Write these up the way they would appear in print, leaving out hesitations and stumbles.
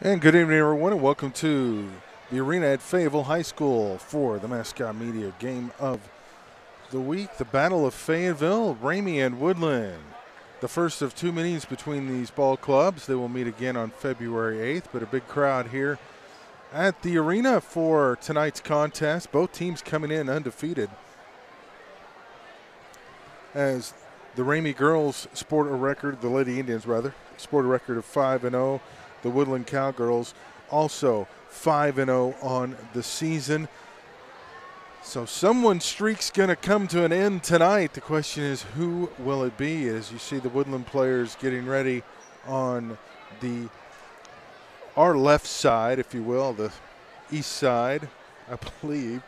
And good evening, everyone, and welcome to the arena at Fayetteville High School for the Mascot Media Game of the Week, the Battle of Fayetteville, Ramay and Woodland. The first of two meetings between these ball clubs. They will meet again on February 8th, but a big crowd here at the arena for tonight's contest. Both teams coming in undefeated, as the Ramay girls sport a record, the Lady Indians rather, sport a record of 5-0. The Woodland Cowgirls also 5-0 on the season. So someone's streak's going to come to an end tonight. The question is, who will it be? As you see the Woodland players getting ready on our left side, if you will, the east side, I believe,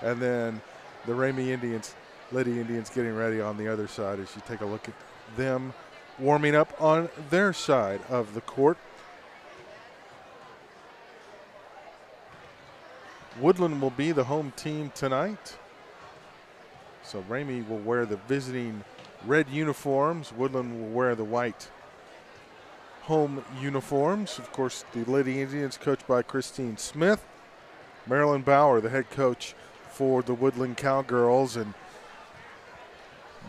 and then the Ramay Indians, Lady Indians, getting ready on the other side as you take a look at them warming up on their side of the court. Woodland will be the home team tonight. So Ramay will wear the visiting red uniforms. Woodland will wear the white home uniforms. Of course, the Lady Indians coached by Christine Smith. Marilyn Bauer, the head coach for the Woodland Cowgirls, and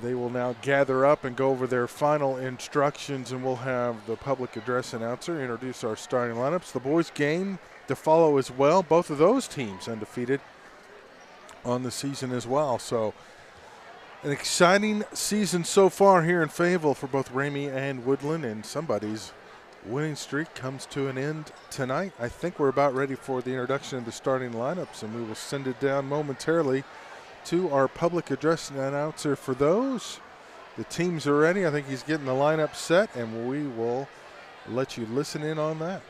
they will now gather up and go over their final instructions, and we'll have the public address announcer introduce our starting lineups. The boys' game to follow as well. Both of those teams undefeated on the season as well. So an exciting season so far here in Fayetteville for both Ramay and Woodland, and somebody's winning streak comes to an end tonight. I think we're about ready for the introduction of the starting lineups, and we will send it down momentarily to our public address announcer for those. The teams are ready. I think he's getting the lineup set, and we will let you listen in on that.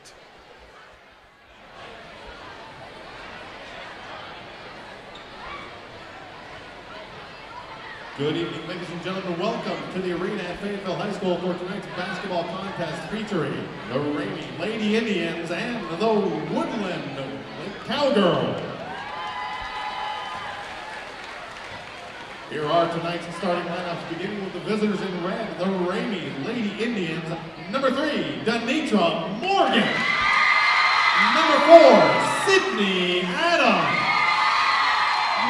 Good evening, ladies and gentlemen. Welcome to the arena at Fayetteville High School for tonight's basketball contest featuring the Ramay Lady Indians and the Woodland Cowgirls. Here are tonight's starting lineups, beginning with the visitors in red, the Ramay Lady Indians. Number 3, Danitra Morgan. Number 4, Sydney Adams.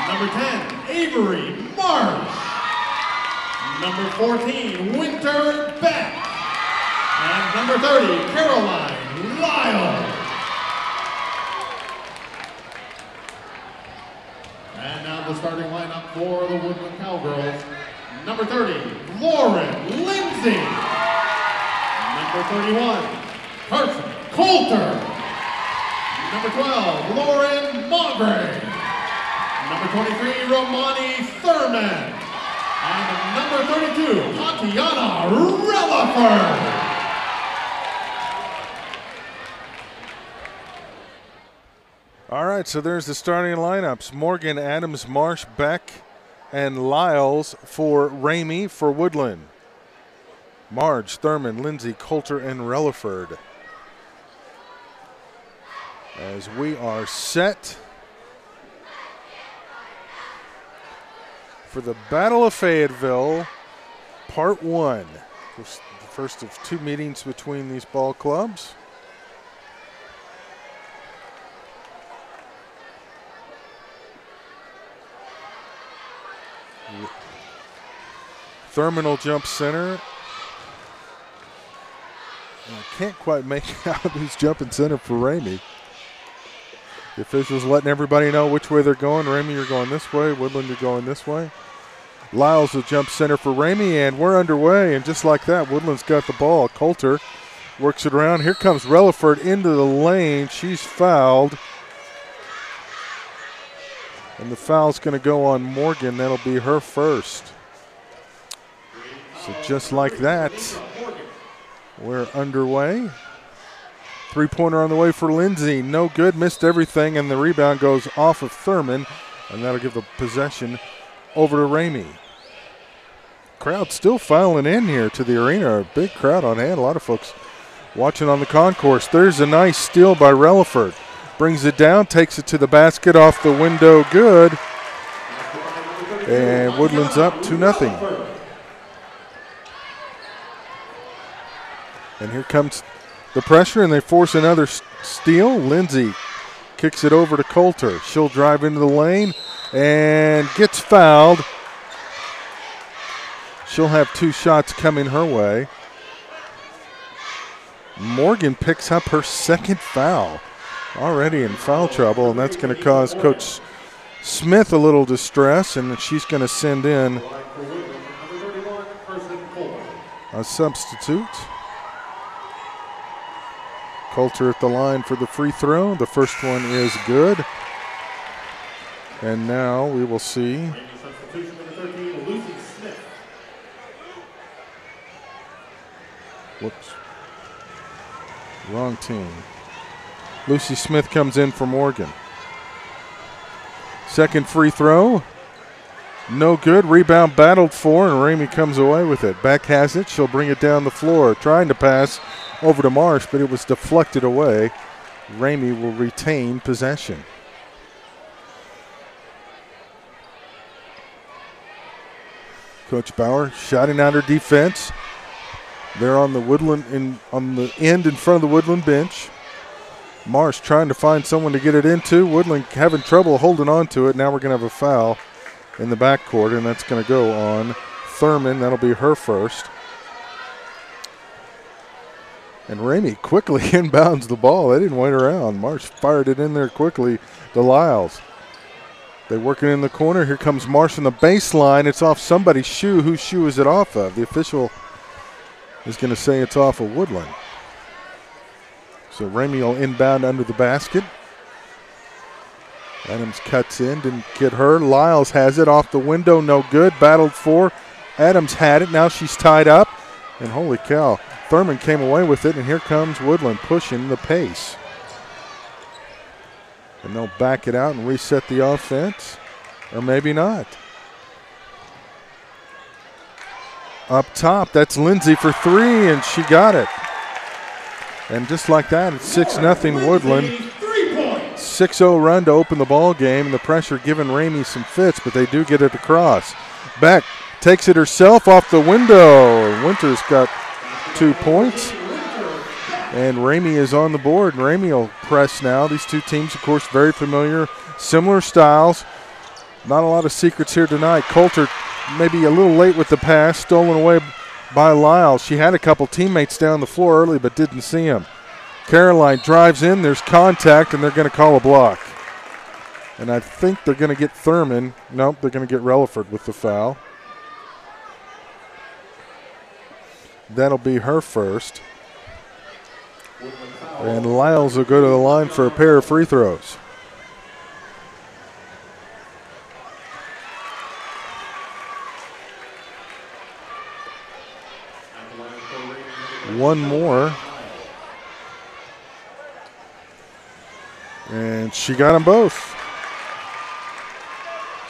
Number 10, Avery Marsh. Number 14, Winter Beck. And number 30, Caroline Lyle. And now the starting lineup for the Woodland Cowgirls. Number 30, Lauren Lindsay. Number 31, Carson Coulter. Number 12, Lauren Maugrey. Number 23, Romani Thurman. And number 32, Tatiana Relaford. All right, so there's the starting lineups. Morgan, Adams, Marsh, Beck, and Lyles for Ramay. For Woodland, Marge, Thurman, Lindsay, Coulter, and Relaford. As we are set for the Battle of Fayetteville, Part 1. The first of two meetings between these ball clubs. Thurman will jump center. I can't quite make out who's jumping center for Ramay. The officials letting everybody know which way they're going. Ramay, you're going this way. Woodland, you're going this way. Lyles will jump center for Ramay, and we're underway. And just like that, Woodland's got the ball. Coulter works it around. Here comes Relaford into the lane. She's fouled. And the foul's going to go on Morgan. That'll be her first. So just like that, we're underway. Three-pointer on the way for Lindsay. No good, missed everything, and the rebound goes off of Thurman, and that'll give the possession over to Ramay. Crowd still filing in here to the arena. A big crowd on hand. A lot of folks watching on the concourse. There's a nice steal by Relaford. Brings it down, takes it to the basket, off the window, good. And Woodland's up 2-0. And here comes the pressure, and they force another steal. Lindsay kicks it over to Coulter. She'll drive into the lane and gets fouled. She'll have 2 shots coming her way. Morgan picks up her 2nd foul, already in foul trouble, and that's going to cause Coach Smith a little distress, and she's going to send in a substitute. Coulter at the line for the free throw. The first one is good. And now we will see whoops. Wrong team. Lucy Smith comes in for Morgan. Second free throw. No good. Rebound battled for, and Ramey comes away with it. Beck has it. She'll bring it down the floor. Trying to pass over to Marsh, but it was deflected away. Ramey will retain possession. Coach Bauer shouting out her defense. They're on the Woodland on the end in front of the Woodland bench. Marsh trying to find someone to get it into. Woodland having trouble holding on to it. Now we're going to have a foul in the backcourt, and that's going to go on Thurman. That'll be her first. And Ramey quickly inbounds the ball. They didn't wait around. Marsh fired it in there quickly to Lyles. They work it in the corner. Here comes Marsh on the baseline. It's off somebody's shoe. Whose shoe is it off of? The official is going to say it's off of Woodland. So Ramey will inbound under the basket. Adams cuts in, didn't get her. Lyles has it off the window, no good. Battled for. Adams had it. Now she's tied up. And holy cow, Thurman came away with it, and here comes Woodland pushing the pace. And they'll back it out and reset the offense, or maybe not. Up top, that's Lindsay for 3, and she got it. And just like that, it's 6-0 Woodland. 6-0 run to open the ball game, and the pressure giving Ramey some fits, but they do get it across. Beck takes it herself off the window. Winters got 2 points. And Ramey is on the board. Ramey will press now. These two teams, of course, very familiar, similar styles. Not a lot of secrets here tonight. Coulter maybe a little late with the pass, stolen away by Lyles. She had a couple teammates down the floor early but didn't see him. Caroline drives in. There's contact, and they're going to call a block. And I think they're going to get Thurman. Nope, they're going to get Relaford with the foul. That'll be her first. And Lyles will go to the line for a pair of free throws. One more. And she got them both.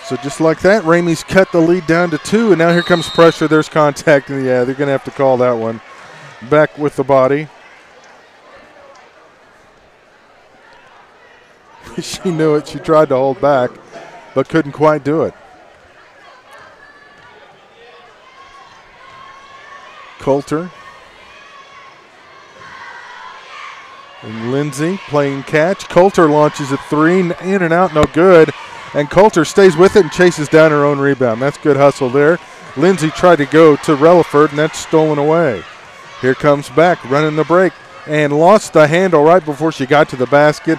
So just like that, Ramey's cut the lead down to 2, and now here comes pressure. There's contact, and yeah, they're going to have to call that one. Beck with the body. She knew it. She tried to hold back, but couldn't quite do it. Coulter. And Lindsay playing catch. Coulter launches a 3, in and out, no good. And Coulter stays with it and chases down her own rebound. That's good hustle there. Lindsay tried to go to Relaford, and that's stolen away. Here comes Beck running the break and lost the handle right before she got to the basket.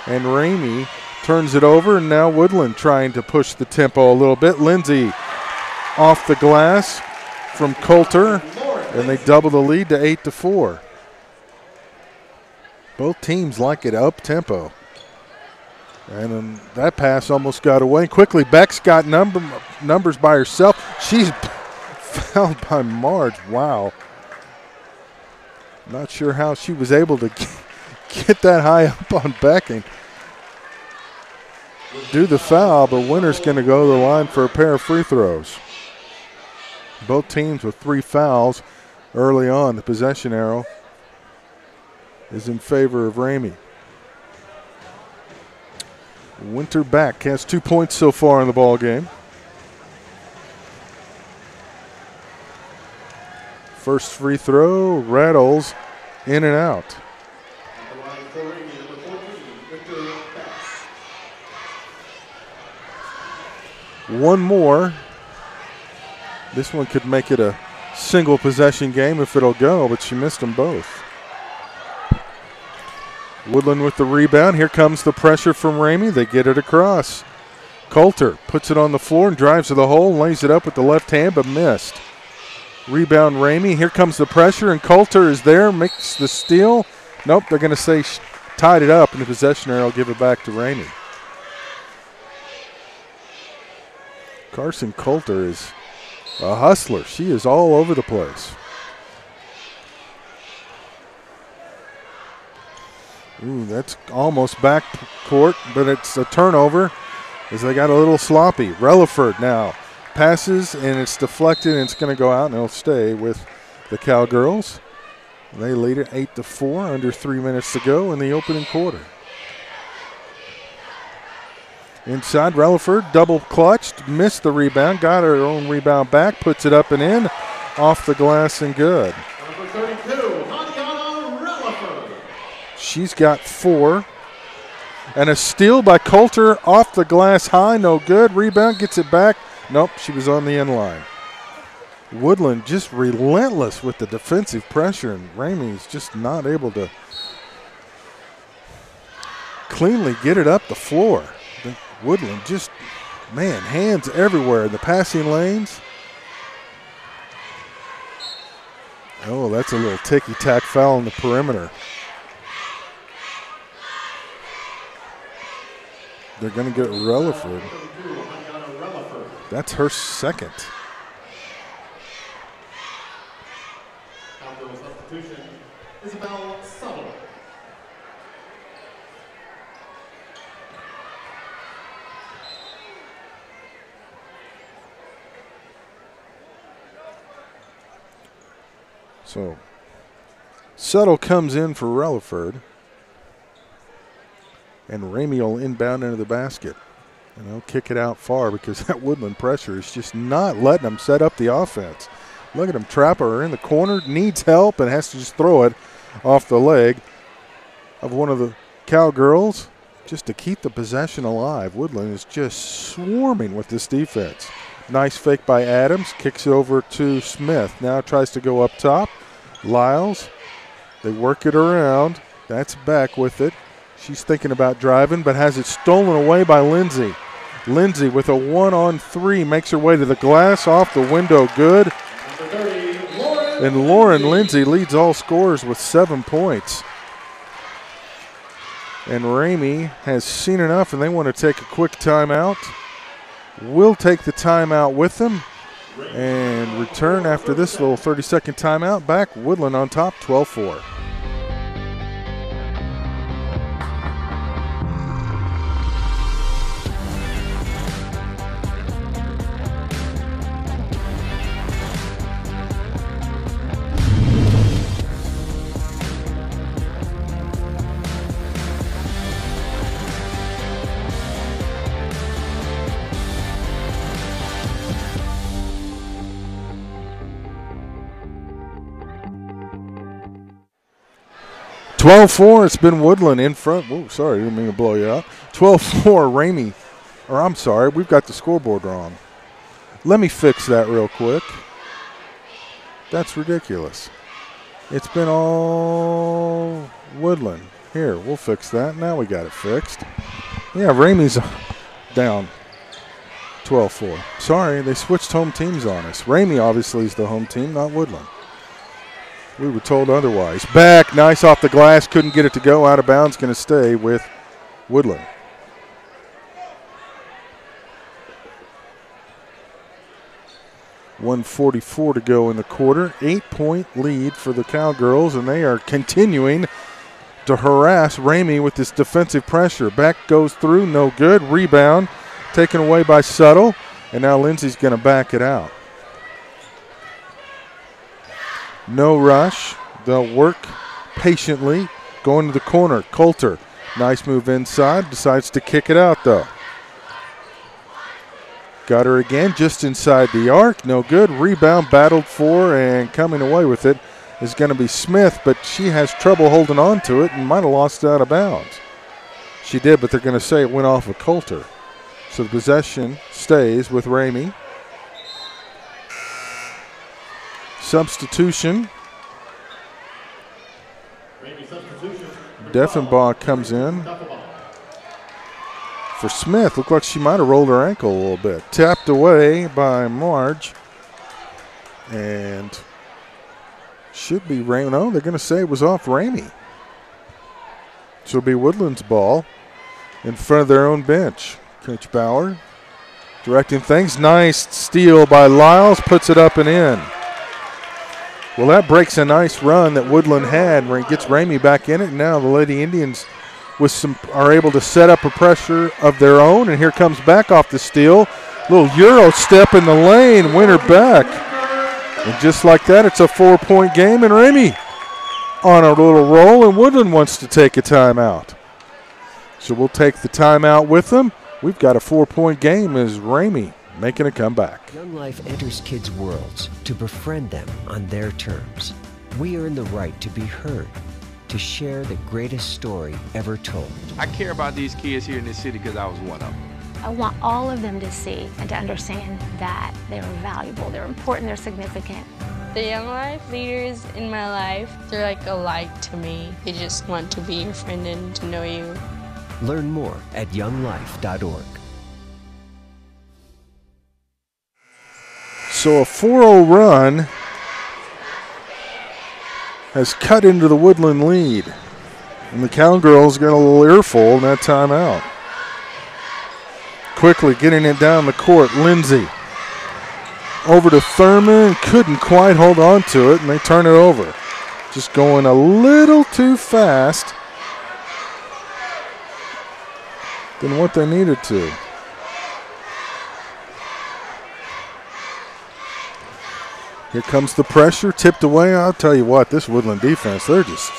And Ramey turns it over, and now Woodland trying to push the tempo a little bit. Lindsay off the glass from Coulter, and they double the lead to 8-4. Both teams like it up tempo. And that pass almost got away. Quickly, Beck's got numbers by herself. She's fouled by Marge. Wow. Not sure how she was able to get that high up on Beck and do the foul, but Winter's going to go to the line for a pair of free throws. Both teams with 3 fouls early on. The possession arrow is in favor of Ramey. Winter Beck has 2 points so far in the ball game. First free throw rattles in and out. one more. This one could make it a single possession game if it'll go, but she missed them both. Woodland with the rebound. Here comes the pressure from Ramey. They get it across. Coulter puts it on the floor and drives to the hole, lays it up with the left hand, but missed. Rebound Ramey. Here comes the pressure, and Coulter is there, makes the steal. Nope, they're going to say tied it up, and the possession area will give it back to Ramey. Carson Coulter is a hustler. She is all over the place. Ooh, that's almost back court, but it's a turnover as they got a little sloppy. Relaford now passes, and it's deflected, and it's going to go out, and it'll stay with the Cowgirls. They lead it 8-4, under 3 minutes to go in the opening quarter. Inside, Relaford double clutched, missed the rebound, got her own rebound back, puts it up and in, off the glass and good. Number 32, Relaford. She's got 4. And a steal by Coulter off the glass high, no good. Rebound, gets it back. Nope, she was on the end line. Woodland just relentless with the defensive pressure, and Ramey's just not able to cleanly get it up the floor. Woodland just, man, hands everywhere in the passing lanes. Oh, that's a little ticky-tack foul on the perimeter. They're going to get Relaford. That's her second. Substitution, Isabel Subtle. So, Subtle comes in for Relaford. And Ramey will inbound into the basket. And they'll kick it out far because that Woodland pressure is just not letting them set up the offense. Look at him trap her in the corner, needs help, and has to just throw it off the leg of one of the Cowgirls just to keep the possession alive. Woodland is just swarming with this defense. Nice fake by Adams, kicks it over to Smith. Now tries to go up top. Lyles, they work it around. That's Beck with it. She's thinking about driving, but has it stolen away by Lindsay. Lindsay with a 1-on-3 makes her way to the glass, off the window, good. 30, and Lauren Lindsay leads all scorers with 7 points. And Ramey has seen enough, and they want to take a quick timeout. We'll take the timeout with them and return after this little 30-second timeout. Back, Woodland on top, 12-4. 12-4, it's been Woodland in front. Whoa, sorry, didn't mean to blow you up. 12-4, Ramey. Or I'm sorry, we've got the scoreboard wrong. Let me fix that real quick. That's ridiculous. It's been all Woodland. Here, we'll fix that. Now we got it fixed. Yeah, Ramey's down 12-4. Sorry, they switched home teams on us. Ramey obviously is the home team, not Woodland. We were told otherwise. Back, nice off the glass, couldn't get it to go, out of bounds, going to stay with Woodland. .144 to go in the quarter. 8-point lead for the Cowgirls, and they are continuing to harass Ramey with this defensive pressure. Back goes through, no good. Rebound taken away by Subtle, and now Lindsay's going to back it out. No rush. They'll work patiently. Going to the corner. Coulter. Nice move inside. Decides to kick it out, though. Got her again just inside the arc. No good. Rebound battled for, and coming away with it is going to be Smith, but she has trouble holding on to it and might have lost it out of bounds. She did, but they're going to say it went off of Coulter. So the possession stays with Ramey. Substitution. Deffenbaugh comes in for Smith. Looked like she might have rolled her ankle a little bit. Tapped away by Marge. And should be Ramey. No, they're going to say it was off Ramey. So it'll be Woodland's ball in front of their own bench. Coach Bauer directing things. Nice steal by Lyles. Puts it up and in. Well, that breaks a nice run that Woodland had where he gets Ramey back in it. Now the Lady Indians are able to set up a pressure of their own. And here comes back off the steal. Little Euro step in the lane. Winner back. And just like that, it's a 4-point game. And Ramey on a little roll. And Woodland wants to take a timeout. So we'll take the timeout with them. We've got a 4-point game as Ramey making a comeback. Young Life enters kids' worlds to befriend them on their terms. We earn the right to be heard, to share the greatest story ever told. I care about these kids here in this city because I was one of them. I want all of them to see and to understand that they're valuable, they're important, they're significant. The Young Life leaders in my life, they're like a light to me. They just want to be your friend and to know you. Learn more at younglife.org. So a 4-0 run has cut into the Woodland lead. And the Cowgirls got a little earful in that timeout. Quickly getting it down the court, Lindsay. Over to Thurman, couldn't quite hold on to it, and they turn it over. Just going a little too fast than what they needed to. Here comes the pressure, tipped away. I'll tell you what, this Woodland defense, they're just,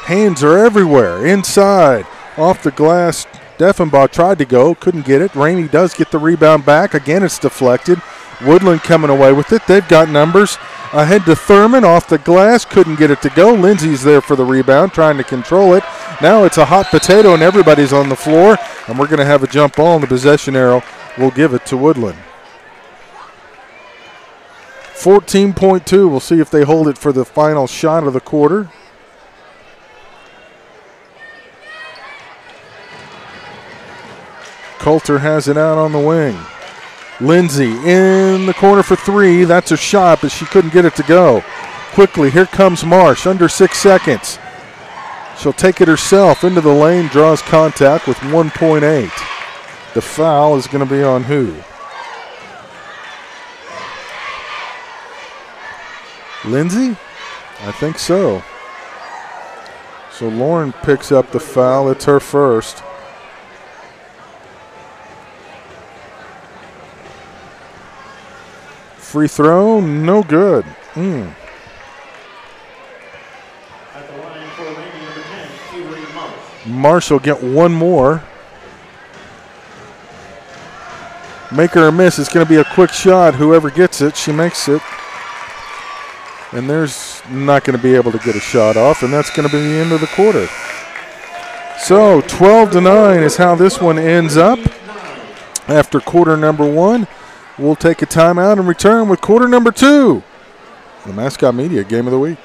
hands are everywhere. Inside, off the glass, Deffenbaugh tried to go, couldn't get it. Ramey does get the rebound back. Again, it's deflected. Woodland coming away with it. They've got numbers. Ahead to Thurman, off the glass, couldn't get it to go. Lindsay's there for the rebound, trying to control it. Now it's a hot potato and everybody's on the floor, and we're going to have a jump ball, and the possession arrow will give it to Woodland. 14.2. We'll see if they hold it for the final shot of the quarter. Coulter has it out on the wing. Lindsay in the corner for three. That's a shot, but she couldn't get it to go. Quickly, here comes Marsh, under 6 seconds. She'll take it herself into the lane, draws contact with 1.8. The foul is going to be on who? Lindsay? I think so. So Lauren picks up the foul. It's her first. Free throw, no good. At the line for Ramey, number 10, Avery Marsh. Marsh will get one more. Make her or miss. It's going to be a quick shot. Whoever gets it, she makes it. And there's not going to be able to get a shot off, and that's going to be the end of the quarter. So 12-9 is how this one ends up after quarter number one. We'll take a timeout and return with quarter number two. The Mascot Media Game of the Week.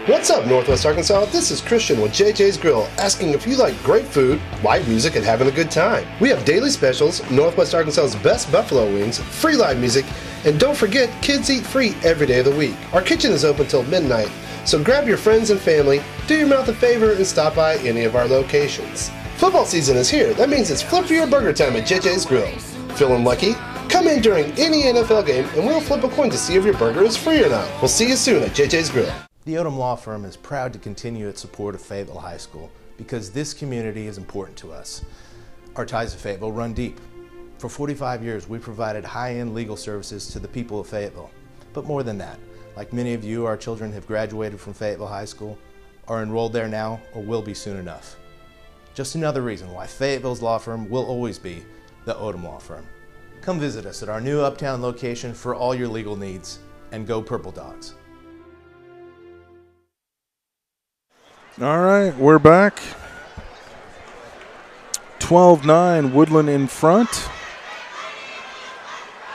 What's up, Northwest Arkansas? This is Christian with JJ's Grill, asking if you like great food, live music, and having a good time. We have daily specials, Northwest Arkansas's best buffalo wings, free live music, and don't forget, kids eat free every day of the week. Our kitchen is open till midnight, so grab your friends and family, do your mouth a favor, and stop by any of our locations. Football season is here. That means it's flip for your burger time at JJ's Grill. Feeling lucky? Come in during any NFL game, and we'll flip a coin to see if your burger is free or not. We'll see you soon at JJ's Grill. The Odom Law Firm is proud to continue its support of Fayetteville High School because this community is important to us. Our ties to Fayetteville run deep. For 45 years, we provided high-end legal services to the people of Fayetteville. But more than that, like many of you, our children have graduated from Fayetteville High School, are enrolled there now, or will be soon enough. Just another reason why Fayetteville's law firm will always be the Odom Law Firm. Come visit us at our new Uptown location for all your legal needs, and go Purple Dogs. All right, we're back. 12-9, Woodland in front.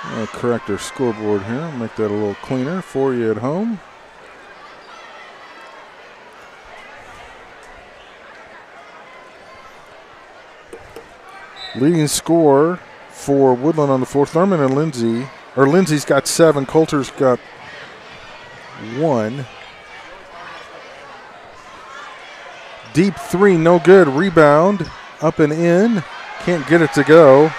I'll correct our scoreboard here, make that a little cleaner for you at home. Leading scorer for Woodland on the floor, Thurman and Lindsay. Or Lindsay's got 7, Coulter's got 1. Deep 3, no good. Rebound, up and in. Can't get it to go.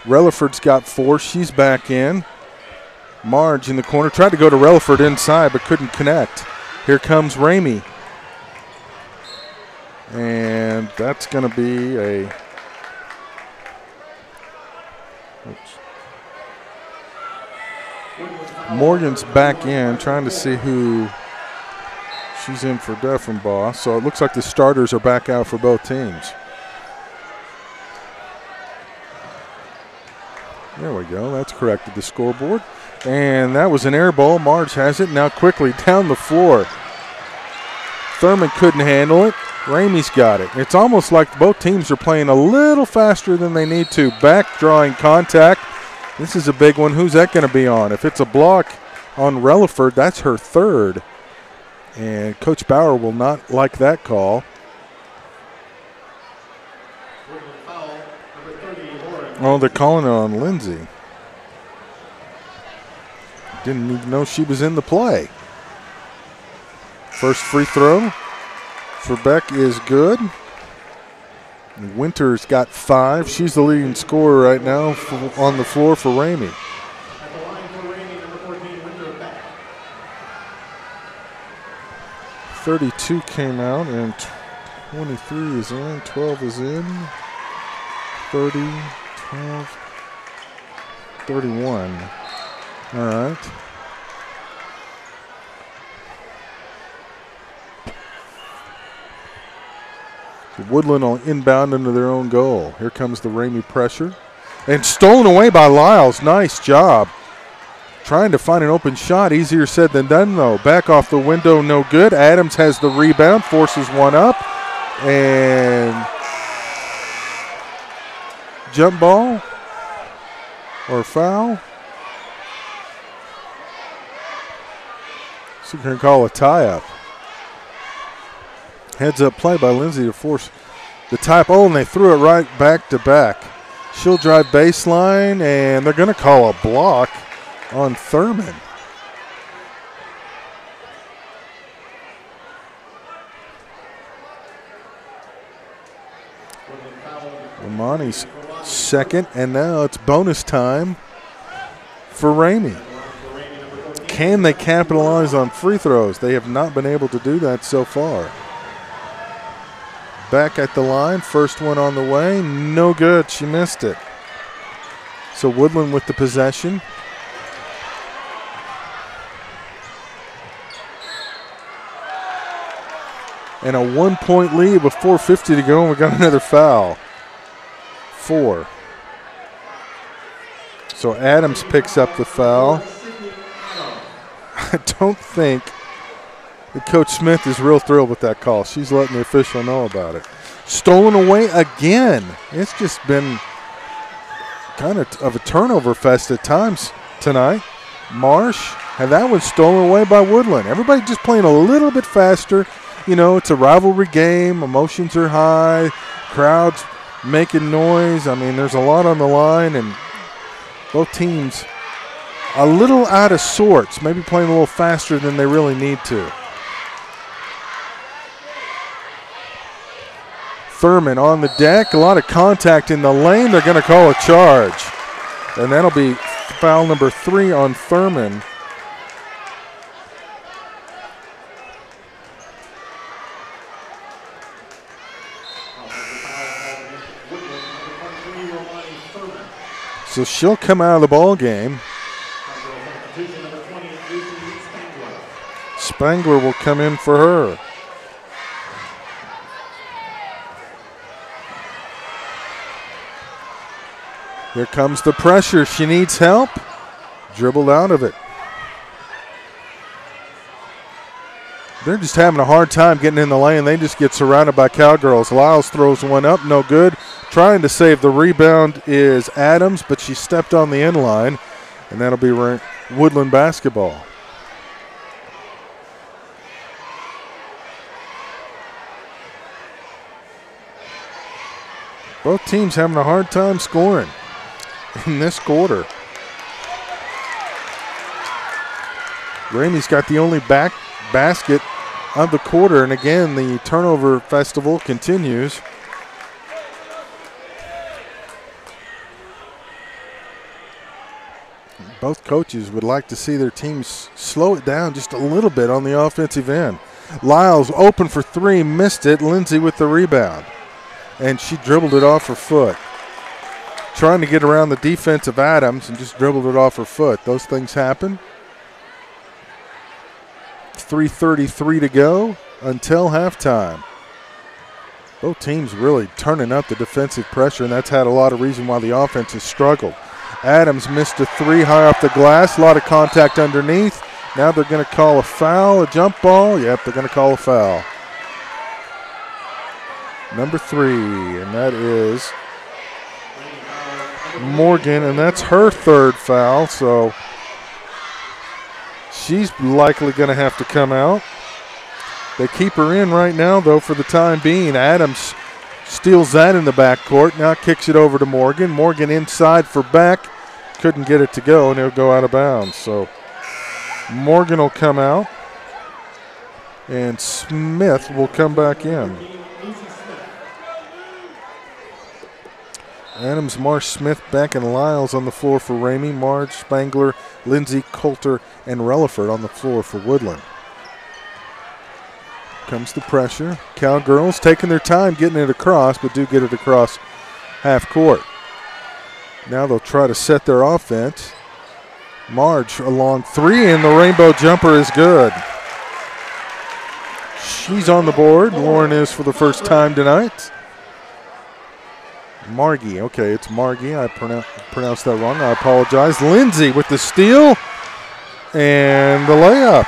Relaford's got 4. She's back in. Marge in the corner. Tried to go to Relaford inside, but couldn't connect. Here comes Ramey. And that's going to be a... Oops. Morgan's back in, trying to see who she's in for Deffenbaugh. So it looks like the starters are back out for both teams. There we go. That's corrected the scoreboard. And that was an air ball. Marge has it. Now quickly down the floor. Thurman couldn't handle it. Ramey's got it. It's almost like both teams are playing a little faster than they need to. Back drawing contact. This is a big one. Who's that going to be on? If it's a block on Relaford, that's her 3rd. And Coach Bauer will not like that call. Oh, they're calling it on Lindsay. Didn't even know she was in the play. First free throw for Beck is good. Winter's got 5. She's the leading scorer right now on the floor for Ramey. At the line for Ramey, number 14, Winter Beck. 32 came out and 23 is in. 12 is in. 30, 12, 31. All right. Woodland will inbound into their own goal. Here comes the Ramey pressure. And stolen away by Lyles. Nice job. Trying to find an open shot. Easier said than done, though. Back off the window, no good. Adams has the rebound, forces one up. And jump ball or foul. So you can call a tie-up. Heads up play by Lindsay to force the tie-up. Oh, and they threw it right back to back. She'll drive baseline, and they're going to call a block on Thurman. Romani's second, and now it's bonus time for Ramey. Can they capitalize on free throws? They have not been able to do that so far. Back at the line, first one on the way, no good, she missed it. So Woodland with the possession. And a 1-point lead with 4:50 to go, and we got another foul. 4. So Adams picks up the foul. I don't think that Coach Smith is real thrilled with that call. She's letting the official know about it. Stolen away again. It's just been kind of a turnover fest at times tonight. Marsh, and that was stolen away by Woodland. Everybody just playing a little bit faster. You know, it's a rivalry game. Emotions are high. Crowds making noise. I mean, there's a lot on the line, and both teams a little out of sorts, maybe playing a little faster than they really need to. Thurman on the deck, a lot of contact in the lane. They're going to call a charge, and that'll be foul number 3 on Thurman. So she'll come out of the ball game. Spangler will come in for her. Here comes the pressure. She needs help. Dribbled out of it. they're just having a hard time getting in the lane. They just get surrounded by Cowgirls. Lyles throws one up, no good. Trying to save the rebound is Adams, but she stepped on the end line, and that'll be Woodland basketball. Both teams having a hard time scoring in this quarter. Ramey's got the only basket of the quarter, and again, the turnover festival continues. Both coaches would like to see their teams slow it down just a little bit on the offensive end. Lyles open for three, missed it. Lindsay with the rebound, and she dribbled it off her foot. Trying to get around the defense of Adams and just dribbled it off her foot. Those things happen. 3:33 to go until halftime. Both teams really turning up the defensive pressure, and that's had a lot of reason why the offense has struggled. Adams missed a three high off the glass, a lot of contact underneath. Now they're going to call a foul, a jump ball. Yep, they're going to call a foul. Number 3, and that is Morgan, and that's her third foul, so she's likely going to have to come out. They keep her in right now, though, for the time being. Adams steals that in the backcourt. Now kicks it over to Morgan. Morgan inside for Beck. Couldn't get it to go, and it'll go out of bounds. So Morgan will come out, and Smith will come back in. Adams, Marsh, Smith, Beck, and Lyles on the floor for Ramey. Marge, Spangler, Lindsay, Coulter, and Relaford on the floor for Woodland. Comes the pressure. Cowgirls taking their time getting it across, but do get it across half court. Now they'll try to set their offense. Marge a long three, and the rainbow jumper is good. She's on the board. Lauren is for the first time tonight. Margie, okay, it's Margie. I pronounced that wrong. I apologize. Lindsay with the steal and the layup.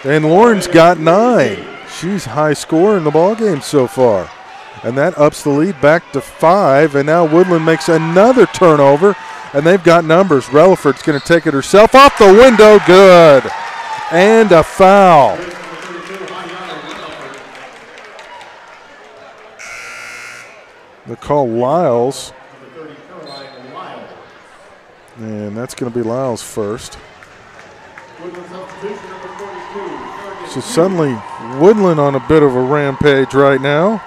And Lauren's got 9. She's high scorer in the ballgame so far. And that ups the lead back to 5. And now Woodland makes another turnover, and they've got numbers. Relaford's going to take it herself off the window. Good. And a foul. They call Lyles. And that's going to be Lyles first. So suddenly Woodland on a bit of a rampage right now.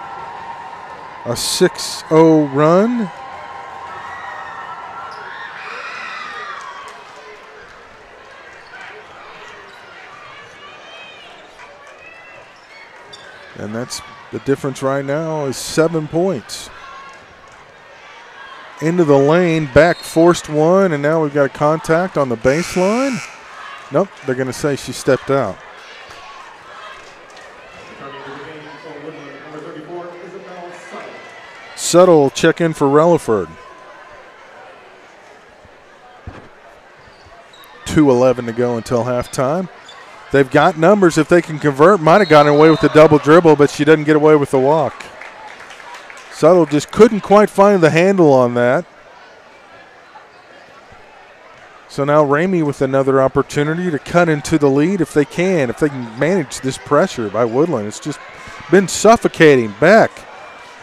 A 6-0 run. And that's the difference right now is 7 points. Into the lane, Beck forced one, and now we've got a contact on the baseline. Nope, they're going to say she stepped out. Settle will check in for Relaford. 2:11 to go until halftime. They've got numbers if they can convert. Might have gotten away with the double dribble, but she doesn't get away with the walk. Settle just couldn't quite find the handle on that. So now Ramey with another opportunity to cut into the lead if they can manage this pressure by Woodland. It's just been suffocating. Beck.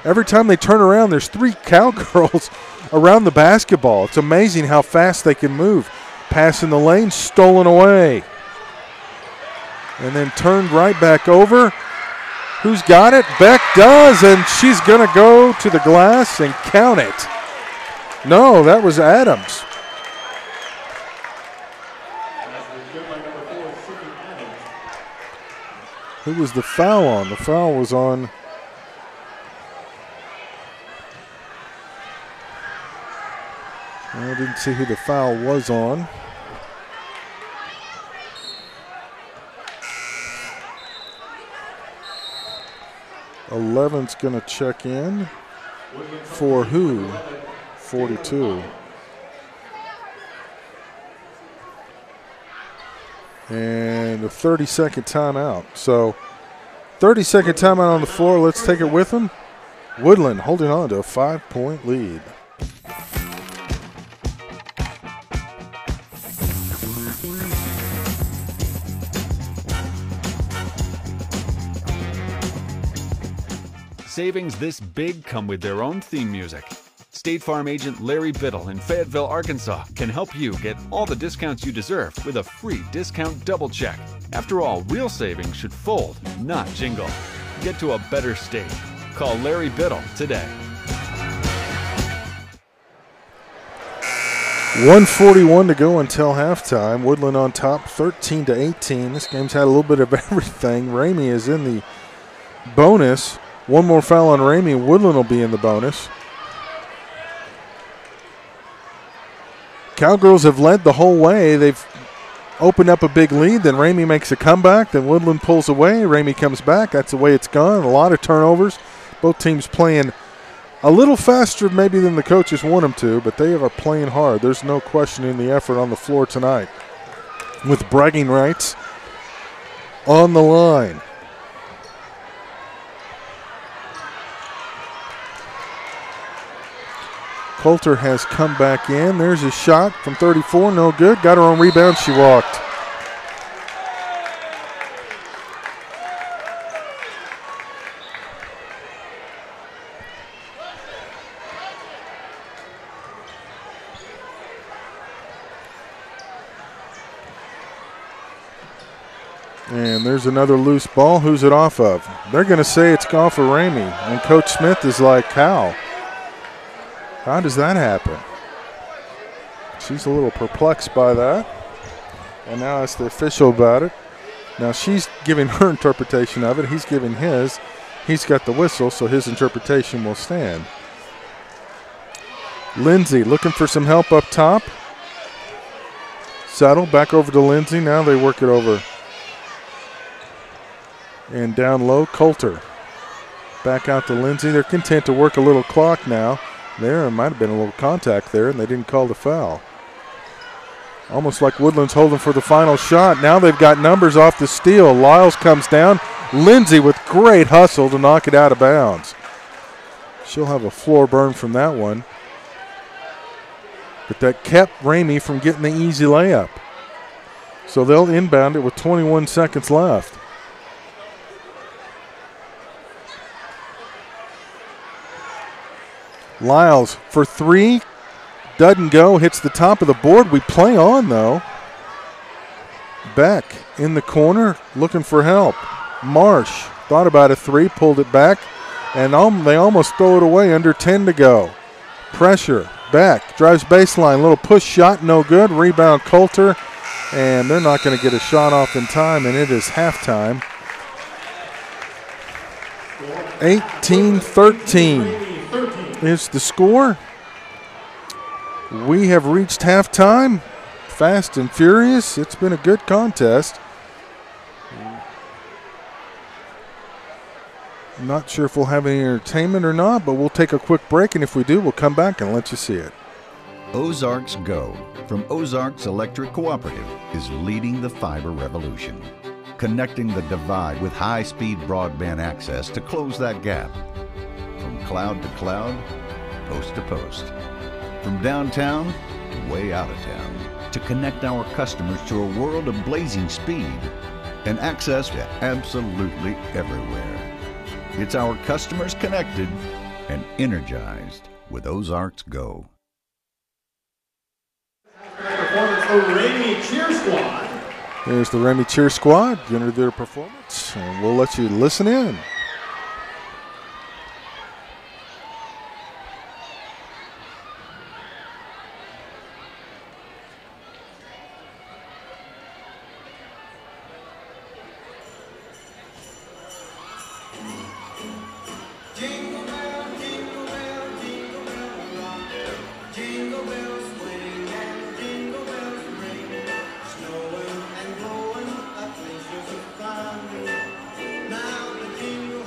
Every time they turn around, there's 3 Cowgirls around the basketball. It's amazing how fast they can move. Pass in the lane, stolen away. And then turned right back over. Who's got it? Beck does, and she's going to go to the glass and count it. No, that was Adams. Who was the foul on? The foul was on I didn't see who the foul was on. Eleven's going to check in for who? 42. And a 30-second timeout. So 30-second timeout on the floor. Let's take it with them. Woodland holding on to a 5-point lead. Savings this big come with their own theme music. State Farm agent Larry Biddle in Fayetteville, Arkansas can help you get all the discounts you deserve with a free discount double check. After all, real savings should fold, not jingle. Get to a better state. Call Larry Biddle today. 1:41 to go until halftime. Woodland on top, 13-18. This game's had a little bit of everything. Ramey is in the bonus. One more foul on Ramey. Woodland will be in the bonus. Cowgirls have led the whole way. They've opened up a big lead. Then Ramey makes a comeback. Then Woodland pulls away. Ramey comes back. That's the way it's gone. A lot of turnovers. Both teams playing a little faster maybe than the coaches want them to, but they are playing hard. There's no questioning the effort on the floor tonight with bragging rights on the line. Coulter has come back in. There's a shot from 34, no good. Got her own rebound, she walked. And there's another loose ball. Who's it off of? They're going to say it's off of Ramey. And Coach Smith is like, how? How does that happen? She's a little perplexed by that. And now it's the official about it. Now she's giving her interpretation of it. He's giving his. He's got the whistle, so his interpretation will stand. Lindsay looking for some help up top. Settle back over to Lindsay. Now they work it over. And down low, Coulter. Back out to Lindsay. They're content to work a little clock now. There might have been a little contact there, and they didn't call the foul. Almost like Woodland's holding for the final shot. Now they've got numbers off the steal. Lyles comes down. Lindsay with great hustle to knock it out of bounds. She'll have a floor burn from that one. But that kept Ramey from getting the easy layup. So they'll inbound it with 21 seconds left. Lyles for three, doesn't go, hits the top of the board. We play on though. Beck in the corner looking for help. Marsh thought about a three, pulled it back, and they almost throw it away, under 10 to go. Pressure, Beck drives baseline, little push shot, no good. Rebound Coulter, and they're not going to get a shot off in time, and it is halftime. 18-13. Is the score. We have reached halftime. Fast and furious. It's been a good contest. Not sure if we'll have any entertainment or not, but we'll take a quick break, and if we do, we'll come back and let you see it. Ozarks Go from Ozarks Electric Cooperative is leading the fiber revolution, connecting the divide with high-speed broadband access to close that gap. From cloud to cloud, post to post. From downtown to way out of town. To connect our customers to a world of blazing speed and access to absolutely everywhere. It's our customers connected and energized with Ozarks Go. Performance for Ramey Cheer Squad. Here's the Ramey Cheer Squad. Enter their performance, and we'll let you listen in. Now the jingle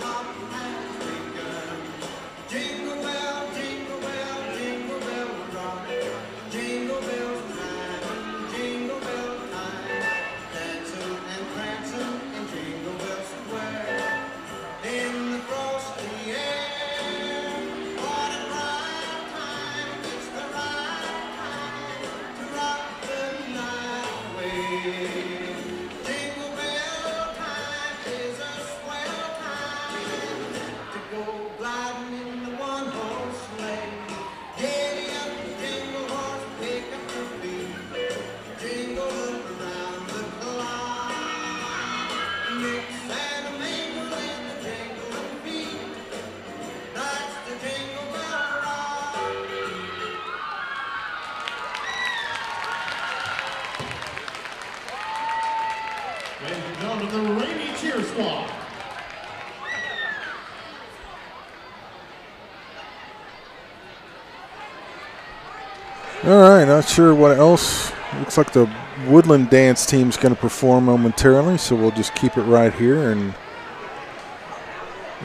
All right, not sure what else. Looks like the Woodland dance team's going to perform momentarily, so we'll just keep it right here. And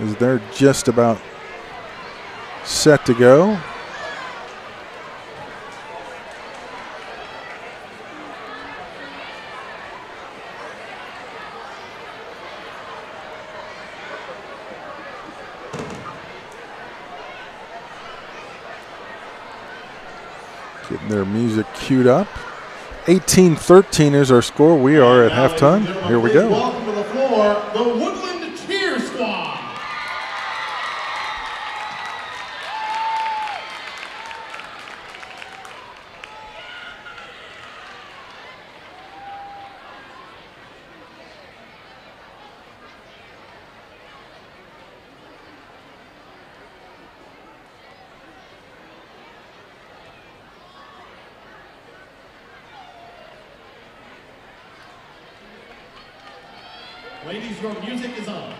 as they're just about set to go. Getting their music queued up. 18-13 is our score. We are at halftime. Here we go. Welcome to the floor, the Woodland Cheer Squad. Ladies, your music is on.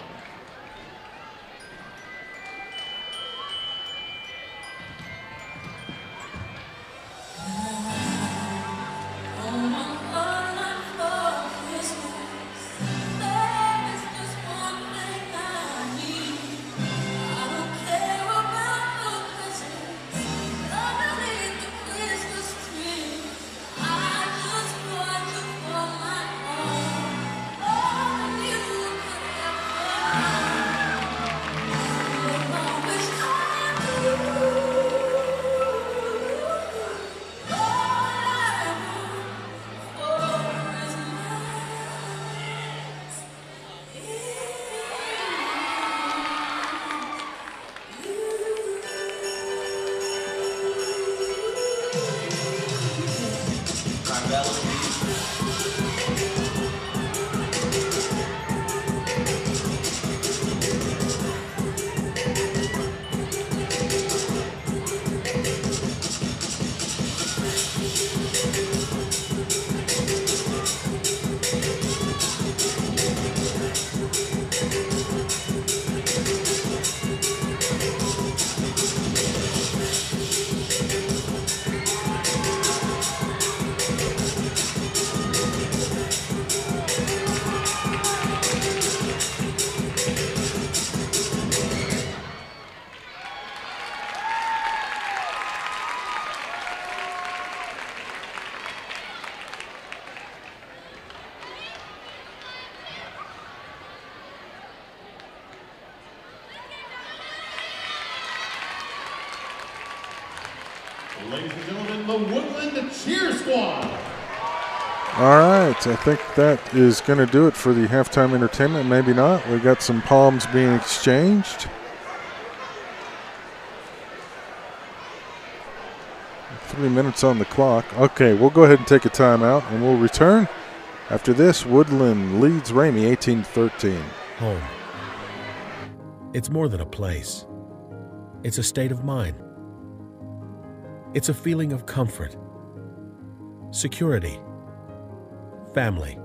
Ladies and gentlemen, the Woodland Cheer Squad. All right, I think that is going to do it for the halftime entertainment. Maybe not. We got some palms being exchanged. 3 minutes on the clock. Okay, we'll go ahead and take a timeout, and we'll return. After this, Woodland leads Ramay 18-13. Home. It's more than a place. It's a state of mind. It's a feeling of comfort, security, family.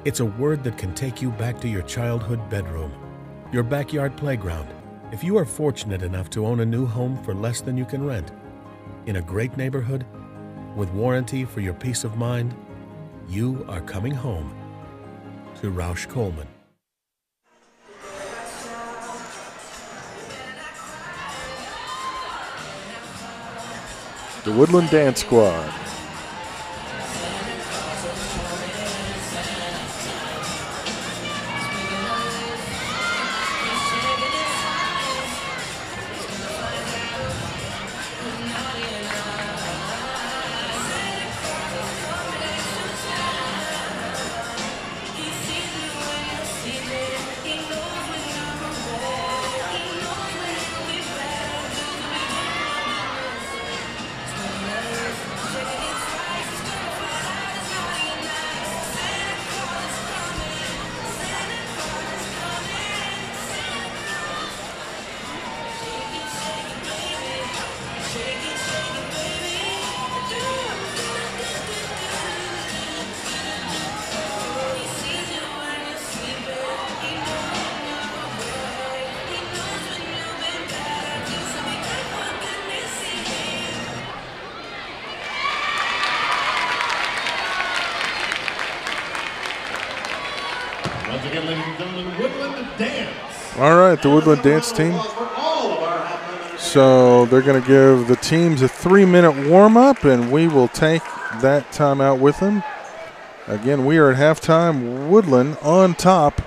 It's a word that can take you back to your childhood bedroom, your backyard playground. If you are fortunate enough to own a new home for less than you can rent, in a great neighborhood, with warranty for your peace of mind, you are coming home to Roush Coleman. The Woodland Dance Squad. Dance. All right, the Woodland dance team. So they're going to give the teams a 3-minute warm-up, and we will take that timeout with them. Again, we are at halftime. Woodland on top,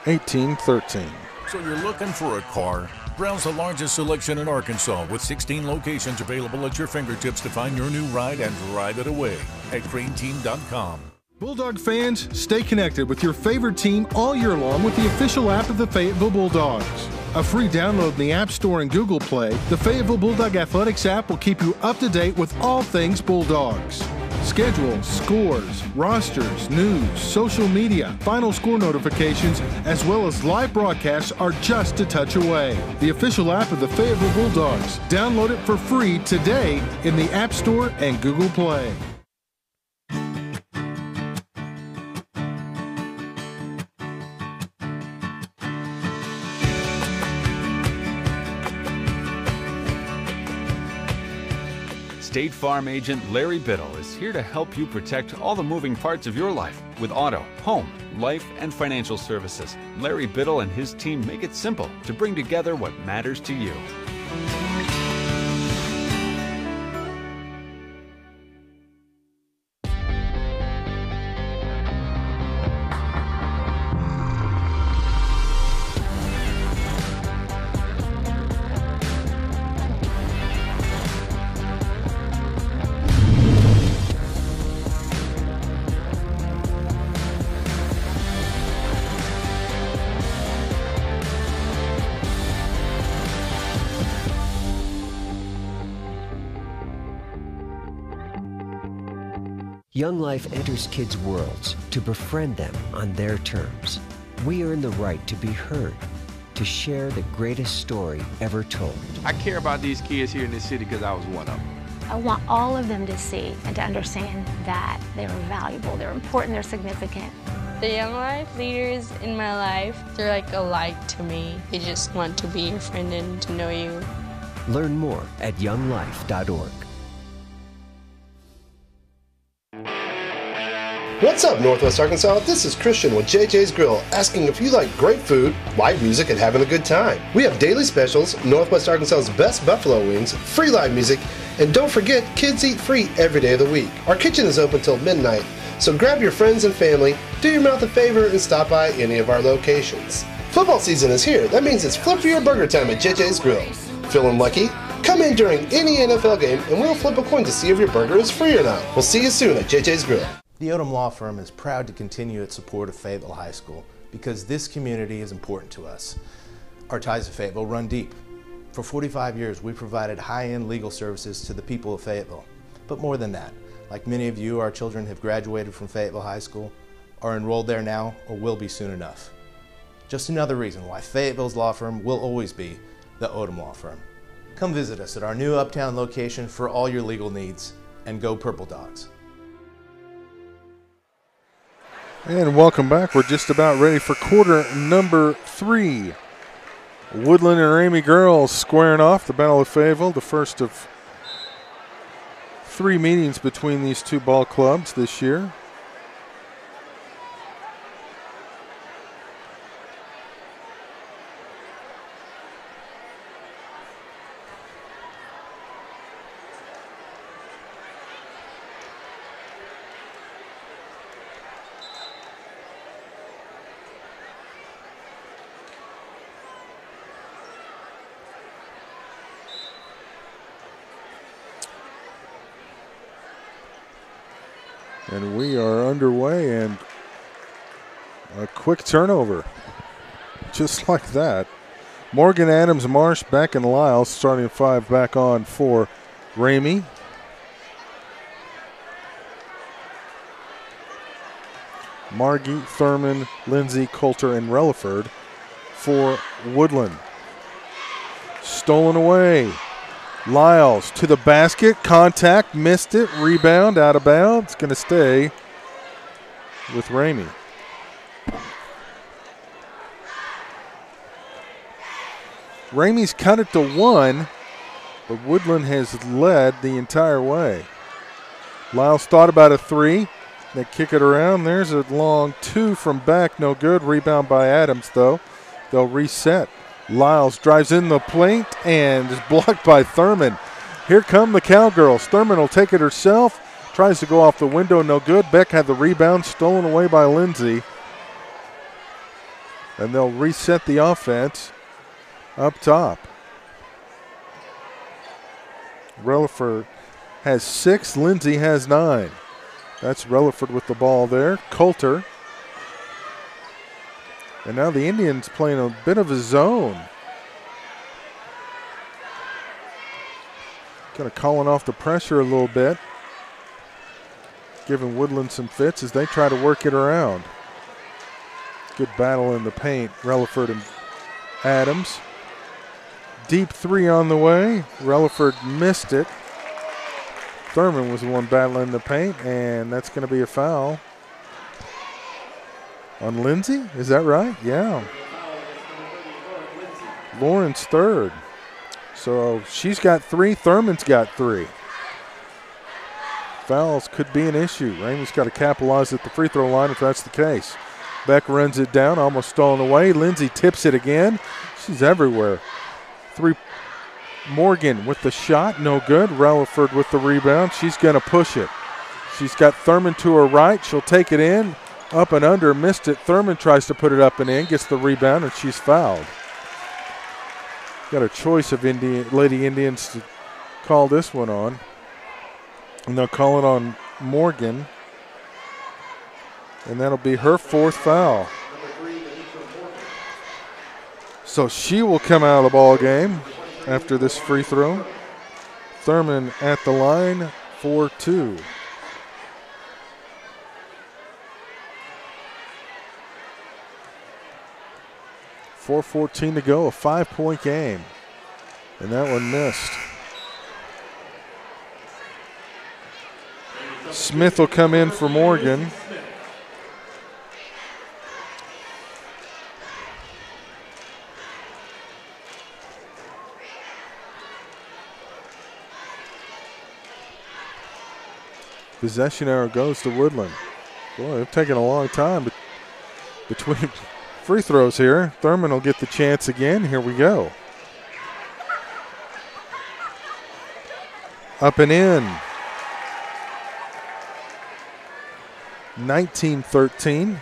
18-13. So you're looking for a car? Browse the largest selection in Arkansas with 16 locations available at your fingertips to find your new ride and ride it away at craneteam.com. Bulldog fans, stay connected with your favorite team all year long with the official app of the Fayetteville Bulldogs. A free download in the App Store and Google Play, the Fayetteville Bulldog Athletics app will keep you up to date with all things Bulldogs. Schedules, scores, rosters, news, social media, final score notifications, as well as live broadcasts are just a touch away. The official app of the Fayetteville Bulldogs. Download it for free today in the App Store and Google Play. State Farm agent Larry Biddle is here to help you protect all the moving parts of your life with auto, home, life, and financial services. Larry Biddle and his team make it simple to bring together what matters to you. Young Life enters kids' worlds to befriend them on their terms. We earn the right to be heard, to share the greatest story ever told. I care about these kids here in this city because I was one of them. I want all of them to see and to understand that they're valuable, they're important, they're significant. The Young Life leaders in my life, they're like a light to me. They just want to be your friend and to know you. Learn more at younglife.org. What's up, Northwest Arkansas? This is Christian with JJ's Grill, asking if you like great food, live music, and having a good time. We have daily specials, Northwest Arkansas's best buffalo wings, free live music, and don't forget, kids eat free every day of the week. Our kitchen is open till midnight, so grab your friends and family, do your mouth a favor, and stop by any of our locations. Football season is here. That means it's flip for your burger time at JJ's Grill. Feeling lucky? Come in during any NFL game, and we'll flip a coin to see if your burger is free or not. We'll see you soon at JJ's Grill. The Odom Law Firm is proud to continue its support of Fayetteville High School because this community is important to us. Our ties to Fayetteville run deep. For 45 years, we provided high-end legal services to the people of Fayetteville. But more than that, like many of you, our children have graduated from Fayetteville High School, are enrolled there now, or will be soon enough. Just another reason why Fayetteville's law firm will always be the Odom Law Firm. Come visit us at our new Uptown location for all your legal needs, and go Purple Dogs. And welcome back. We're just about ready for quarter number 3. Woodland and Ramay girls squaring off the Battle of Fayetteville, the first of 3 meetings between these two ball clubs this year. And we are underway, and a quick turnover. Just like that. Morgan, Adams, Marsh, Beck, and Lyles starting 5 back on for Ramay. Margie, Thurman, Lindsay, Coulter, and Relaford for Woodland. Stolen away. Lyles to the basket, contact, missed it, rebound, out of bounds. Going to stay with Ramay. Ramey's cut it to 1, but Woodland has led the entire way. Lyles thought about a 3. They kick it around. There's a long 2 from Beck, no good. Rebound by Adams, though. They'll reset. Lyles drives in the paint and is blocked by Thurman. Here come the Cowgirls. Thurman will take it herself. Tries to go off the window, no good. Beck had the rebound, stolen away by Lindsay. And they'll reset the offense up top. Relaford has 6, Lindsay has 9. That's Relaford with the ball there. Coulter. And now the Indians playing a bit of a zone. Kind of calling off the pressure a little bit. Giving Woodland some fits as they try to work it around. Good battle in the paint. Relaford and Adams. Deep 3 on the way. Relaford missed it. Thurman was the one battling the paint, and that's going to be a foul on Lindsay. Is that right? Yeah. Lauren's third. So she's got 3. Thurman's got 3. Fouls could be an issue. Ramey's got to capitalize at the free throw line if that's the case. Beck runs it down, almost stolen away. Lindsay tips it again. She's everywhere. 3. Morgan with the shot, no good. Relaford with the rebound. She's going to push it. She's got Thurman to her right. She'll take it in. Up and under, missed it. Thurman tries to put it up and in, gets the rebound, and she's fouled. Got a choice of Lady Indians to call this one on. And they'll call it on Morgan. And that'll be her 4th foul. So she will come out of the ball game after this free throw. Thurman at the line for 2. 4:14 to go, a 5-point game. And that one missed. Smith will come in for Morgan. Possession arrow goes to Woodland. Boy, they've taken a long time between free throws here. Thurman will get the chance again. Here we go. Up and in. 19-13.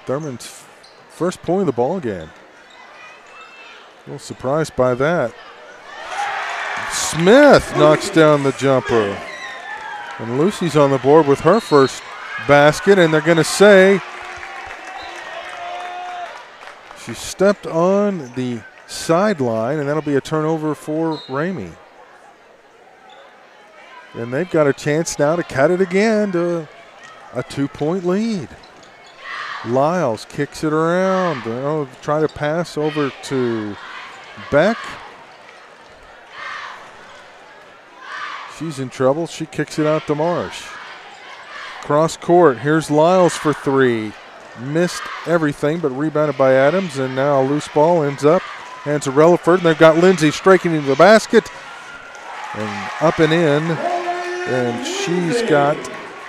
Thurman's first point of the ball game. A little surprised by that. Smith knocks down the jumper. And Lucy's on the board with her first basket, and they're going to say she stepped on the sideline, and that'll be a turnover for Ramey. And they've got a chance now to cut it again to a 2-point lead. Lyles kicks it around. They'll try to pass over to Beck. She's in trouble. She kicks it out to Marsh. Cross court. Here's Lyles for 3. Missed everything, but rebounded by Adams. And now a loose ball ends up. Hands to Relaford. And they've got Lindsay striking into the basket. And up and in. And she's got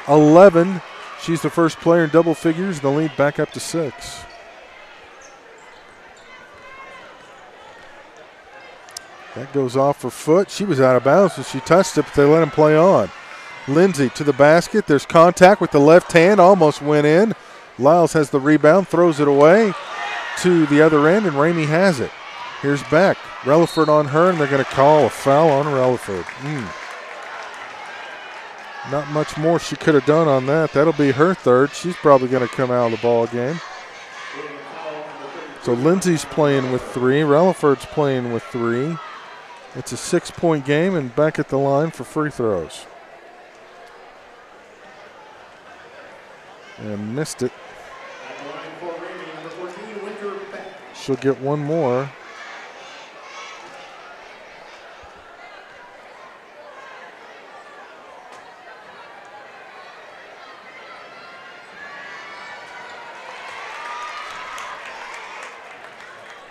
11. She's the first player in double figures. The lead back up to 6. That goes off her foot. She was out of bounds when she touched it, but they let him play on. Lindsay to the basket. There's contact with the left hand. Almost went in. Lyles has the rebound, throws it away to the other end, and Ramey has it. Here's Beck. Relaford on her, and they're going to call a foul on Relaford. Not much more she could have done on that. That'll be her third. She's probably going to come out of the ball game. So Lindsay's playing with 3. Relaford's playing with 3. It's a 6-point game, and back at the line for free throws. And missed it. She'll get one more.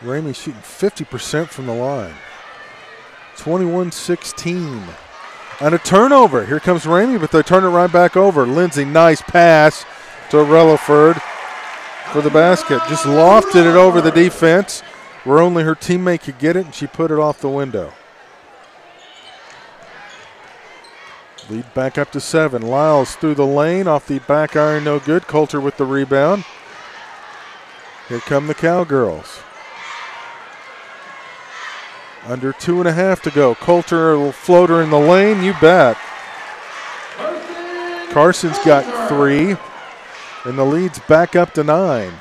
Ramey shooting 50% from the line. 21-16. And a turnover. Here comes Ramey, but they turn it right back over. Lindsay, nice pass to Relaford. for the basket. Just lofted it over the defense where only her teammate could get it, and she put it off the window. Lead back up to 7. Lyles through the lane, off the back iron, no good. Coulter with the rebound. Here come the Cowgirls. Under 2.5 to go. Coulter will float her in the lane, you bet. Carson's got 3, and the lead's back up to 9.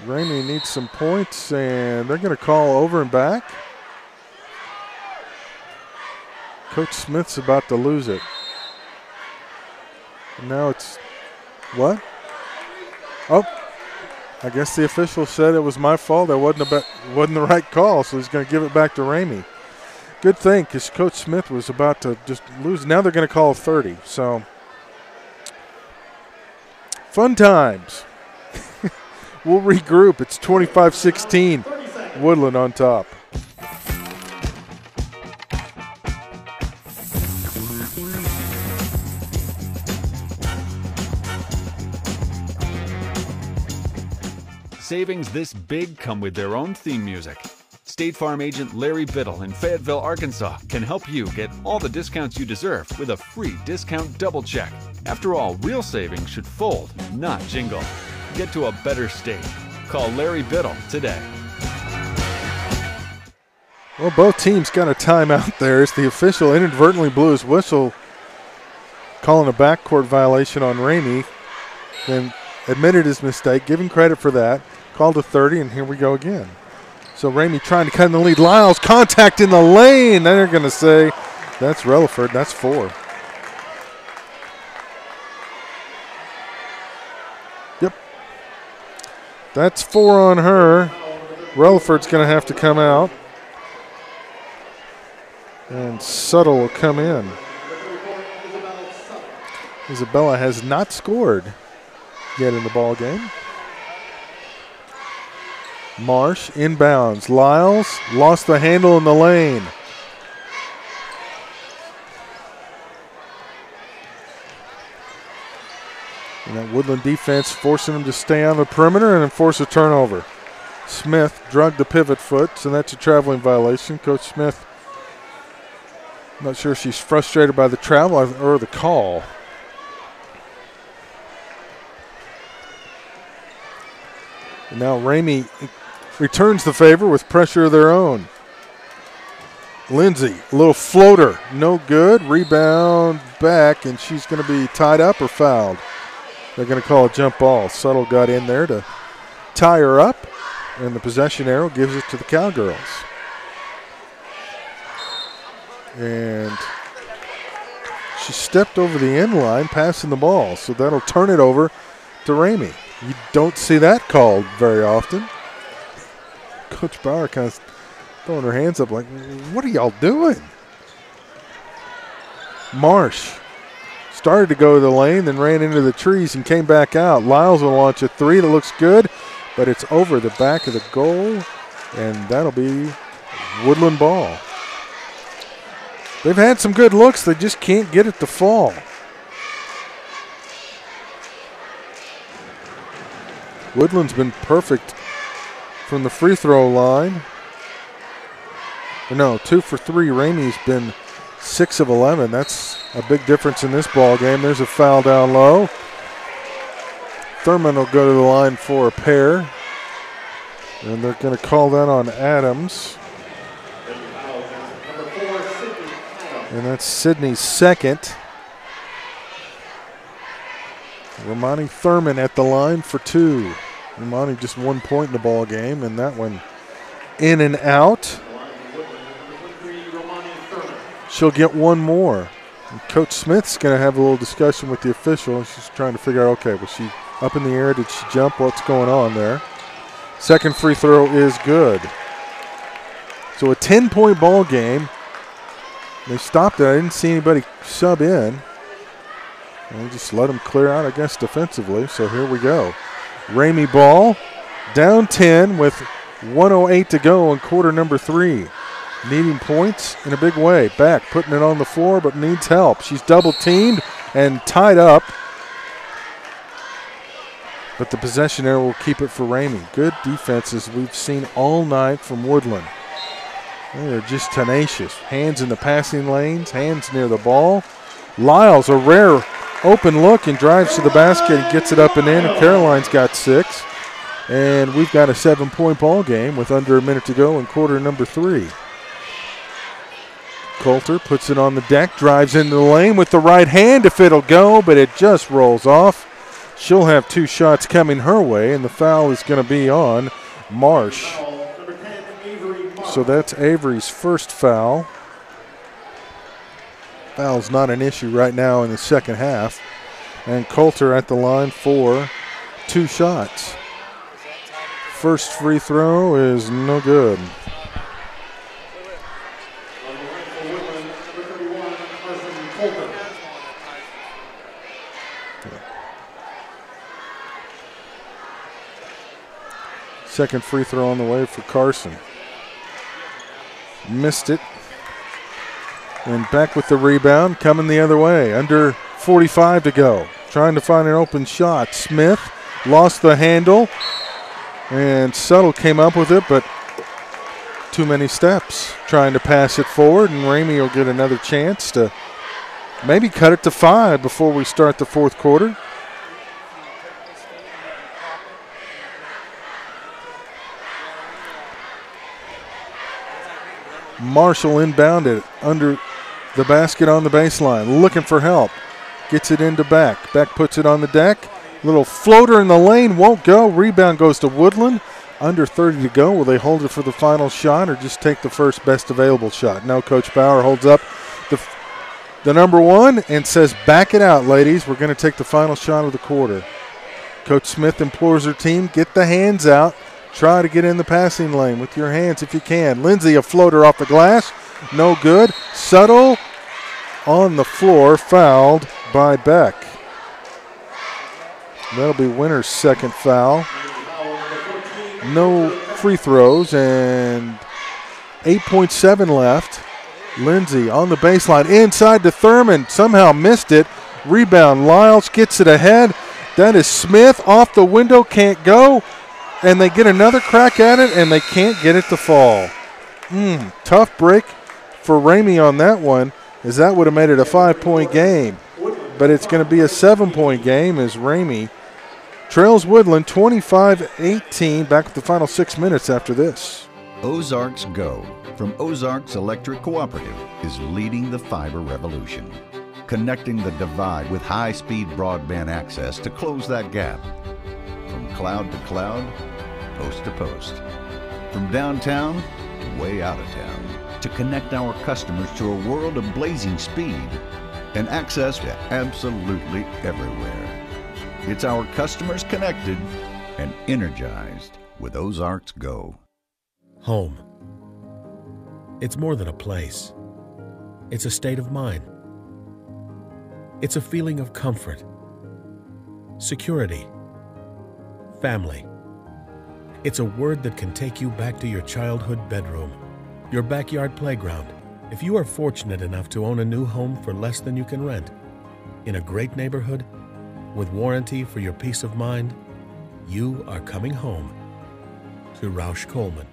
Ramey needs some points, and they're going to call over and back. Coach Smith's about to lose it. And now it's what? Oh, I guess the official said it was my fault. That wasn't the right call, so he's going to give it back to Ramey. Good thing, because Coach Smith was about to just lose. Now they're going to call 30. So fun times. We'll regroup. It's 25-16. Woodland on top. Savings this big come with their own theme music. State Farm agent Larry Biddle in Fayetteville, Arkansas can help you get all the discounts you deserve with a free discount double check. After all, real savings should fold, not jingle. Get to a better state. Call Larry Biddle today. Well, both teams got a timeout there as the official inadvertently blew his whistle, calling a backcourt violation on Ramey, then admitted his mistake, giving credit for that, called a 30, and here we go again. So Ramey trying to cut in the lead. Lyles, contact in the lane. Then they're going to say that's Relaford. That's 4. Yep. That's 4 on her. Relaford's going to have to come out. And Suttle will come in. Isabella has not scored yet in the ball game. Marsh inbounds. Lyles lost the handle in the lane. And that Woodland defense forcing them to stay on the perimeter and enforce a turnover. Smith drugged the pivot foot, so that's a traveling violation. Coach Smith, I'm not sure if she's frustrated by the travel or the call. And now Ramey returns the favor with pressure of their own. Lindsay, a little floater, no good. Rebound back, and she's going to be tied up or fouled. They're going to call a jump ball. Suttle got in there to tie her up, and the possession arrow gives it to the Cowgirls. And she stepped over the end line, passing the ball, so that'll turn it over to Ramey. You don't see that called very often. Coach Bauer kind of throwing her hands up like, what are y'all doing? Marsh started to go to the lane, then ran into the trees and came back out. Lyles will launch a 3 that looks good, but it's over the back of the goal, and that'll be Woodland ball. They've had some good looks. They just can't get it to fall. Woodland's been perfect from the free throw line. No, 2 for 3. Ramey's been 6 of 11. That's a big difference in this ball game. There's a foul down low. Thurman will go to the line for a pair. And they're going to call that on Adams. And that's Sydney's second. Romani Thurman at the line for 2. Romani just 1 point in the ball game, and that one in and out. She'll get one more. And Coach Smith's going to have a little discussion with the official. She's trying to figure out, okay, was she up in the air? Did she jump? What's going on there? Second free throw is good. So a 10-point ball game. They stopped it. I didn't see anybody sub in. And just let them clear out, I guess, defensively. So here we go. Ramey ball, down 10 with 1:08 to go in quarter number 3. Needing points in a big way. Back, putting it on the floor, but needs help. She's double teamed and tied up. But the possession error will keep it for Ramey. Good defenses we've seen all night from Woodland. They're just tenacious. Hands in the passing lanes, hands near the ball. Lyles, a rare open look, and drives to the basket and gets it up and in. And Caroline's got 6. And we've got a 7-point ball game with under a minute to go in quarter number 3. Coulter puts it on the deck, drives into the lane with the right hand if it'll go, but it just rolls off. She'll have 2 shots coming her way, and the foul is going to be on Marsh. So that's Avery's first foul. Foul's not an issue right now in the second half. And Coulter at the line for 2 shots. First free throw is no good. Second free throw on the way for Carson. Missed it. And back with the rebound, coming the other way. Under 45 to go. Trying to find an open shot. Smith lost the handle. And Suttle came up with it, but too many steps. Trying to pass it forward, and Ramey will get another chance to maybe cut it to 5 before we start the fourth quarter. Marshall inbounded under the basket on the baseline, looking for help. Gets it into Beck. Beck puts it on the deck. Little floater in the lane, won't go. Rebound goes to Woodland. Under 30 to go. Will they hold it for the final shot or just take the first best available shot? No, Coach Bauer holds up the number 1 and says, back it out, ladies. We're going to take the final shot of the quarter. Coach Smith implores her team, get the hands out. Try to get in the passing lane with your hands if you can. Lindsay, a floater off the glass. No good. Suttle on the floor, fouled by Beck. That'll be Winter's second foul. No free throws and 8.7 left. Lindsay on the baseline, inside to Thurman. Somehow missed it. Rebound, Lyles gets it ahead. That is Smith off the window, can't go. And they get another crack at it, and they can't get it to fall. Tough break for Ramey on that one, as that would have made it a 5-point game. But it's going to be a 7-point game as Ramey trails Woodland 25-18. Back with the final 6 minutes after this. Ozarks Go from Ozarks Electric Cooperative is leading the fiber revolution, connecting the divide with high-speed broadband access to close that gap. From cloud to cloud, post to post. From downtown to way out of town. To connect our customers to a world of blazing speed and access to absolutely everywhere. It's our customers connected and energized with Ozarks Go. Home. It's more than a place. It's a state of mind. It's a feeling of comfort, security, family. It's a word that can take you back to your childhood bedroom, your backyard playground. If you are fortunate enough to own a new home for less than you can rent, in a great neighborhood, with warranty for your peace of mind, you are coming home to Roush Coleman.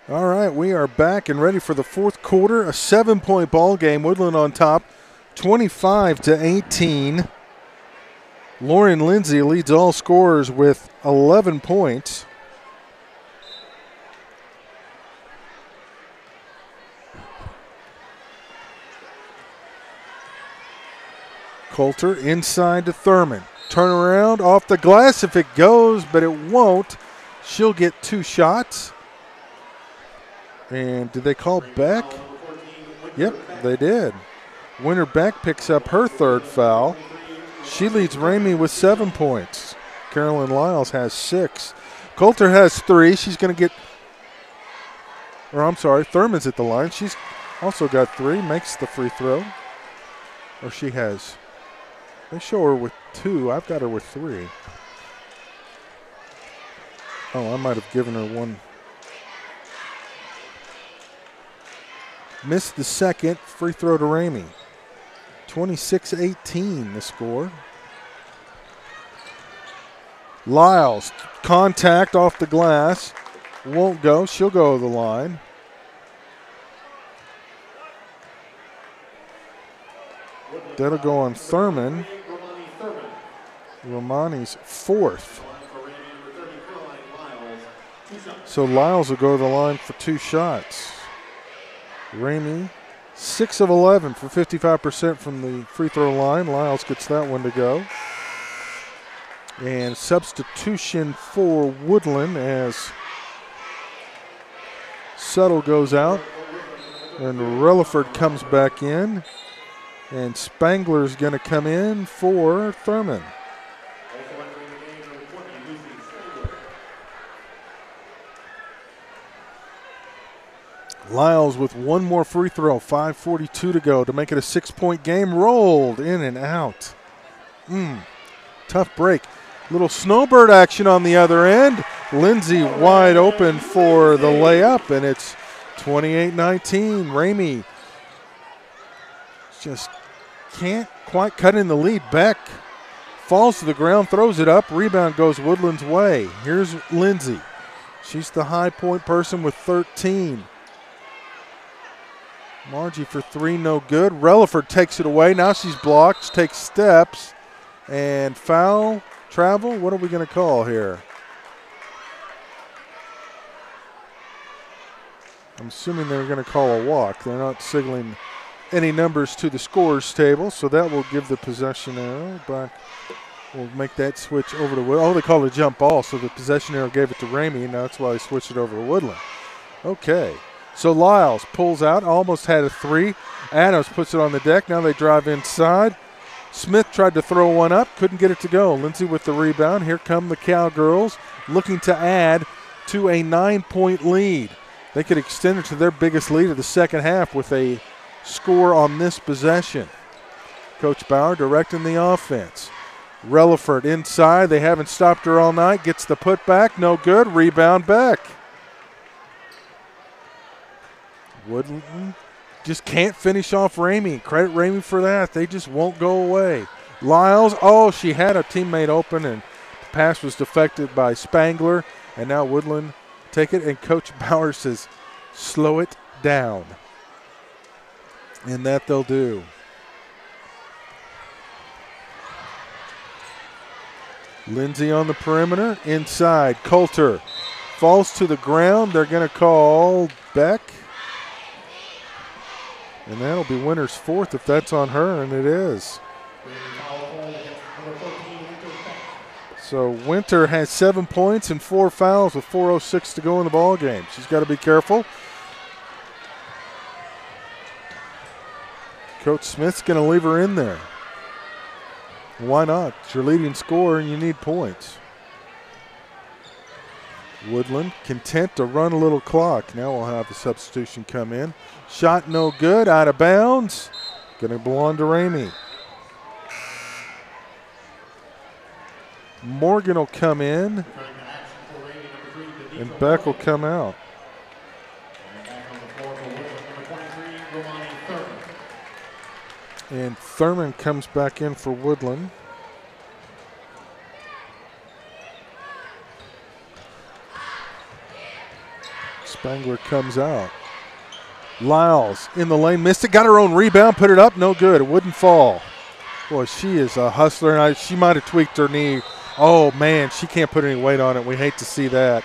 All right, we are back and ready for the fourth quarter. A 7-point ball game. Woodland on top, 25-18. Lauren Lindsay leads all scorers with 11 points. Coulter inside to Thurman. Turn around off the glass if it goes, but it won't. She'll get 2 shots. And did they call Beck? Yep, they did. Winter Beck picks up her 3rd foul. She leads Ramey with 7 points. Carolyn Lyles has 6. Coulter has 3. She's going to get, Thurman's at the line. She's also got 3, makes the free throw. Or she has. They show her with 2. I've got her with 3. Oh, I might have given her 1. Missed the second. Free throw to Ramey. 26-18 the score. Lyles, contact off the glass. Won't go. She'll go to the line. That'll go on Thurman. Romani's fourth. So Lyles will go to the line for 2 shots. Ramey, 6 of 11 for 55% from the free throw line. Lyles gets that one to go. And substitution for Woodland as Settle goes out and Relaford comes back in. And Spangler's going to come in for Thurman. Lyles with one more free throw, 5:42 to go to make it a 6-point game. Rolled in and out. Tough break. Little snowbird action on the other end. Lindsay wide open for the layup, and it's 28-19. Ramey just can't quite cut in the lead. Beck falls to the ground, throws it up. Rebound goes Woodland's way. Here's Lindsay. She's the high point person with 13. Margie for 3, no good. Relaford takes it away. Now she's blocked, takes steps, and foul, travel. What are we going to call here? I'm assuming they're going to call a walk. They're not signaling any numbers to the scorers table, so that will give the possession arrow back. We'll make that switch over to Woodland. Oh, they called it a jump ball, so the possession arrow gave it to Ramey, and that's why they switched it over to Woodland. Okay. So Lyles pulls out, almost had a 3. Adams puts it on the deck. Now they drive inside. Smith tried to throw one up, couldn't get it to go. Lindsay with the rebound. Here come the Cowgirls looking to add to a 9-point lead. They could extend it to their biggest lead of the second half with a score on this possession. Coach Bauer directing the offense. Relaford inside. They haven't stopped her all night. Gets the putback. No good. Rebound Beck. Woodland just can't finish off Ramey. Credit Ramey for that. They just won't go away. Lyles, oh, she had a teammate open, and the pass was deflected by Spangler. And now Woodland take it, and Coach Bauer says, slow it down. And that they'll do. Lindsay on the perimeter. Inside, Coulter falls to the ground. They're going to call Beck. And that'll be Winter's fourth if that's on her, and it is. So Winter has 7 points and 4 fouls with 4:06 to go in the ball game. She's got to be careful. Coach Smith's going to leave her in there. Why not? It's your leading scorer and you need points. Woodland content to run a little clock. Now we'll have the substitution come in. Shot no good, out of bounds. Going to belong to Ramey. Morgan will come in, and Beck will come out. And Thurman comes back in for Woodland. Spangler comes out. Lyles in the lane, missed it, got her own rebound, put it up, no good. It wouldn't fall. Boy, she is a hustler, and she might have tweaked her knee. Oh, man, she can't put any weight on it. We hate to see that.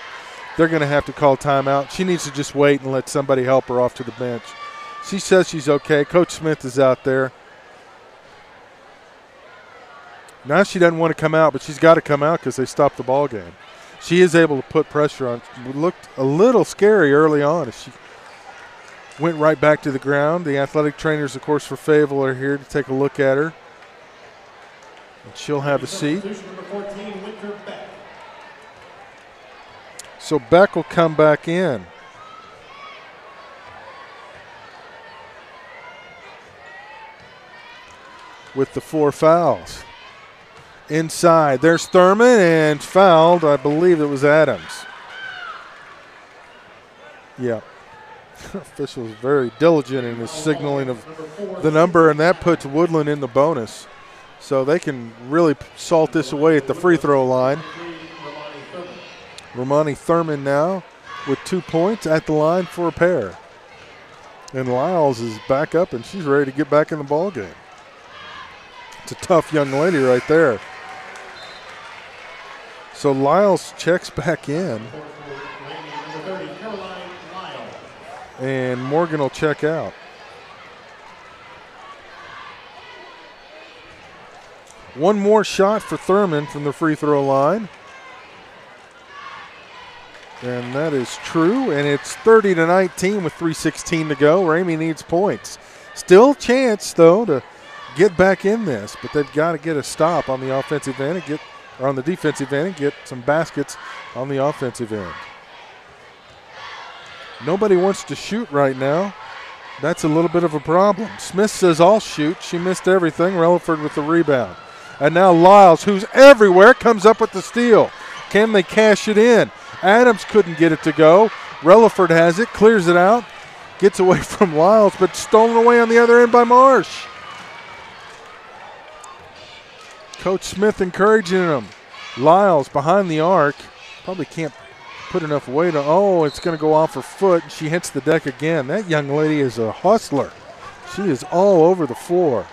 They're going to have to call timeout. She needs to just wait and let somebody help her off to the bench. She says she's okay. Coach Smith is out there. Now she doesn't want to come out, but she's got to come out because they stopped the ball game. She is able to put pressure on. It looked a little scary early on as she went right back to the ground. The athletic trainers, of course, for Fayetteville are here to take a look at her. And she'll have a seat. So Beck will come back in. With the 4 fouls. Inside, there's Thurman, and fouled, I believe it was Adams. Yeah. Official is very diligent in his signaling of the number, and that puts Woodland in the bonus. So they can really salt this away at the free throw line. Ramay Thurman now with 2 points at the line for a pair. And Lyles is back up, and she's ready to get back in the ball game. It's a tough young lady right there. So Lyles checks back in. And Morgan will check out. One more shot for Thurman from the free throw line. And that is true, and it's 30-19 with 3:16 to go. Ramey needs points. Still chance, though, to get back in this, but they've got to get a stop on the offensive end and on the defensive end and get some baskets on the offensive end. Nobody wants to shoot right now. That's a little bit of a problem. Smith says, I'll shoot. She missed everything. Relaford with the rebound. And now Lyles, who's everywhere, comes up with the steal. Can they cash it in? Adams couldn't get it to go. Relaford has it, clears it out, gets away from Lyles, but stolen away on the other end by Marsh. Coach Smith encouraging him. Lyles behind the arc. Probably can't put enough weight on. It's going to go off her foot. She hits the deck again. That young lady is a hustler. She is all over the floor.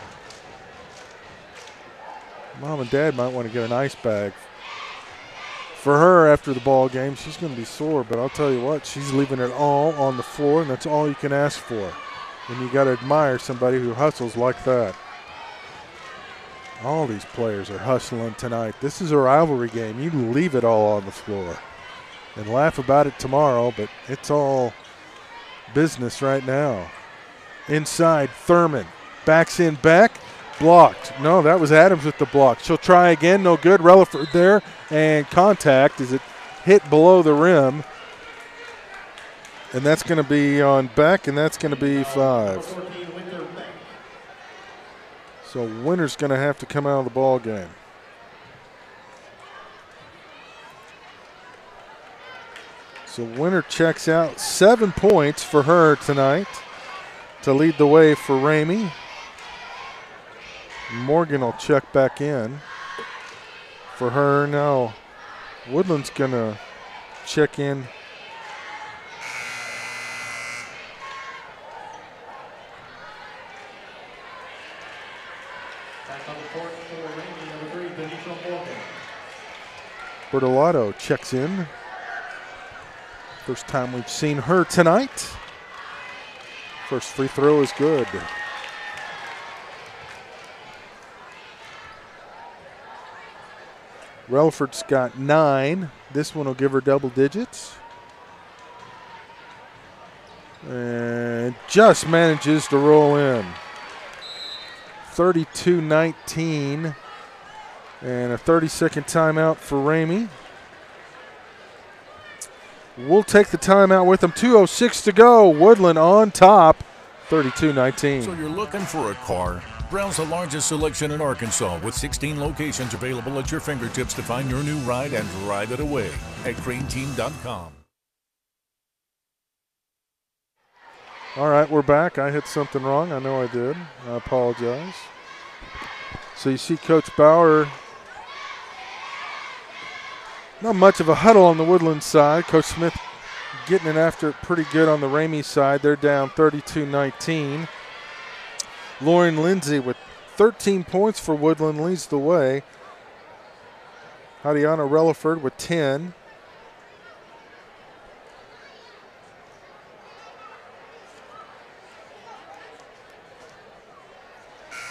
Mom and Dad might want to get an ice bag for her after the ball game. She's going to be sore, but I'll tell you what, she's leaving it all on the floor, and that's all you can ask for. And you got to admire somebody who hustles like that. All these players are hustling tonight. This is a rivalry game. You leave it all on the floor and laugh about it tomorrow, but it's all business right now. Inside, Thurman backs in back. Blocked. No, that was Adams with the block. She'll try again. No good. Relaford there. And contact as it hit below the rim. And that's going to be on Beck, and that's going to be 5. So Winter's going to have to come out of the ball game. So Winter checks out. 7 points for her tonight to lead the way for Ramey. Morgan will check back in for her. Now Woodland's going to check in. Bertolato checks in. First time we've seen her tonight. First free throw is good. Relaford's got 9. This one will give her double digits. And just manages to roll in. 32-19. And a 30-second timeout for Ramey. We'll take the timeout with them. 2:06 to go. Woodland on top, 32-19. So you're looking for a car? Browse the largest selection in Arkansas with 16 locations available at your fingertips to find your new ride and ride it away at craneteam.com. All right, we're back. I hit something wrong. I know I did. I apologize. So you see Coach Bauer. Not much of a huddle on the Woodland side. Coach Smith getting it after it pretty good on the Ramey side. They're down 32-19. Lauren Lindsay with 13 points for Woodland leads the way. Hadiana Relaford with 10.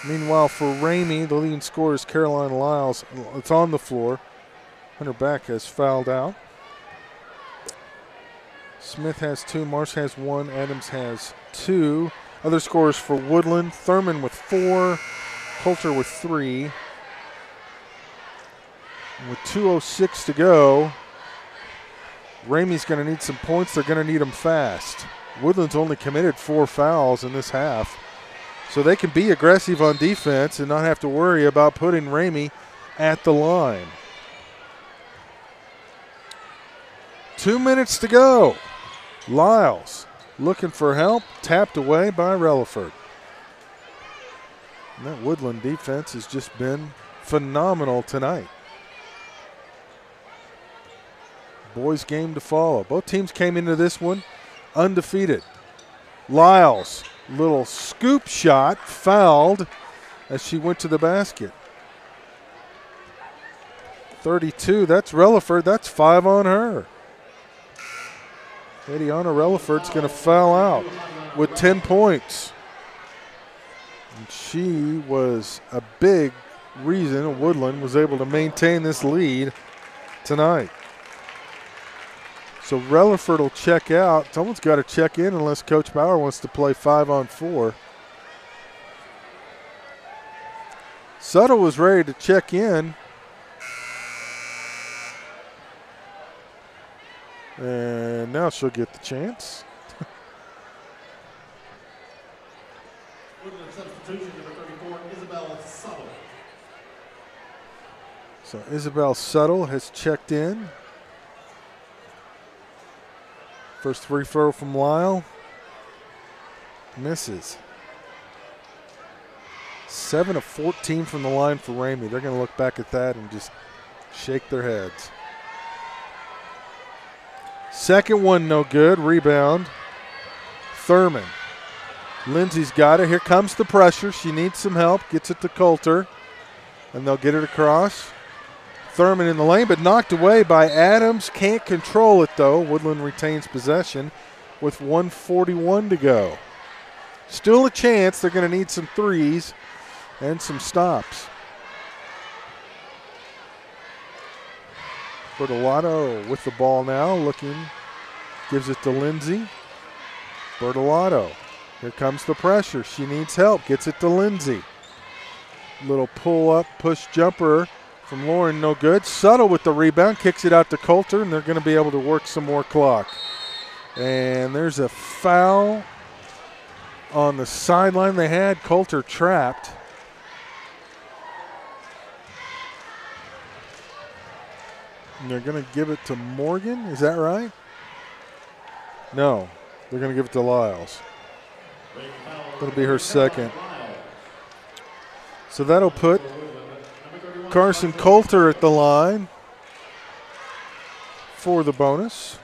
Meanwhile, for Ramey, the leading scorer is Caroline Lyles. It's on the floor. Hunter Beck has fouled out. Smith has 2. Marsh has 1. Adams has 2. Other scorers for Woodland, Thurman with 4, Coulter with 3. And with 2:06 to go, Ramey's going to need some points. They're going to need them fast. Woodland's only committed 4 fouls in this half, so they can be aggressive on defense and not have to worry about putting Ramey at the line. 2 minutes to go. Lyles looking for help, tapped away by Relaford. And that Woodland defense has just been phenomenal tonight. Boys game to follow. Both teams came into this one undefeated. Lyles, little scoop shot, fouled as she went to the basket. 32, that's Relaford, that's 5 on her. Adiana Relaford's going to foul out with 10 points. And she was a big reason Woodland was able to maintain this lead tonight. So Relaford will check out. Someone's got to check in unless Coach Bauer wants to play 5-on-4. Suttle was ready to check in. And now she'll get the chance. Substitution number 34, Isabel Suttle. So Isabel Suttle has checked in. First free throw from Lyle. Misses. 7 of 14 from the line for Ramey. They're going to look back at that and just shake their heads. Second one no good. Rebound. Thurman. Lindsay's got it. Here comes the pressure. She needs some help. Gets it to Coulter. And they'll get it across. Thurman in the lane, but knocked away by Adams. Can't control it, though. Woodland retains possession with 1:41 to go. Still a chance. They're going to need some threes and some stops. Bertolato with the ball now, looking, gives it to Lindsay. Bertolato, here comes the pressure. She needs help, gets it to Lindsay. Little pull-up, push jumper from Lauren, no good. Suttle with the rebound, kicks it out to Coulter, and they're going to be able to work some more clock. And there's a foul on the sideline. They had Coulter trapped. And they're going to give it to Morgan. Is that right? No. They're going to give it to Lyles. That'll be her second. So that'll put Carson Coulter at the line for the bonus.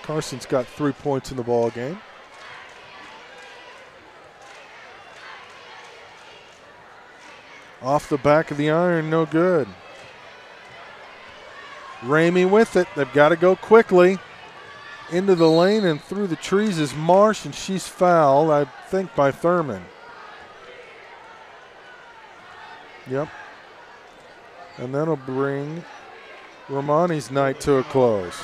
Carson's got 3 points in the ball game. Off the back of the iron, no good. Ramey with it. They've got to go quickly. Into the lane and through the trees is Marsh, and she's fouled, I think, by Thurman. Yep. And that'll bring Romani's night to a close.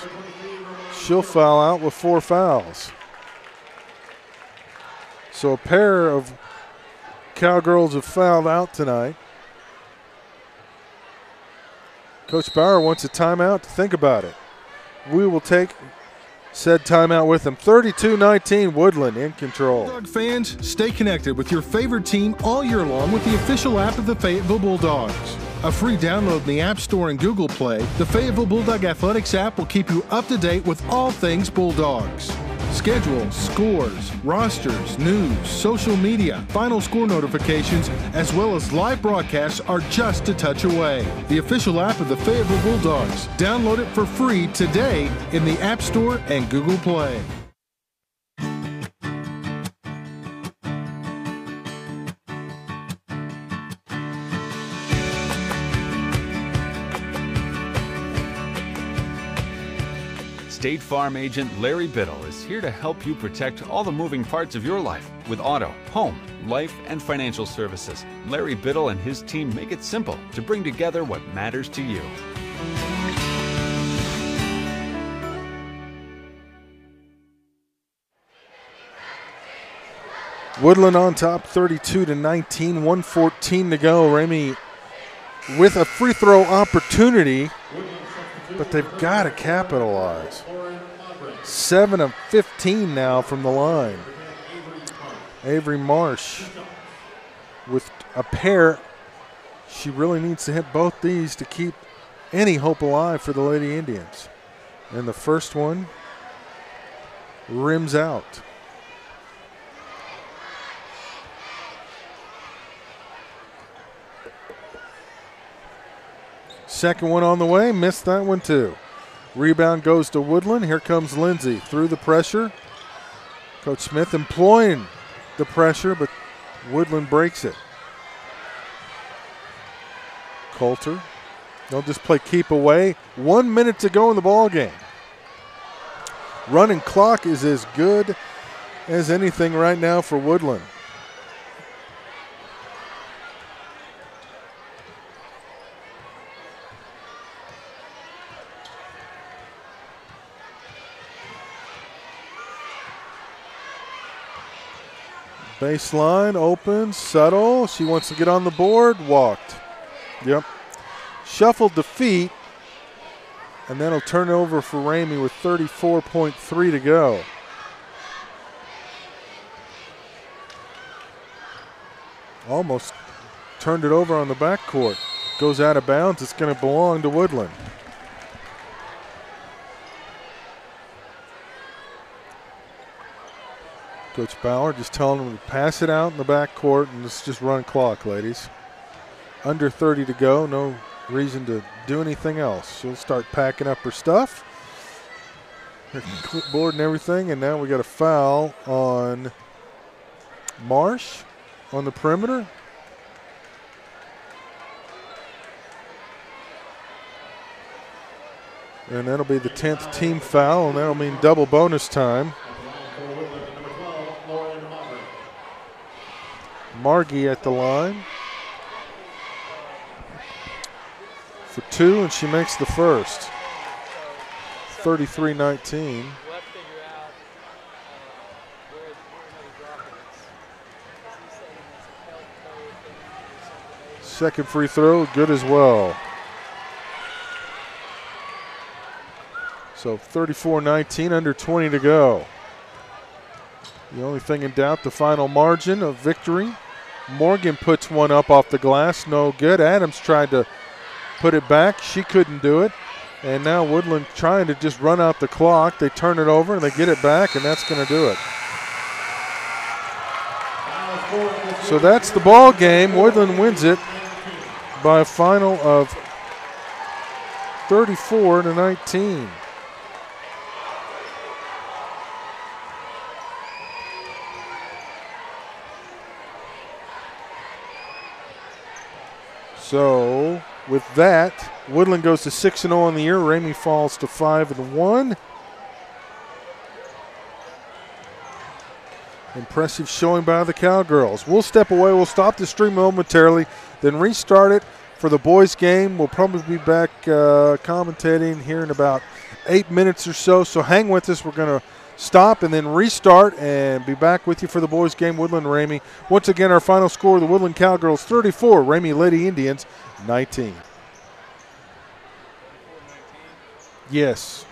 She'll foul out with 4 fouls. So a pair of Cowgirls have fouled out tonight. Coach Bauer wants a timeout to think about it. We will take said timeout with him. 32-19, Woodland in control. Bulldog fans, stay connected with your favorite team all year long with the official app of the Fayetteville Bulldogs. A free download in the App Store and Google Play, the Fayetteville Bulldog Athletics app will keep you up to date with all things Bulldogs. Schedules, scores, rosters, news, social media, final score notifications, as well as live broadcasts are just a touch away. The official app of the Fayetteville Bulldogs. Download it for free today in the App Store and Google Play. State Farm agent Larry Biddle is here to help you protect all the moving parts of your life with auto, home, life, and financial services. Larry Biddle and his team make it simple to bring together what matters to you. Woodland on top, 32-19, 1:14 to go. Ramey with a free throw opportunity, but they've got to capitalize. 7 of 15 now from the line. Avery Marsh with a pair. She really needs to hit both these to keep any hope alive for the Lady Indians. And the first one rims out. Second one on the way, missed that one too. Rebound goes to Woodland. Here comes Lindsay through the pressure. Coach Smith employing the pressure, but Woodland breaks it. Coulter, they'll just play keep away. 1 minute to go in the ball game. Running clock is as good as anything right now for Woodland. Baseline, open, settle. She wants to get on the board, walked. Yep. Shuffled the feet, and that'll turn it over for Ramey with 34.3 to go. Almost turned it over on the backcourt. Goes out of bounds. It's going to belong to Woodland. Coach Bauer just telling them to pass it out in the backcourt and let's just run clock, ladies. Under 30 to go, no reason to do anything else. She'll start packing up her stuff, her clipboard and everything, and now we got a foul on Marsh on the perimeter. And that'll be the 10th team foul, and that'll mean double bonus time. Margie at the line for two, and she makes the first. 33-19. Second free throw, good as well. So 34-19, under 20 to go. The only thing in doubt, the final margin of victory. Morgan puts one up off the glass, no good. Adams tried to put it back. She couldn't do it. And now Woodland trying to just run out the clock. They turn it over and they get it back, and that's going to do it. So that's the ball game. Woodland wins it by a final of 34-19. So with that, Woodland goes to 6-0 on the year. Ramey falls to 5-1. Impressive showing by the Cowgirls. We'll step away. We'll stop the stream momentarily, then restart it for the boys' game. We'll probably be back commentating here in about 8 minutes or so. So hang with us. We're going to stop and then restart and be back with you for the boys' game, Woodland Ramey. Once again, our final score, the Woodland Cowgirls 34, Ramey Lady Indians 19. Yes.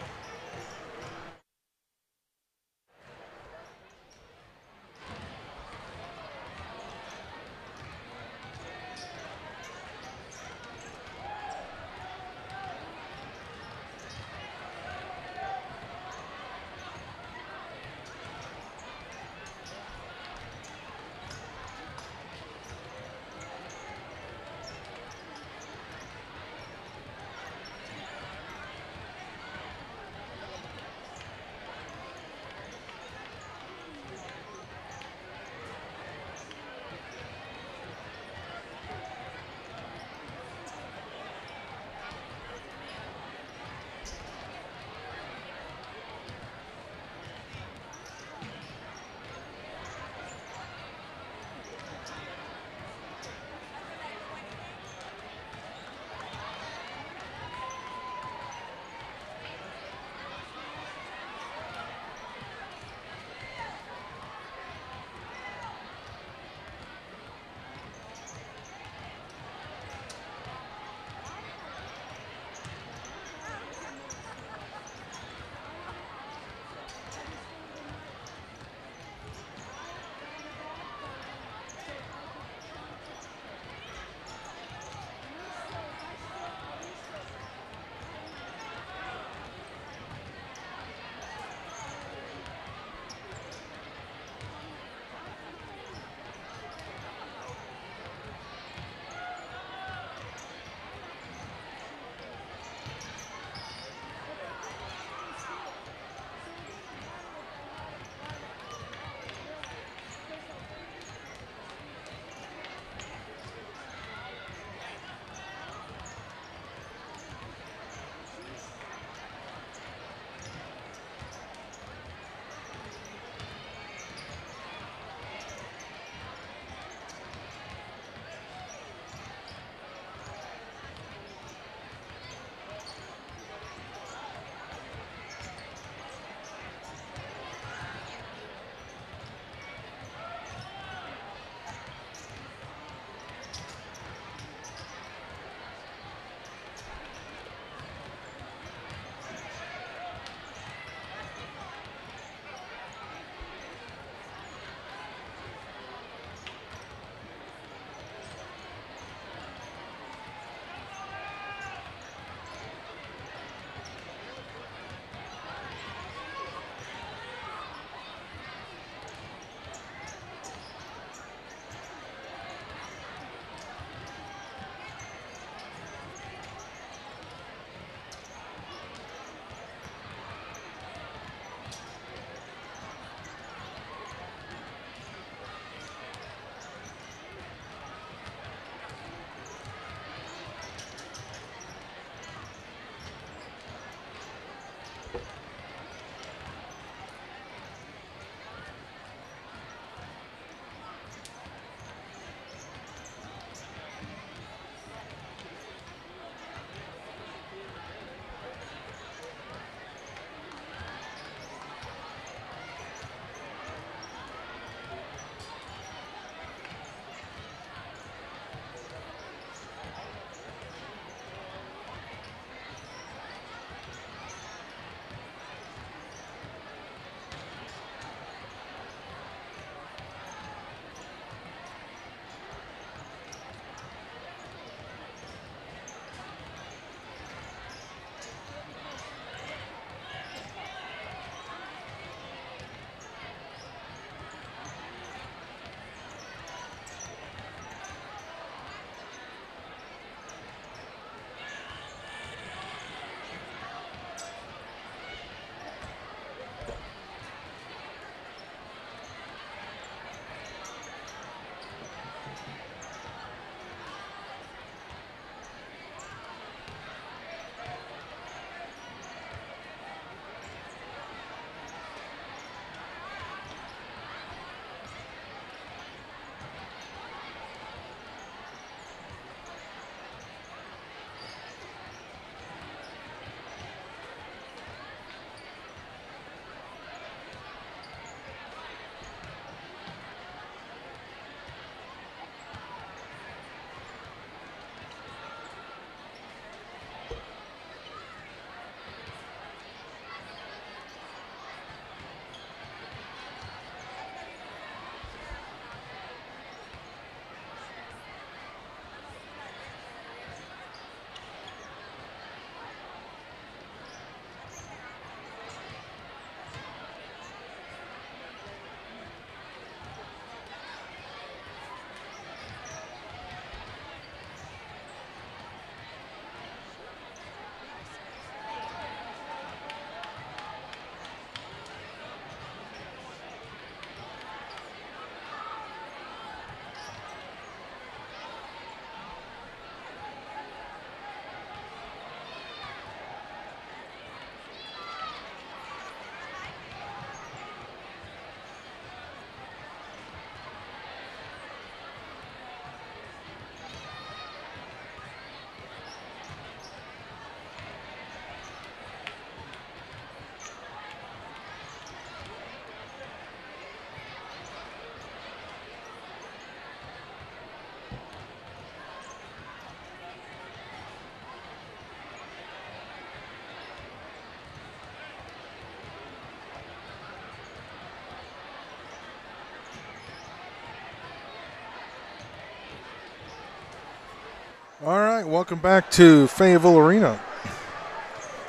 All right, welcome back to Fayetteville Arena.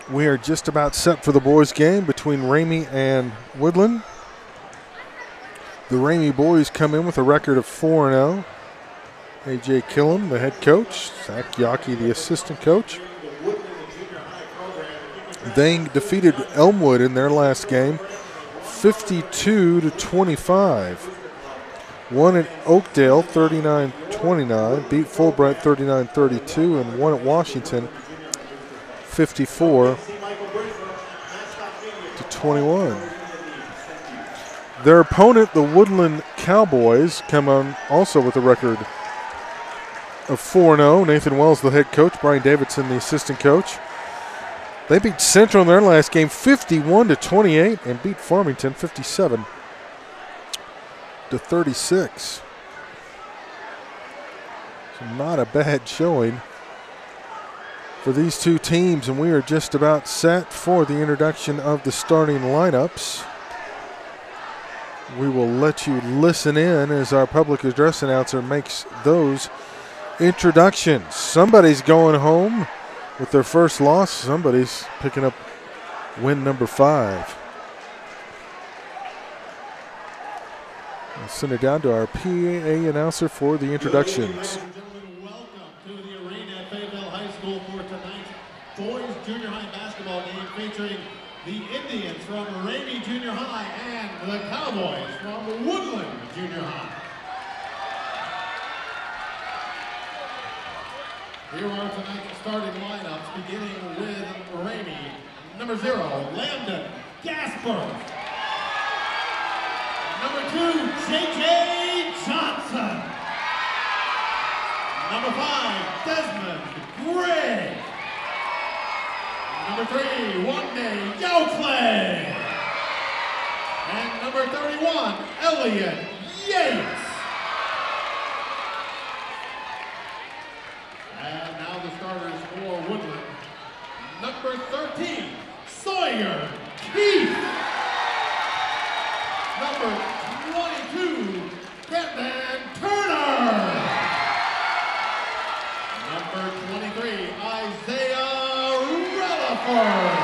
We are just about set for the boys' game between Ramey and Woodland. The Ramey boys come in with a record of 4-0. A.J. Killam, the head coach. Zach Yockey, the assistant coach. They defeated Elmwood in their last game, 52-25. Won at Oakdale, 39-29. Beat Fulbright, 39-32, and won at Washington, 54-21. Their opponent, the Woodland Cowboys, come on also with a record of 4-0. Nathan Wells, the head coach. Brian Davidson, the assistant coach. They beat Central in their last game, 51-28, and beat Farmington, 57-36. So not a bad showing for these two teams, and we are just about set for the introduction of the starting lineups. We will let you listen in as our public address announcer makes those introductions. Somebody's going home with their first loss. Somebody's picking up win number 5. I'll send it down to our PA announcer for the introductions. Welcome to the arena at Fayetteville High School for tonight's boys junior high basketball game featuring the Indians from Ramey Junior High and the Cowboys from Woodland Junior High. Here are tonight's starting lineups, beginning with Ramey. Number 0, Landon Gasper. Number 2, J.J. Johnson. Number 5, Desmond Gray. Number 3, Wande Yoclay. And number 31, Elliot Yates. And now the starters for Woodland. Number 13, Sawyer Keith. Number 22, Brendan Turner. Number 23, Isaiah Relaford.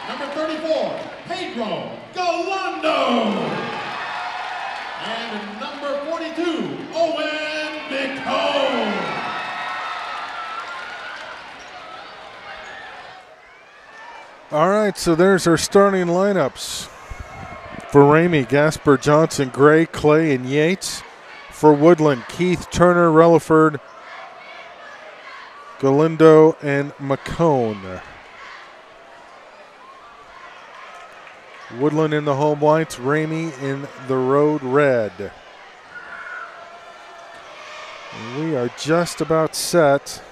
Number 34, Pedro Galando. And number 42, Owen McComb. All right, so there's our starting lineups. For Ramey, Gasper, Johnson, Gray, Clay, and Yates. For Woodland, Keith, Turner, Relaford, Galindo, and McCone. Woodland in the home whites, Ramey in the road red. And we are just about set.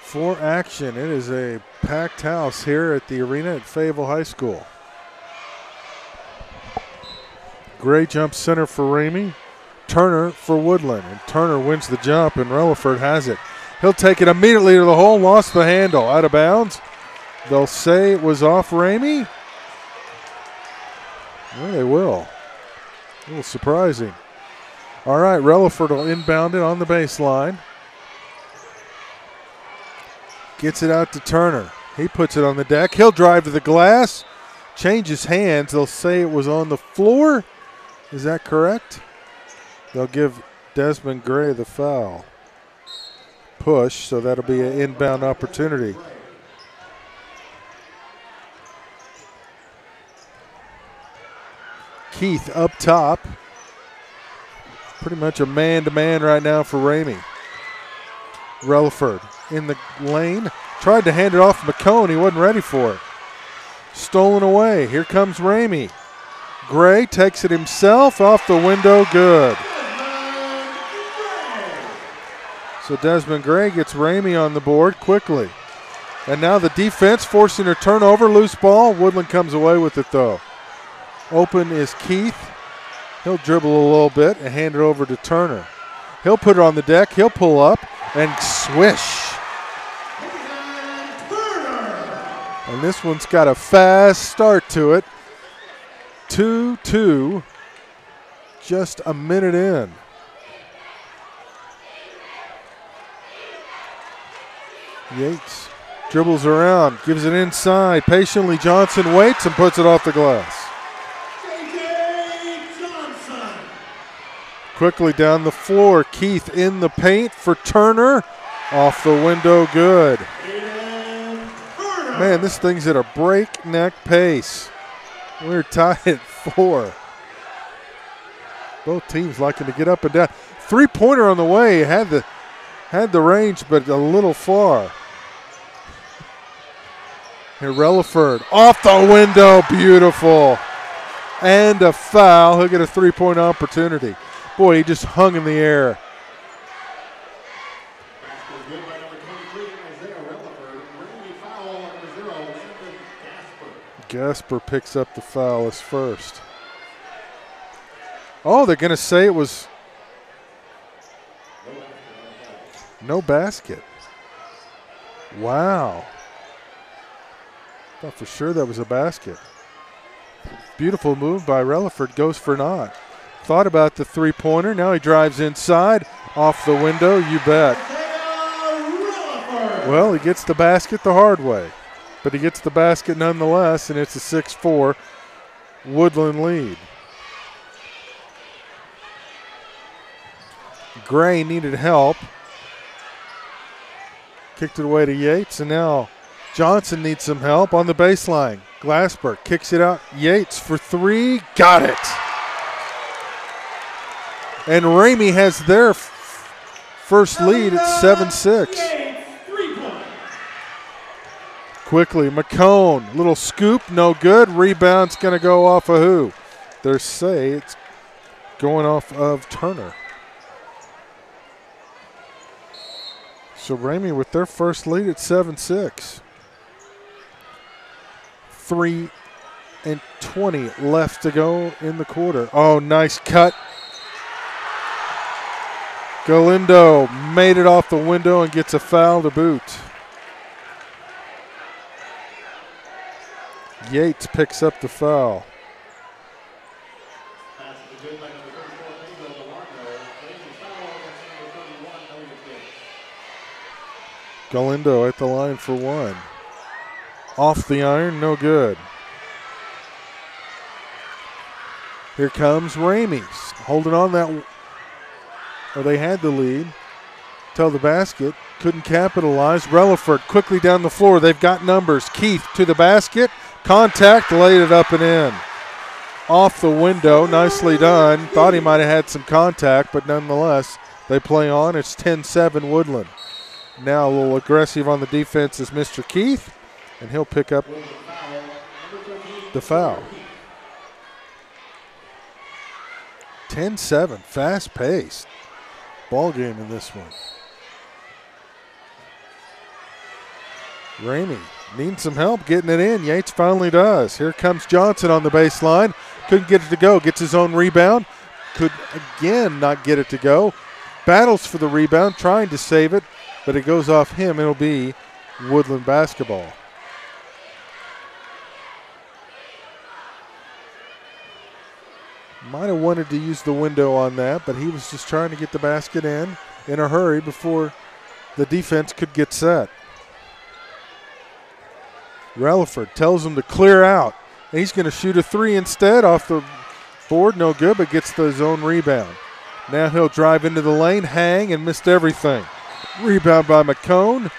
For action. It is a packed house here at the arena at Fayetteville High School. Gray jumps center for Ramey. Turner for Woodland. And Turner wins the jump, and Relaford has it. He'll take it immediately to the hole. Lost the handle. Out of bounds. They'll say it was off Ramey. Well, they will. A little surprising. All right, Relaford will inbound it on the baseline. Gets it out to Turner. He puts it on the deck. He'll drive to the glass. Changes hands. They'll say it was on the floor. Is that correct? They'll give Desmond Gray the foul. Push, so that'll be an inbound opportunity. Keith up top. Pretty much a man-to-man right now for Ramey. Relaford in the lane. Tried to hand it off to McCone. He wasn't ready for it. Stolen away. Here comes Ramey. Gray takes it himself off the window. Good. So Desmond Gray gets Ramey on the board quickly. And now the defense forcing a turnover. Loose ball. Woodland comes away with it though. Open is Keith. He'll dribble a little bit and hand it over to Turner. He'll put it on the deck. He'll pull up and swish. And this one's got a fast start to it. 2-2 just a minute in. Yates dribbles around, gives it inside. Patiently Johnson waits and puts it off the glass. Quickly down the floor, Keith in the paint for Turner. Off the window, good. Man, this thing's at a breakneck pace. We're tied at 4. Both teams liking to get up and down. Three-pointer on the way, had the range, but a little far. Here, Relaford off the window, beautiful. And a foul. He'll get a three-point opportunity. Boy, he just hung in the air. Gasper picks up the foul as first. Oh, they're going to say it was no basket. Wow. Thought for sure that was a basket. Beautiful move by Relaford, goes for naught. Thought about the three-pointer, now he drives inside, off the window, you bet. Well, he gets the basket the hard way, but he gets the basket nonetheless, and it's a 6-4 Woodland lead. Gray needed help. Kicked it away to Yates, and now Johnson needs some help on the baseline. Glasper kicks it out. Yates for three. Got it. And Ramey has their first lead at 7-6. Quickly, McCone, little scoop, no good. Rebound's going to go off of who? They say it's going off of Turner. So Ramey with their first lead at 7-6. 3:20 left to go in the quarter. Oh, nice cut. Galindo made it off the window and gets a foul to boot. Yates picks up the foul. Galindo at the line for one. Off the iron, no good. Here comes Ramey, holding on that. Well, they had the lead till the basket. Couldn't capitalize. Relaford quickly down the floor. They've got numbers. Keith to the basket. Contact, laid it up and in. Off the window, nicely done. Thought he might have had some contact, but nonetheless, they play on. It's 10-7 Woodland. Now a little aggressive on the defense is Mr. Keith, and he'll pick up the foul. 10-7, fast-paced ball game in this one. Ramey needs some help getting it in. Yates finally does. Here comes Johnson on the baseline. Couldn't get it to go. Gets his own rebound. Could again not get it to go. Battles for the rebound, trying to save it, but it goes off him. It'll be Woodland basketball. Might have wanted to use the window on that, but he was just trying to get the basket in a hurry before the defense could get set. Relaford tells him to clear out. And he's going to shoot a three instead off the board. No good, but gets his own rebound. Now he'll drive into the lane, hang, and missed everything. Rebound by McCone,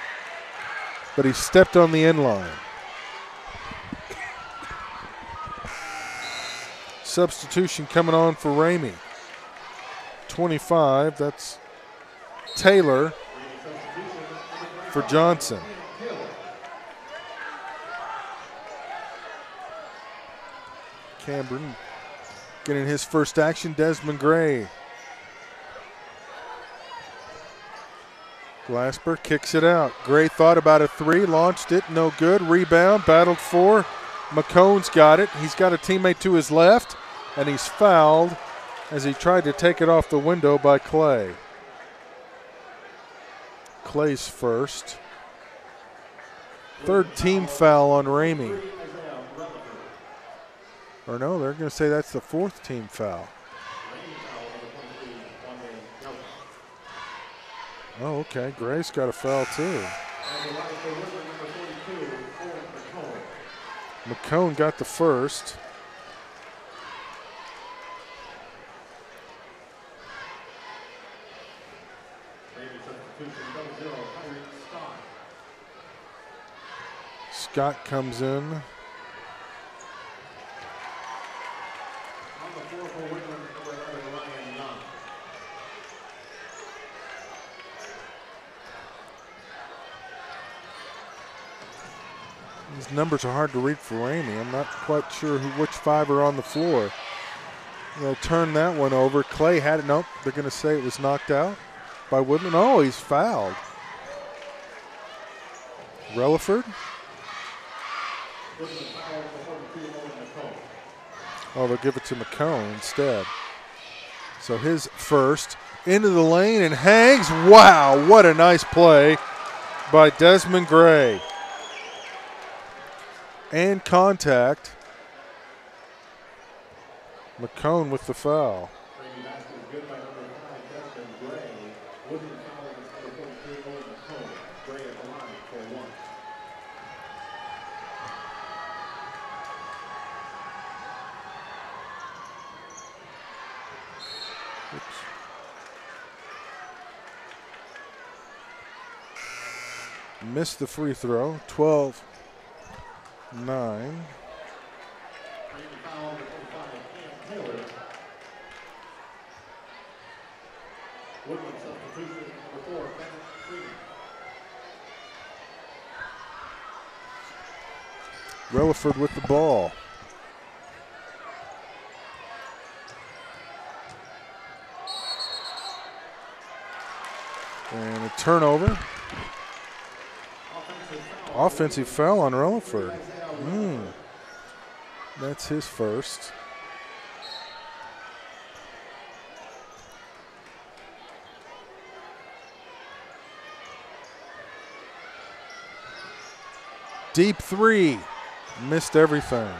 but he stepped on the end line. Substitution coming on for Ramey. 25, that's Taylor for Johnson. Camden getting his first action, Desmond Gray. Glasper kicks it out. Gray thought about a three, launched it, no good. Rebound, battled for. McCone's got it. He's got a teammate to his left, and he's fouled as he tried to take it off the window by Clay. Clay's first. Third team foul on Ramey. Or no, they're going to say that's the fourth team foul. Oh, okay. Gray's got a foul too. McCone got the first. Scott comes in. These numbers are hard to read for Ramey. I'm not quite sure which five are on the floor. They'll turn that one over. Clay had it. Nope, they're going to say it was knocked out by Woodland. Oh, he's fouled. Relaford. Oh, they'll give it to McCone instead. So his first. Into the lane and hangs. Wow, what a nice play by Desmond Gray. And contact. McCone with the foul. Missed the free throw. 12-9. Relaford with the ball. And a turnover. Offensive foul on Relaford. That's his first. Deep three. Missed everything.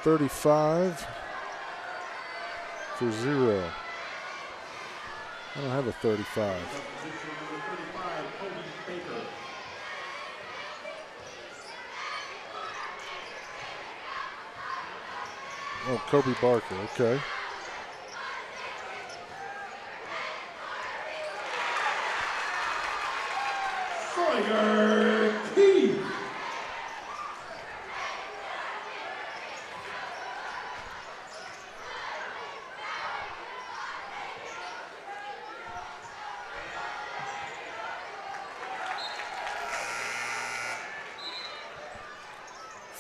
$35 for 0. I don't have a 35. Oh, Kobe Barker, okay. Keith.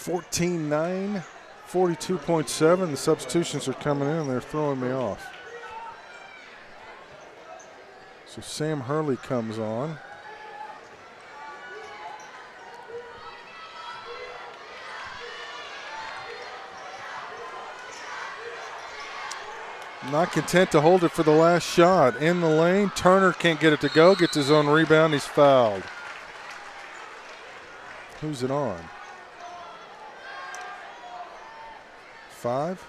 $14-9, 42.7. The substitutions are coming in and they're throwing me off. So Sam Hurley comes on. Not content to hold it for the last shot. In the lane, Turner can't get it to go, gets his own rebound, he's fouled. Who's it on? 5?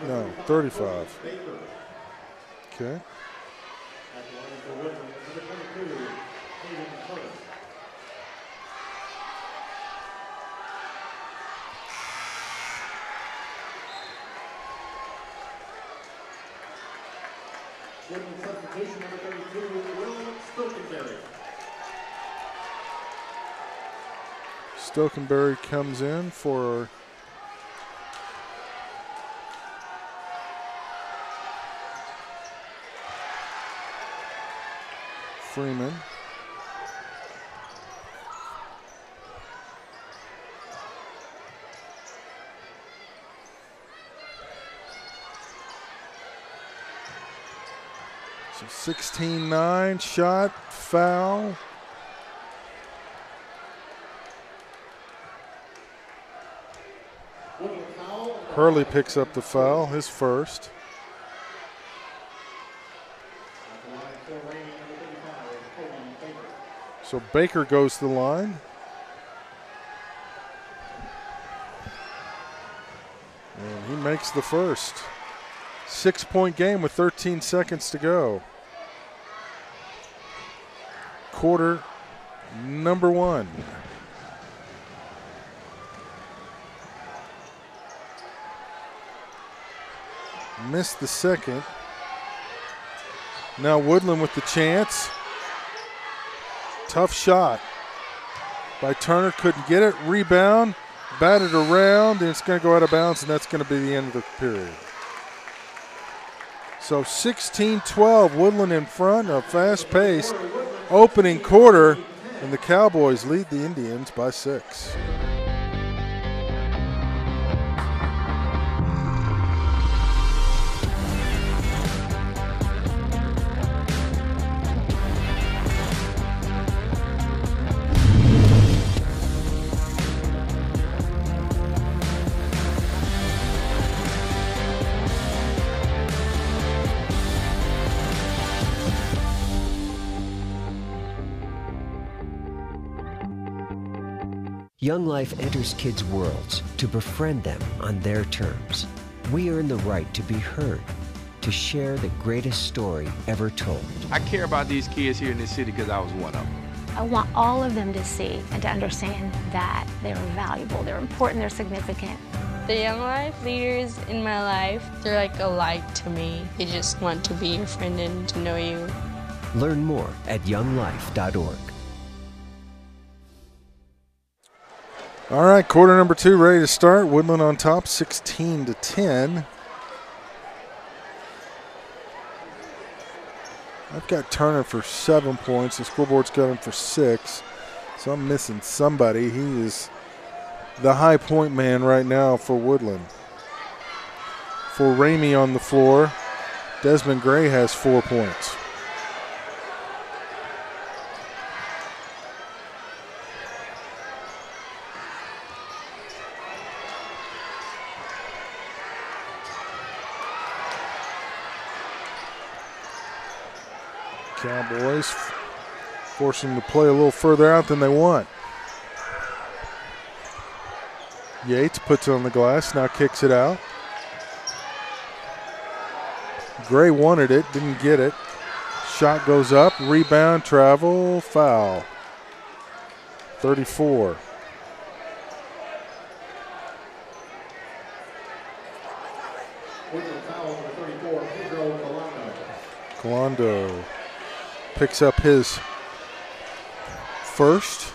No, 35. Okay. Substitution number 32, Will Stokenberry. Stokenberry comes in for Freeman. So 16-9, shot, foul. Hurley picks up the foul, his first. So Baker goes to the line. And he makes the first. 6-point game with 13 seconds to go. Quarter number 1. Missed the second. Now Woodland with the chance. Tough shot by Turner, couldn't get it. Rebound, batted around, and it's going to go out of bounds, and that's going to be the end of the period. So 16-12, Woodland in front, a fast-paced opening quarter, and the Cowboys lead the Indians by 6. Young Life enters kids' worlds to befriend them on their terms. We earn the right to be heard, to share the greatest story ever told. I care about these kids here in this city because I was one of them. I want all of them to see and to understand that they're valuable, they're important, they're significant. The Young Life leaders in my life, they're like a light to me. They just want to be your friend and to know you. Learn more at younglife.org. All right, quarter number 2 ready to start. Woodland on top, 16-10. I've got Turner for 7 points. The scoreboard's got him for 6. So I'm missing somebody. He is the high point man right now for Woodland. For Ramay on the floor, Desmond Gray has 4 points. Cowboys force them to play a little further out than they want. Yates puts it on the glass, now kicks it out. Gray wanted it, didn't get it. Shot goes up, rebound, travel, foul. 34. Colondo picks up his first.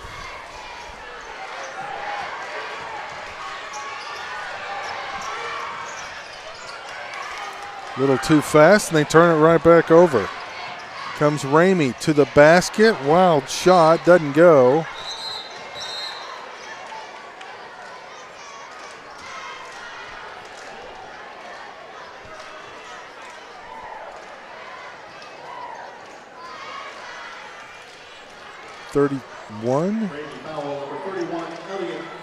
Little too fast, and they turn it right back over. Comes Ramay to the basket. Wild shot, doesn't go. .31.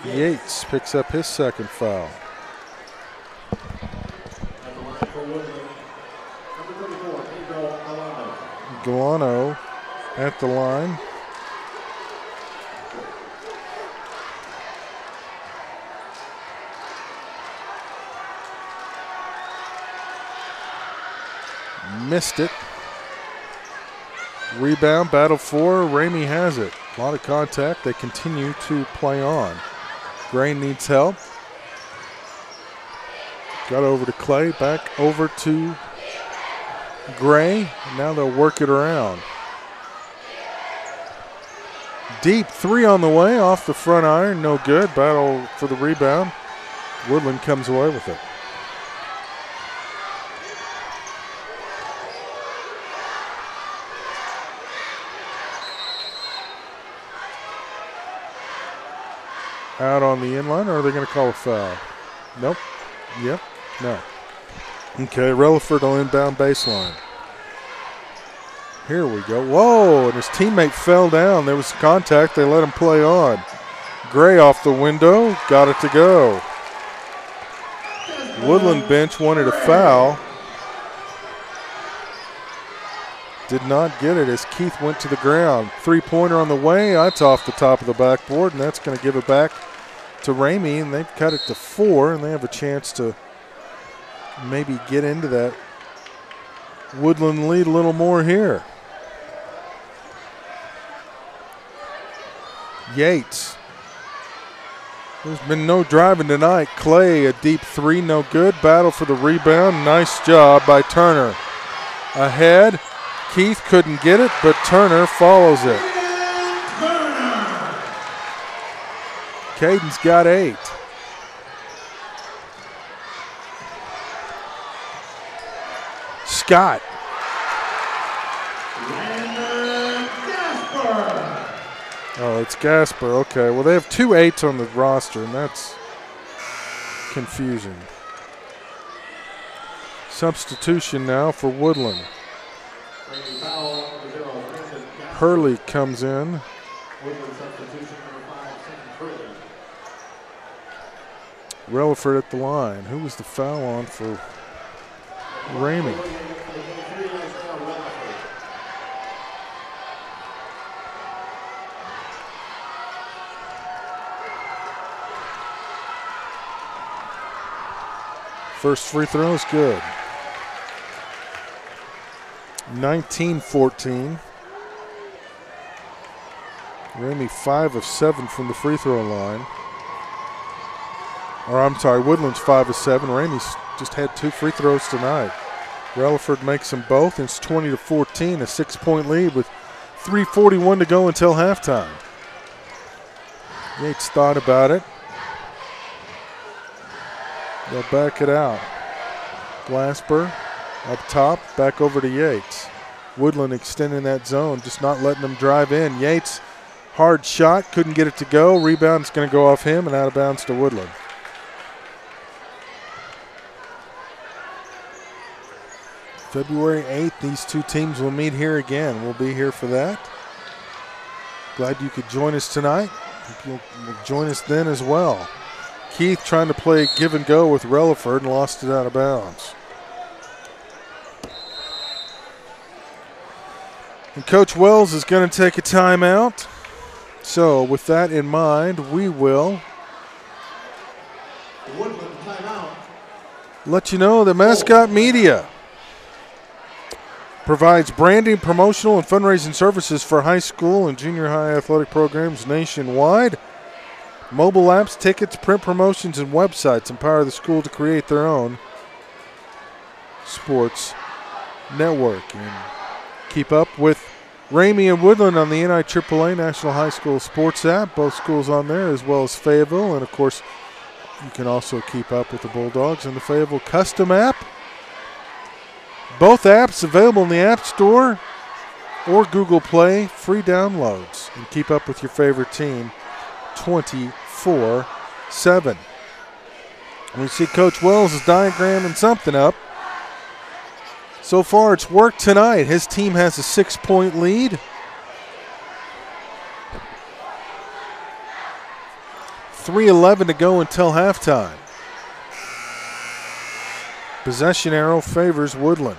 Yates picks up his second foul. Galano at the line. Missed it. Rebound, battle for, Ramay has it. A lot of contact, they continue to play on. Gray needs help. Got over to Clay, back over to Gray. Now they'll work it around. Deep three on the way, off the front iron, no good. Battle for the rebound. Woodland comes away with it. Out on the inline, or are they going to call a foul? Nope. Yep. No. Okay, Relaford on inbound baseline. Here we go. Whoa, and his teammate fell down. There was contact. They let him play on. Gray off the window. Got it to go. Woodland bench wanted a foul. Did not get it as Keith went to the ground. Three-pointer on the way. That's off the top of the backboard, and that's going to give it back to Ramay, and they've cut it to 4, and they have a chance to maybe get into that Woodland lead a little more here. Yates. There's been no driving tonight. Clay, a deep three, no good. Battle for the rebound. Nice job by Turner. Ahead. Keith couldn't get it, but Turner follows it. Caden's got 8. Scott. Oh, it's Gasper. Okay, well, they have 2 8s on the roster, and that's confusing. Substitution now for Woodland. Hurley comes in. Relaford at the line. Who was the foul on for Ramay? First free throw is good. 19-14. Ramay 5 of 7 from the free throw line. Or I'm sorry, Woodland's 5 of 7. Ramay's just had 2 free throws tonight. Relaford makes them both. It's 20-14, a 6-point lead with 3:41 to go until halftime. Yates thought about it. They'll back it out. Glasper up top, back over to Yates. Woodland extending that zone, just not letting them drive in. Yates, hard shot, couldn't get it to go. Rebound's going to go off him and out of bounds to Woodland. February 8th, these two teams will meet here again. We'll be here for that. Glad you could join us tonight. Hope you'll join us then as well. Keith trying to play give and go with Relaford and lost it out of bounds. And Coach Wells is going to take a timeout. So with that in mind, we will let you know that Mascot Media provides branding, promotional, and fundraising services for high school and junior high athletic programs nationwide. Mobile apps, tickets, print promotions, and websites empower the school to create their own sports network. And keep up with Ramay and Woodland on the NIAAA National High School Sports app. Both schools on there, as well as Fayetteville. And, of course, you can also keep up with the Bulldogs in the Fayetteville Custom app. Both apps available in the App Store or Google Play. Free downloads. And keep up with your favorite team 24/7. We see Coach Wells is diagramming something up. So far, it's worked tonight. His team has a 6-point lead. .311 to go until halftime. Possession arrow favors Woodland.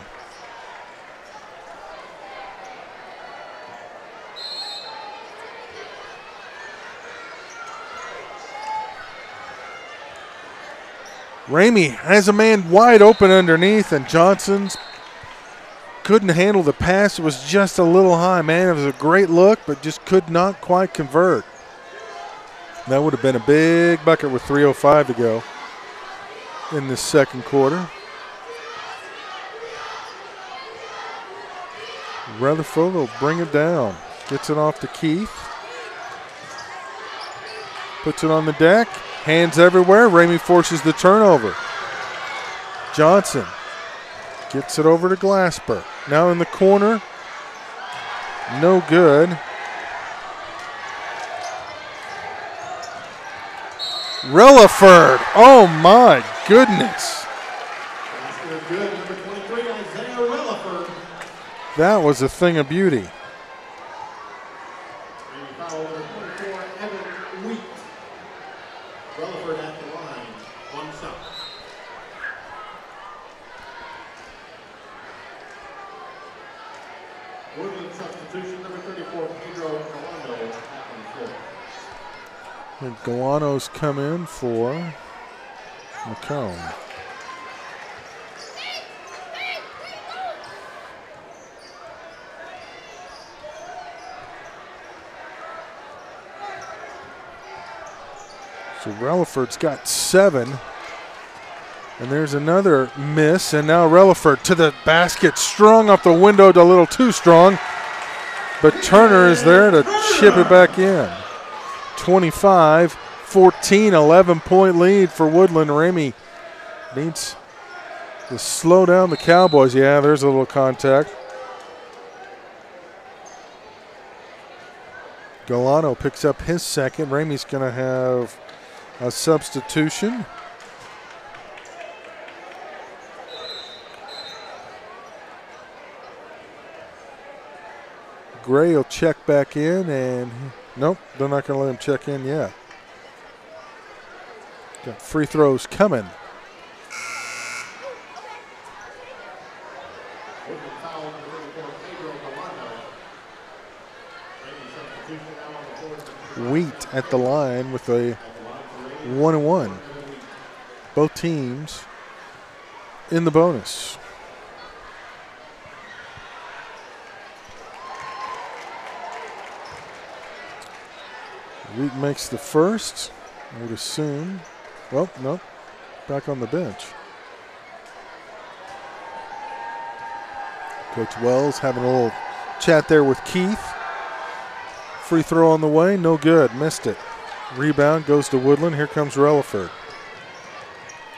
Ramay has a man wide open underneath, and Johnson's couldn't handle the pass. It was just a little high, man. It was a great look, but just could not quite convert. That would have been a big bucket with 3:05 to go in this second quarter. Rutherford will bring it down. Gets it off to Keith. Puts it on the deck. Hands everywhere. Ramay forces the turnover. Johnson gets it over to Glasper. Now in the corner. No good. Relaford. Oh my goodness. That was a thing of beauty. And Galano's come in for McComb. So Relaford's got 7. And there's another miss, and now Relaford to the basket, strung off the window, a little too strong. But Turner is there to chip it back in. 25-14, 11-point lead for Woodland. Ramey needs to slow down the Cowboys. Yeah, there's a little contact. Galano picks up his second. Ramey's going to have a substitution. Gray will check back in, and nope, they're not going to let him check in yet. Got free throws coming. Wheat at the line with a 1-1. Both teams in the bonus. Wheat makes the first, I would assume. Well, nope, back on the bench. Coach Wells having a little chat there with Keith. Free throw on the way, no good, missed it. Rebound goes to Woodland, here comes Relaford.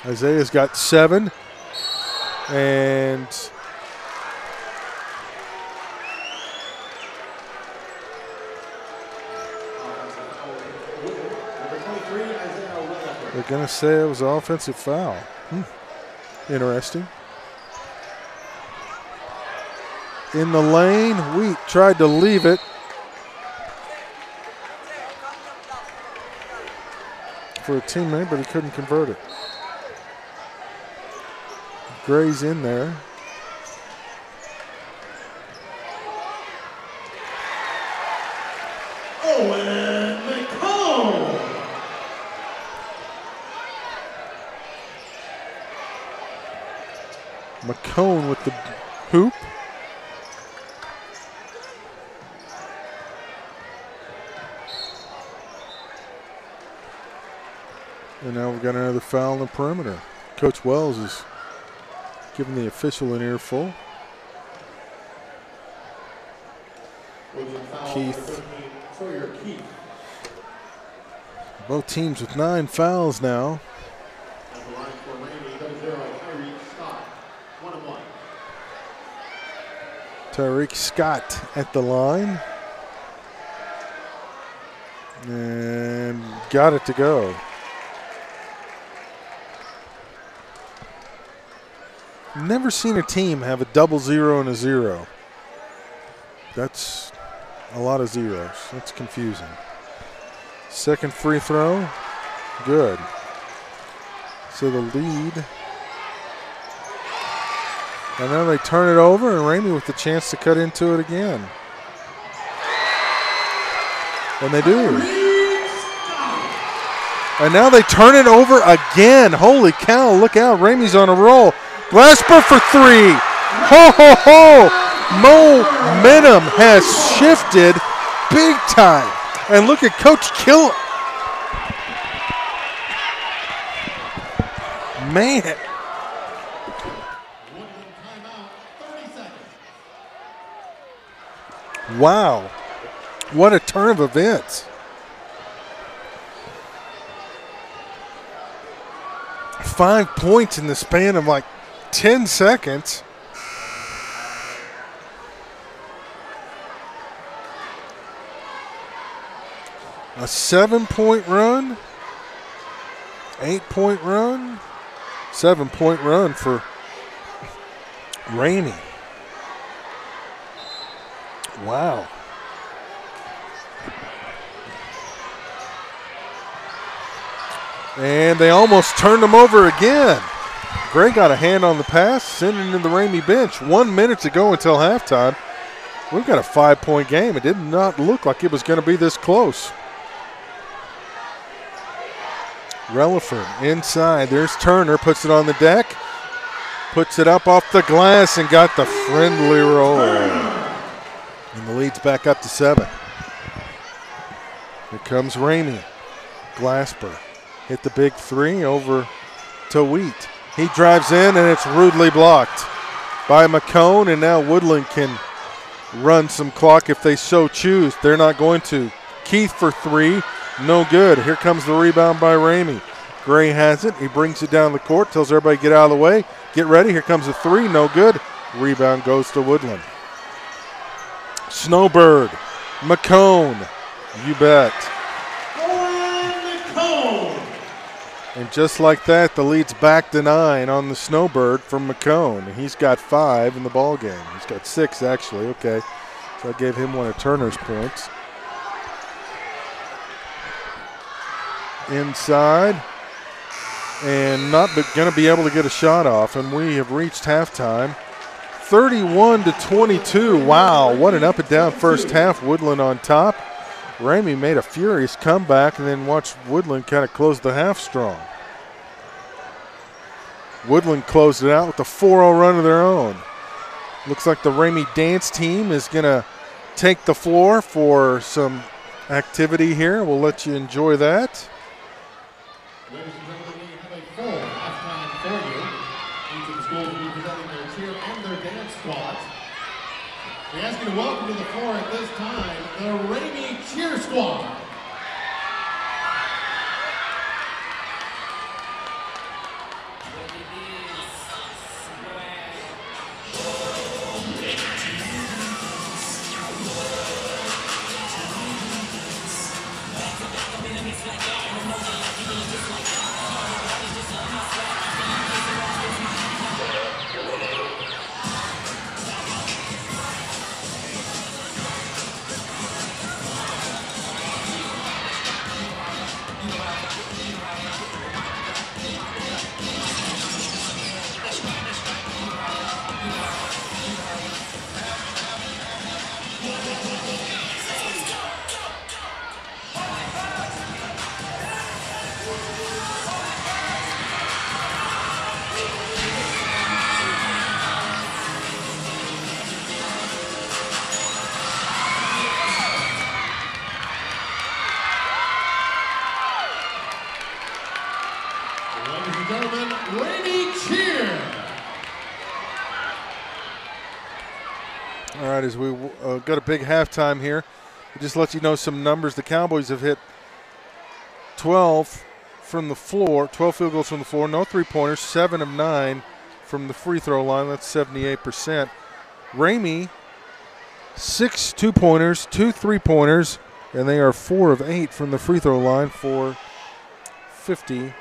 Isaiah's got 7, and they're going to say it was an offensive foul. Interesting. In the lane, Wheat tried to leave it. For a teammate, but he couldn't convert it. Gray's in there. McCone with the hoop. And now we've got another foul on the perimeter. Coach Wells is giving the official an earful. Keith. Both teams with 9 fouls now. Tyreek Scott at the line. And got it to go. Never seen a team have a 0-0 and a 0. That's a lot of zeros. That's confusing. Second free throw, good. So the lead. And now they turn it over, and Ramey with the chance to cut into it again. And they do. And now they turn it over again. Holy cow, look out. Ramey's on a roll. Glasper for 3. Ho, ho, ho. Momentum has shifted big time. And look at Coach Kill. Man. Wow. What a turn of events. 5 points in the span of like 10 seconds. A 7-point run, 8-point run, 7-point run for Ramey. Wow. And they almost turned them over again. Gray got a hand on the pass, sending it to the Ramey bench. 1 minute to go until halftime. We've got a 5-point game. It did not look like it was going to be this close. Relaford inside. There's Turner, puts it on the deck. Puts it up off the glass and got the friendly roll. And the lead's back up to 7. Here comes Ramey. Glasper. hit the big three over to Wheat. He drives in, and it's rudely blocked by McCone, and now Woodland can run some clock if they so choose. They're not going to. Keith for three, no good. Here comes the rebound by Ramey. Gray has it. He brings it down the court, tells everybody get out of the way. Get ready. Here comes a three, no good. Rebound goes to Woodland. Snowbird, McCone, you bet. And just like that, the lead's back to 9 on the Snowbird from McCone. He's got 5 in the ball game. He's got 6 actually. Okay, so I gave him one of Turner's points. Inside, and not going to be able to get a shot off. And we have reached halftime. 31-22. Wow, what an up and down first half. Woodland on top. Ramey made a furious comeback and then watched Woodland kind of close the half strong. Woodland closed it out with a 4-0 run of their own. Looks like the Ramey dance team is going to take the floor for some activity here. We'll let you enjoy that. Ladies and gentlemen, we have a full halftime for you. Each of the schools will be presenting their cheer and their dance squads. We ask you to welcome to the floor at this time the Ramey Cheer Squad. All right, as we got a big halftime here, we just let you know some numbers. The Cowboys have hit 12 from the floor, 12 field goals from the floor, no three-pointers, 7 of 9 from the free throw line. That's 78%. Ramey, 6 two-pointers, 2 three-pointers, and they are 4 of 8 from the free throw line for 50%.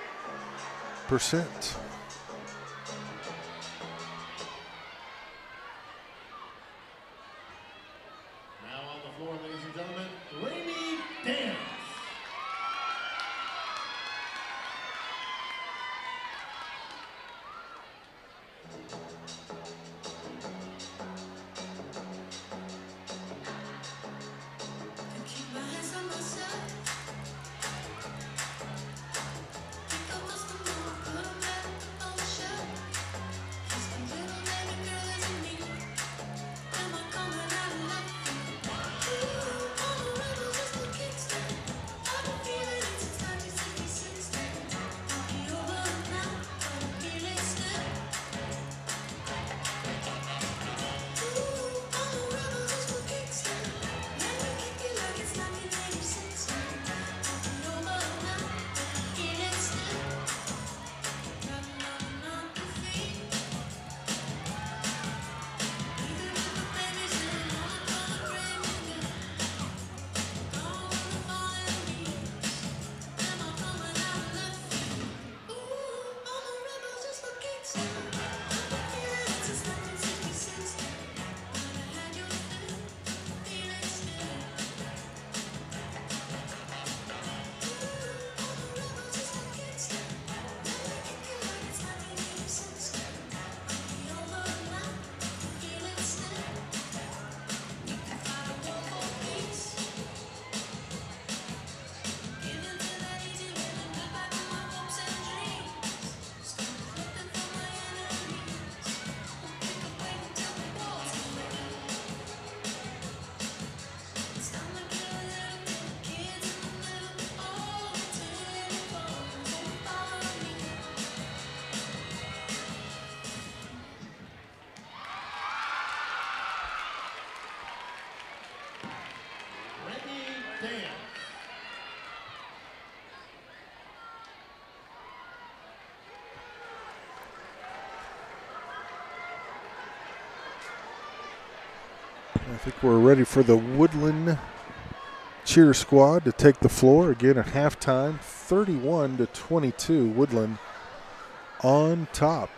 dance. I think we're ready for the Woodland cheer squad to take the floor again at halftime. 31-22, Woodland on top.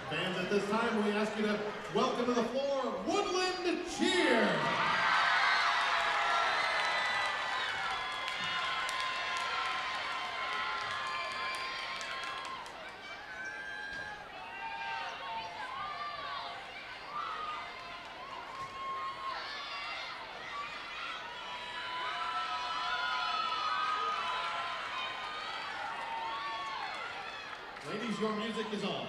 Fans, at this time, we ask you to welcome to the floor Woodland Cheer. Ladies, your music is on.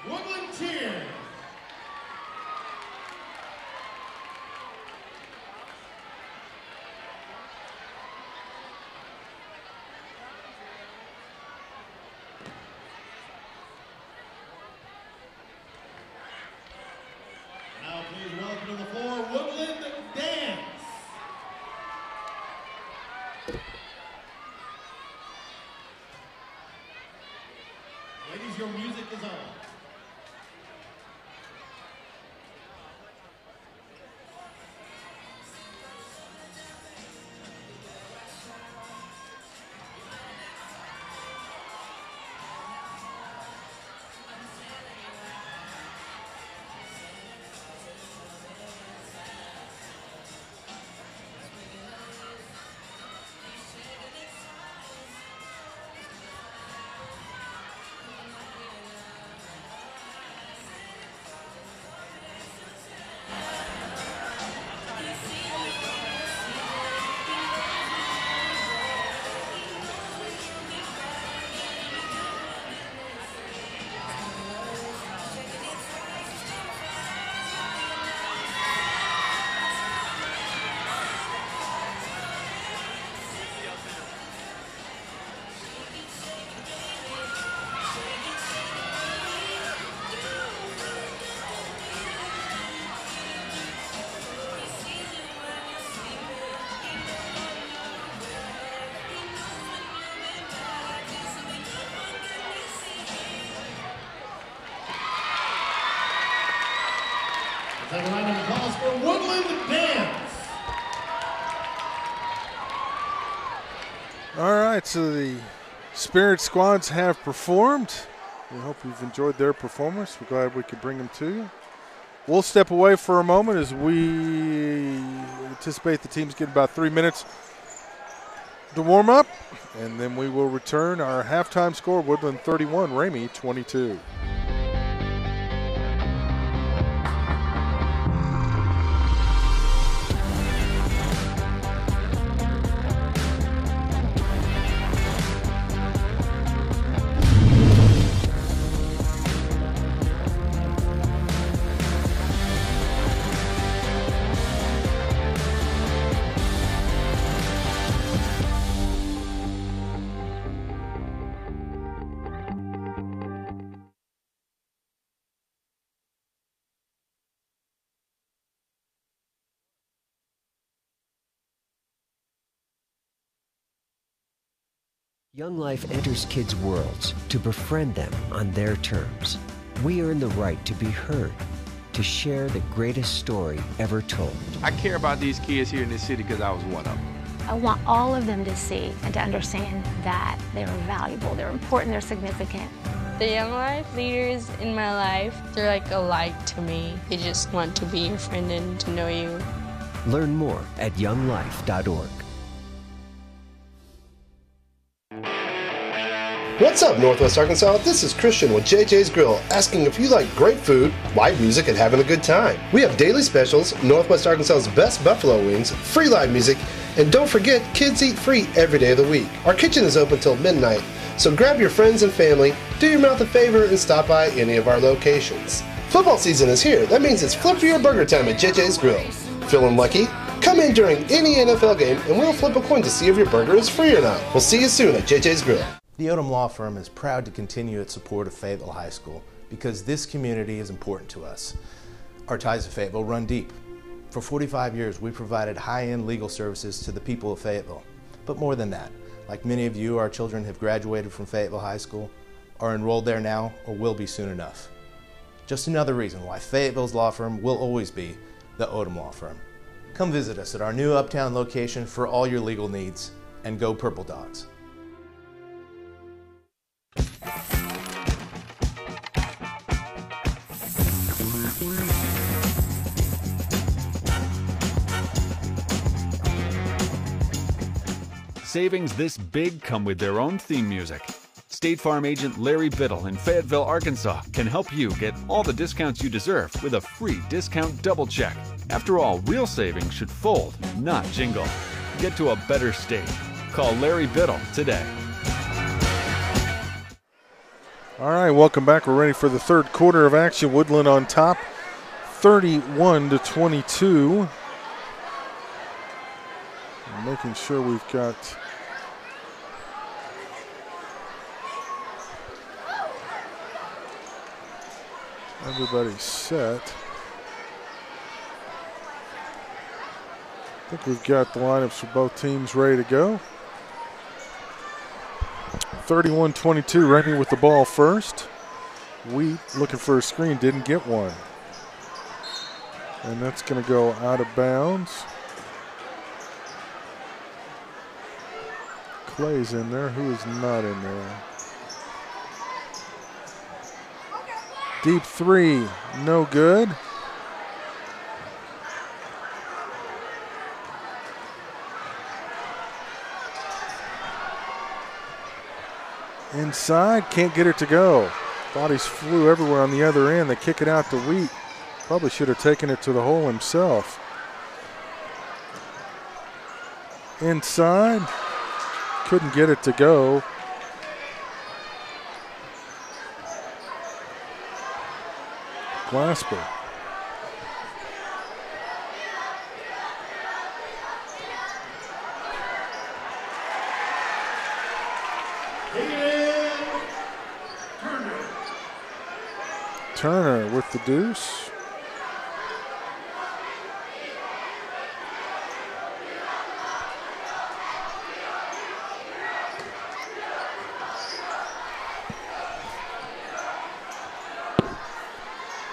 Woodland Cheer. Now please welcome to the floor Woodland Dance. Ladies, your music is on. Let's have a round of applause for Woodland Dance. All right, so the Spirit Squads have performed. We hope you've enjoyed their performance. We're glad we could bring them to you. We'll step away for a moment as we anticipate the teams get about 3 minutes. the warm-up, and then we will return our halftime score. Woodland 31, Ramay 22. Young Life enters kids' worlds to befriend them on their terms. We earn the right to be heard, to share the greatest story ever told. I care about these kids here in this city because I was one of them. I want all of them to see and to understand that they're valuable, they're important, they're significant. The Young Life leaders in my life, they're like a light to me. They just want to be your friend and to know you. Learn more at younglife.org. What's up, Northwest Arkansas? This is Christian with JJ's Grill, asking if you like great food, live music, and having a good time. We have daily specials, Northwest Arkansas's best buffalo wings, free live music, and don't forget, kids eat free every day of the week. Our kitchen is open till midnight, so grab your friends and family, do your mouth a favor, and stop by any of our locations. Football season is here. That means it's flip for your burger time at JJ's Grill. Feeling lucky? Come in during any NFL game, and we'll flip a coin to see if your burger is free or not. We'll see you soon at JJ's Grill. The Odom Law Firm is proud to continue its support of Fayetteville High School because this community is important to us. Our ties to Fayetteville run deep. For 45 years, we provided high-end legal services to the people of Fayetteville. But more than that, like many of you, our children have graduated from Fayetteville High School, are enrolled there now, or will be soon enough. Just another reason why Fayetteville's law firm will always be the Odom Law Firm. Come visit us at our new Uptown location for all your legal needs, and go Purple Dogs. Savings this big come with their own theme music. State Farm agent Larry Biddle in Fayetteville, Arkansas can help you get all the discounts you deserve with a free discount double check. After all, real savings should fold, not jingle. Get to a better state. Call Larry Biddle today. All right, welcome back. We're ready for the third quarter of action. Woodland on top, 31-22. Making sure we've got everybody set. I think we've got the lineups for both teams ready to go. 31-22, Ramay with the ball first. Wheat looking for a screen, didn't get one. And that's going to go out of bounds. Clay's in there. Who is not in there? Deep three, no good. Inside, can't get it to go. Bodies flew everywhere on the other end. They kick it out to Wheat. Probably should have taken it to the hole himself. Inside. Couldn't get it to go. Glasper. Turner with the deuce.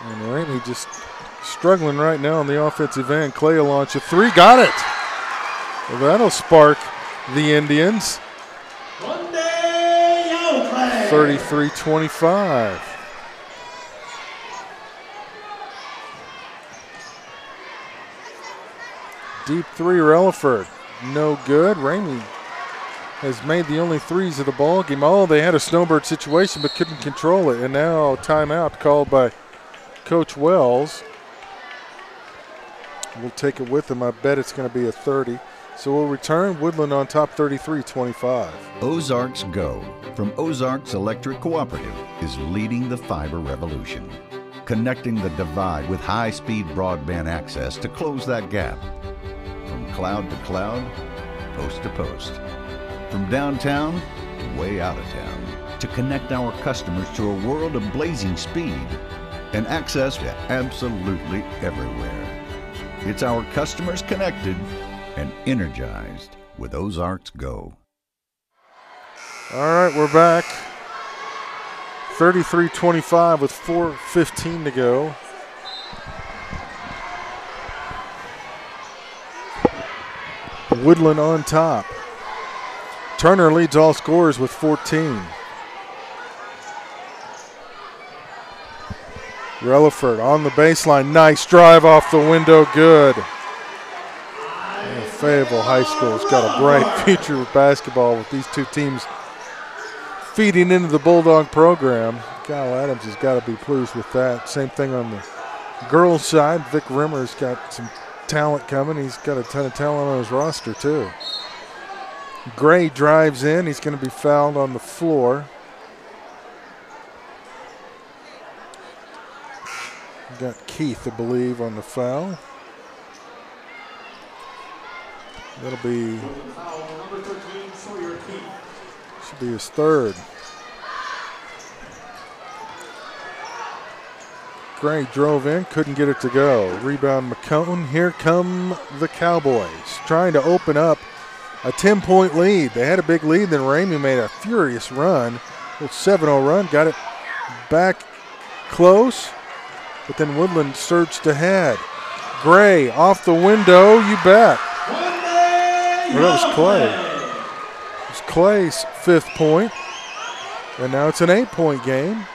And Ramay just struggling right now on the offensive end. Clay will launch a three. Got it. Well, that'll spark the Indians. 33-25. Deep three, Relaford. No good. Ramay has made the only threes of the ball game. Oh, they had a snowbird situation but couldn't control it. And now timeout called by Coach Wells. We'll take it with him. I bet it's going to be a 30. So we'll return. Woodland on top 33-25. Ozarks Go from Ozarks Electric Cooperative is leading the fiber revolution, connecting the divide with high-speed broadband access to close that gap. From cloud to cloud, post to post. From downtown to way out of town, to connect our customers to a world of blazing speed and access to absolutely everywhere. It's our customers connected and energized with Ozarks Go. All right, we're back. 33-25 with 4:15 to go. Woodland on top. Turner leads all scorers with 14. Relaford on the baseline. Nice drive off the window. Good. And Fayetteville High School's got a bright future with basketball with these two teams feeding into the Bulldog program. Kyle Adams has got to be pleased with that. Same thing on the girls' side. Vic Rimmer's got some talent coming. He's got a ton of talent on his roster, too. Gray drives in. He's going to be fouled on the floor. Got Keith, I believe, on the foul. That'll be, should be his third. Gray drove in, couldn't get it to go. Rebound McCone. Here come the Cowboys, trying to open up a 10-point lead. They had a big lead, then Ramey made a furious run. A 7-0 run, got it back close. But then Woodland surged ahead. Gray off the window, you bet. Well, that was Clay. It was Clay's 5th point. And now it's an 8-point game.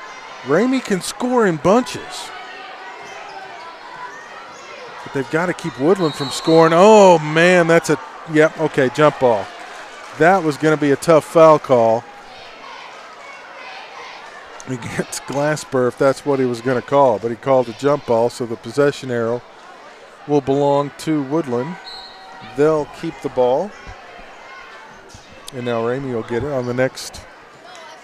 Ramey can score in bunches. But they've got to keep Woodland from scoring. Oh, man, that's a, yep, okay, jump ball. That was going to be a tough foul call against Glasper if that's what he was going to call, but he called a jump ball, so the possession arrow will belong to Woodland. They'll keep the ball, and now Ramey will get it on the next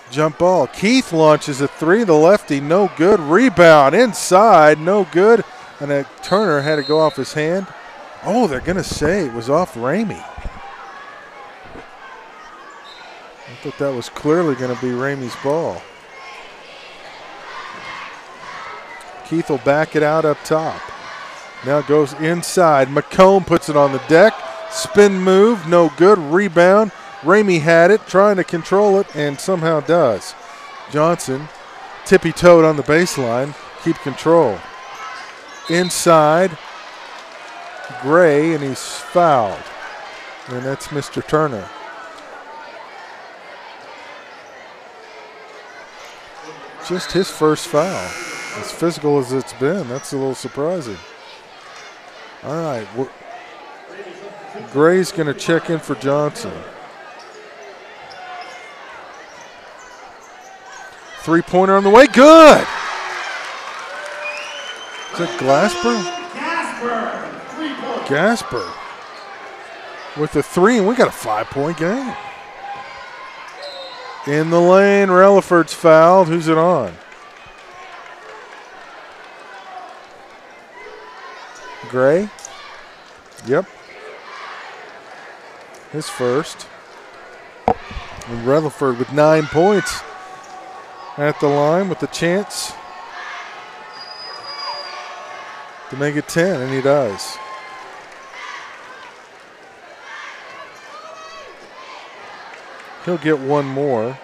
jump ball. Keith launches a 3, the lefty, no good. Rebound inside, no good, and a Turner had to go off his hand. Oh, they're going to say it was off Ramey. I thought that was clearly going to be Ramey's ball. Keith will back it out up top. Now it goes inside. McComb puts it on the deck. Spin move, no good. Rebound. Ramey had it, trying to control it, and somehow does. Johnson, tippy-toed on the baseline, keep control. Inside, Gray, and he's fouled. And that's Mr. Turner. Just his first foul. As physical as it's been, that's a little surprising. All right, Gray's going to check in for Johnson. 3-pointer on the way, good! Is that Glasper? Gasper with the 3, and we got a 5-point game. In the lane, Relaford's fouled. Who's it on? Gray. Yep. His first. And Rutherford with 9 points at the line with the chance to make it 10, and he does. He'll get one more.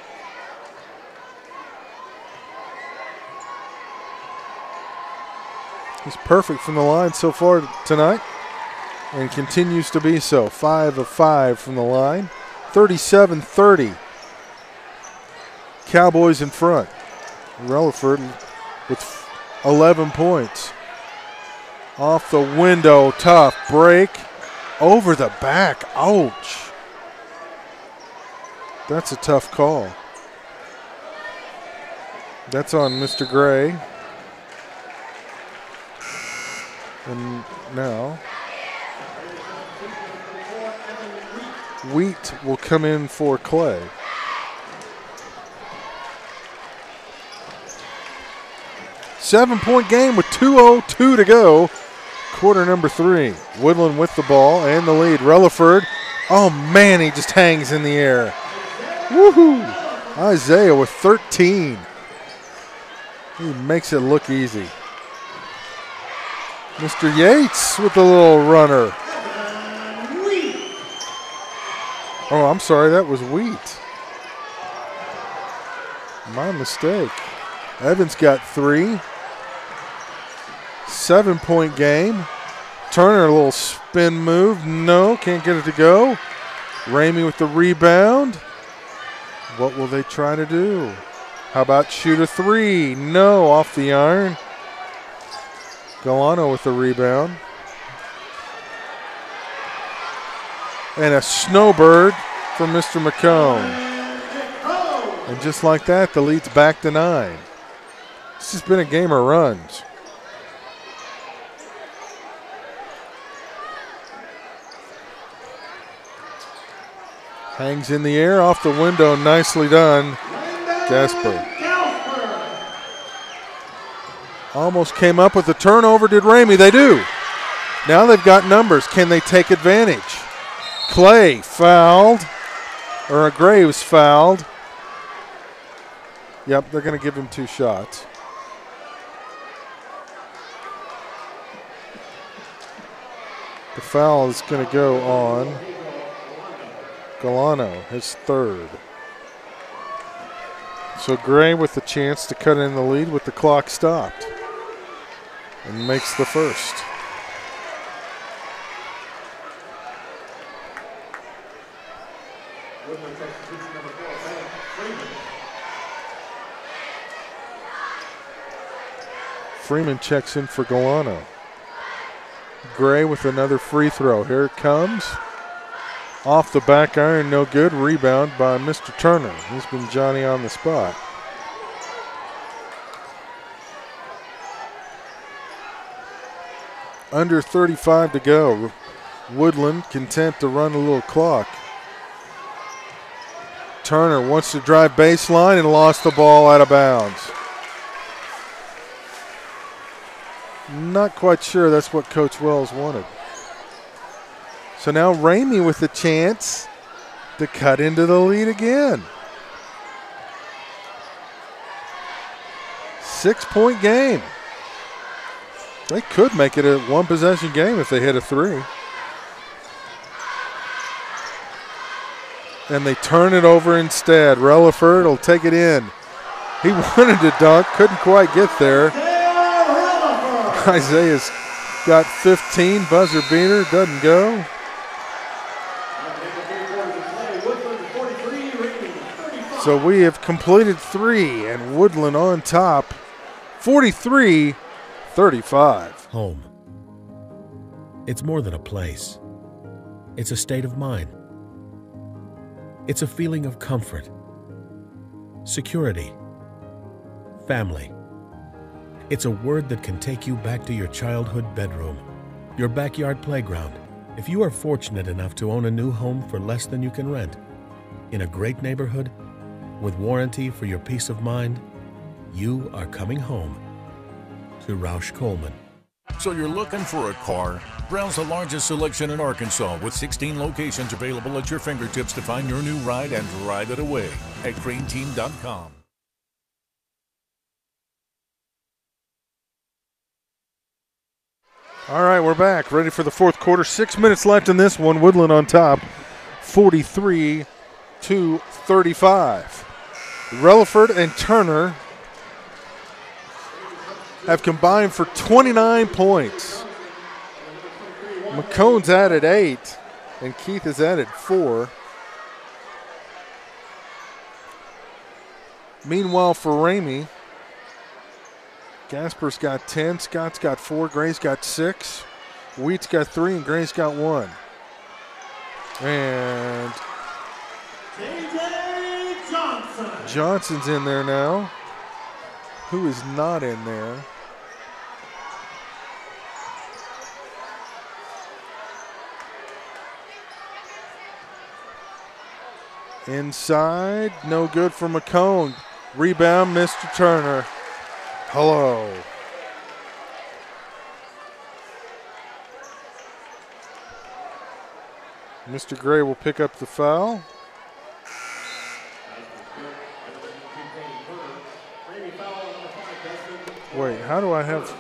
He's perfect from the line so far tonight and continues to be so. 5 of 5 from the line. 37-30. Cowboys in front. Relaford with 11 points. Off the window, tough break. Over the back, ouch. That's a tough call. That's on Mr. Gray. And now Wheat will come in for Clay. Seven-point game with 2:02 to go. Quarter number 3. Woodland with the ball and the lead. Relaford. Oh, man, he just hangs in the air. Woohoo! Isaiah with 13. He makes it look easy. Mr. Yates with the little runner. Oh, I'm sorry, that was Wheat. My mistake. Evans got 3. 7-point game. Turner, a little spin move. No, can't get it to go. Ramey with the rebound. What will they try to do? How about shoot a 3? No, off the iron. Galano with the rebound. And a snowbird for Mr. McCone. And just like that, the lead's back to 9. This has been a game of runs. Hangs in the air off the window, nicely done. Gasper. Almost came up with the turnover, did Ramey? They do. Now they've got numbers. Can they take advantage? Clay fouled, or Graves fouled. Yep, they're going to give him 2 shots. The foul is going to go on Galano, his 3rd. So Gray with the chance to cut in the lead with the clock stopped. And makes the first. Freeman checks in for Galano. Gray with another free throw. Here it comes. Off the back iron, no good. Rebound by Mr. Turner. He's been Johnny on the spot. Under 35 to go. Woodland content to run a little clock. Turner wants to drive baseline and lost the ball out of bounds. Not quite sure that's what Coach Wells wanted. So now Ramey with the chance to cut into the lead again. 6-point game. They could make it a 1-possession game if they hit a 3. And they turn it over instead. Relaford will take it in. He wanted to dunk, couldn't quite get there. Isaiah's got 15, buzzer beater, doesn't go. So we have completed 3, and Woodland on top, 43-35. Home. It's more than a place. It's a state of mind. It's a feeling of comfort, security, family. It's a word that can take you back to your childhood bedroom, your backyard playground. If you are fortunate enough to own a new home for less than you can rent, in a great neighborhood, with warranty for your peace of mind, you are coming home to Roush Coleman. So you're looking for a car? Browse the largest selection in Arkansas with 16 locations available at your fingertips to find your new ride and ride it away at craneteam.com. All right, we're back, ready for the 4th quarter. 6 minutes left in this one. Woodland on top, 43-35. Relaford and Turner have combined for 29 points. McCone's added 8, and Keith has added 4. Meanwhile, for Ramey, Gasper's got 10, Scott's got 4, Gray's got 6, Wheat's got 3, and Gray's got 1. And Johnson's in there now. Who is not in there? Inside, no good for McCone. Rebound, Mr. Turner. Hello. Mr. Gray will pick up the foul. Wait, how do I have...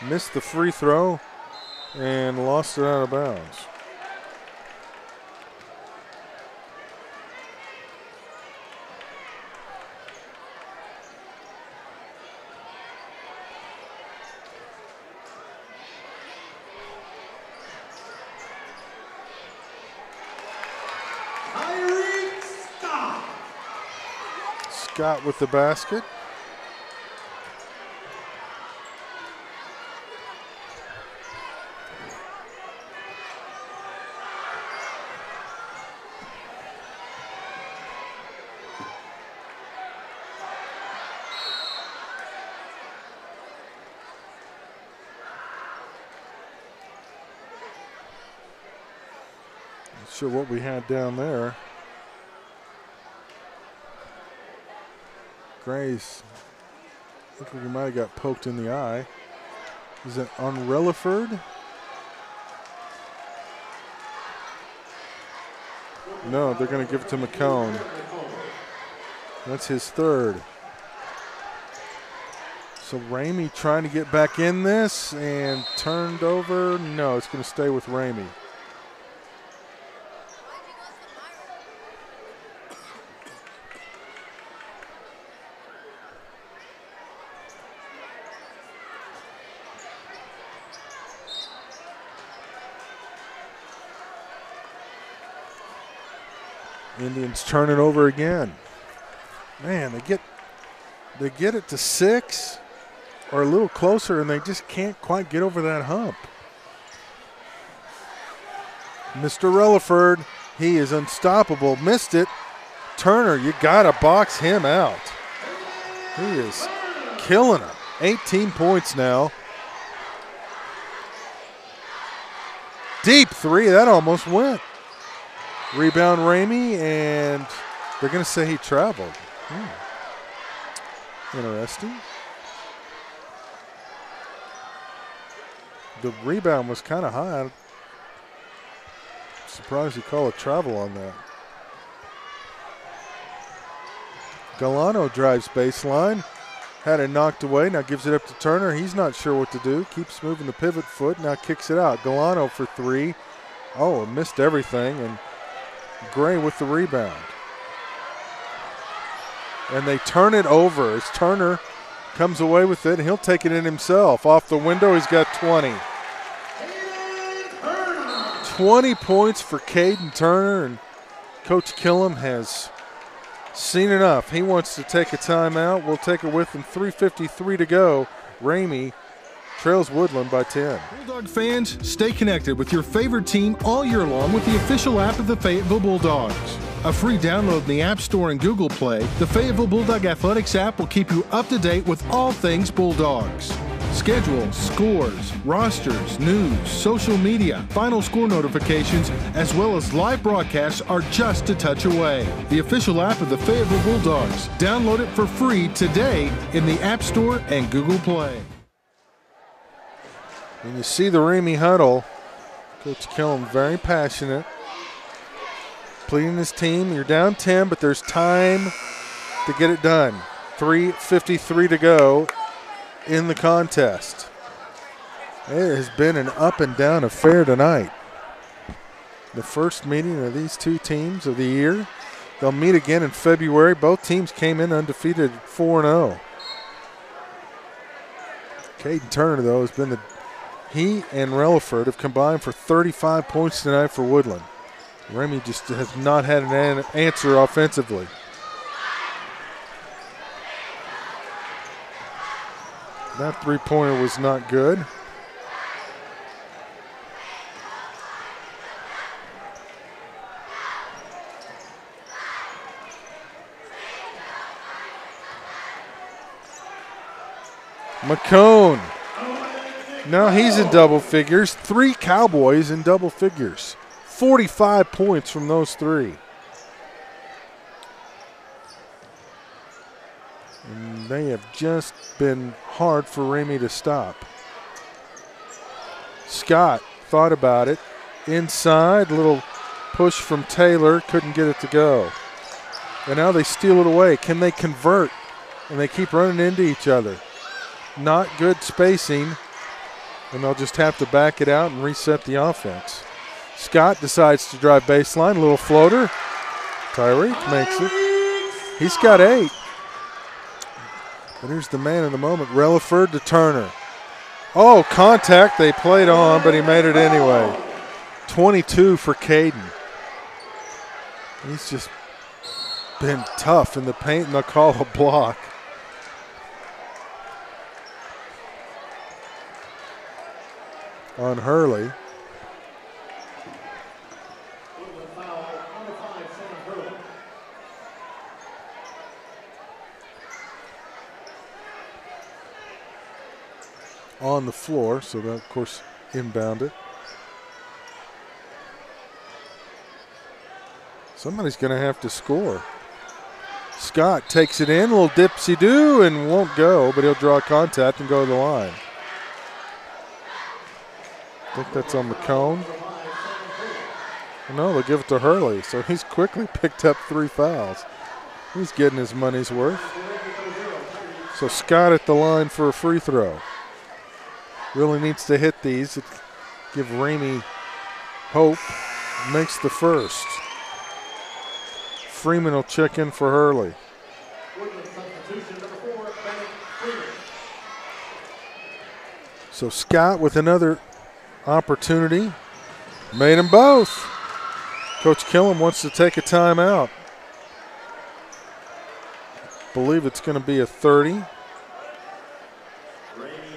Missed the free throw and lost it out of bounds. Scott with the basket. Not sure what we had down there. Grace, I think we might have got poked in the eye. Is it on Relaford? No, they're going to give it to McCone. That's his third. So Ramey trying to get back in this and turned over. No, it's going to stay with Ramey. Indians turn it over again. Man, they get it to 6 or a little closer, and they just can't quite get over that hump. Mr. Relaford, he is unstoppable. Missed it. Turner, you got to box him out. He is killing him. 18 points now. Deep three, that almost went. Rebound Ramey, and they're going to say he traveled. Interesting. The rebound was kind of high. I'm surprised you call a travel on that. Galano drives baseline. Had it knocked away. Now gives it up to Turner. He's not sure what to do. Keeps moving the pivot foot. Now kicks it out. Galano for 3. Oh, missed everything. And Gray with the rebound. And they turn it over as Turner comes away with it. He'll take it in himself. Off the window, he's got 20. 20 points for Caden Turner, and Coach Killam has seen enough. He wants to take a timeout. We'll take it with him. 3:53 to go. Ramey trails Woodland by 10. Bulldog fans, stay connected with your favorite team all year long with the official app of the Fayetteville Bulldogs. A free download in the App Store and Google Play, the Fayetteville Bulldog Athletics app will keep you up to date with all things Bulldogs. Schedules, scores, rosters, news, social media, final score notifications, as well as live broadcasts are just a touch away. The official app of the Fayetteville Bulldogs. Download it for free today in the App Store and Google Play. When you see the Ramey huddle, Coach Killam very passionate, pleading his team. You're down 10, but there's time to get it done. 3:53 to go in the contest. It has been an up and down affair tonight. The first meeting of these two teams of the year. They'll meet again in February. Both teams came in undefeated at 4-0. Caden Turner, though, has been he and Relaford have combined for 35 points tonight for Woodland. Ramey just has not had an answer offensively. That three-pointer was not good. McCone. Now he's in double figures. 3 Cowboys in double figures. 45 points from those 3. And they have just been hard for Ramey to stop. Scott thought about it. Inside, little push from Taylor. Couldn't get it to go. And now they steal it away. Can they convert? And they keep running into each other. Not good spacing. And they'll just have to back it out and reset the offense. Scott decides to drive baseline. A little floater. Tyreek makes it. He's got 8. But here's the man in the moment. Relaford to Turner. Oh, contact. They played on, but he made it anyway. 22 for Caden. He's just been tough in the paint, and they'll call a block. On Hurley. On the floor, so that, of course, inbounded. Somebody's going to have to score. Scott takes it in, a little dipsy-do, and won't go, but he'll draw contact and go to the line. I think that's on McCone. No, they'll give it to Hurley, so he's quickly picked up 3 fouls. He's getting his money's worth. So Scott at the line for a free throw. Really needs to hit these. Give Ramey hope. Makes the first. Freeman will check in for Hurley. So Scott with another opportunity. Made them both. Coach Killam wants to take a timeout. Believe it's going to be a 30.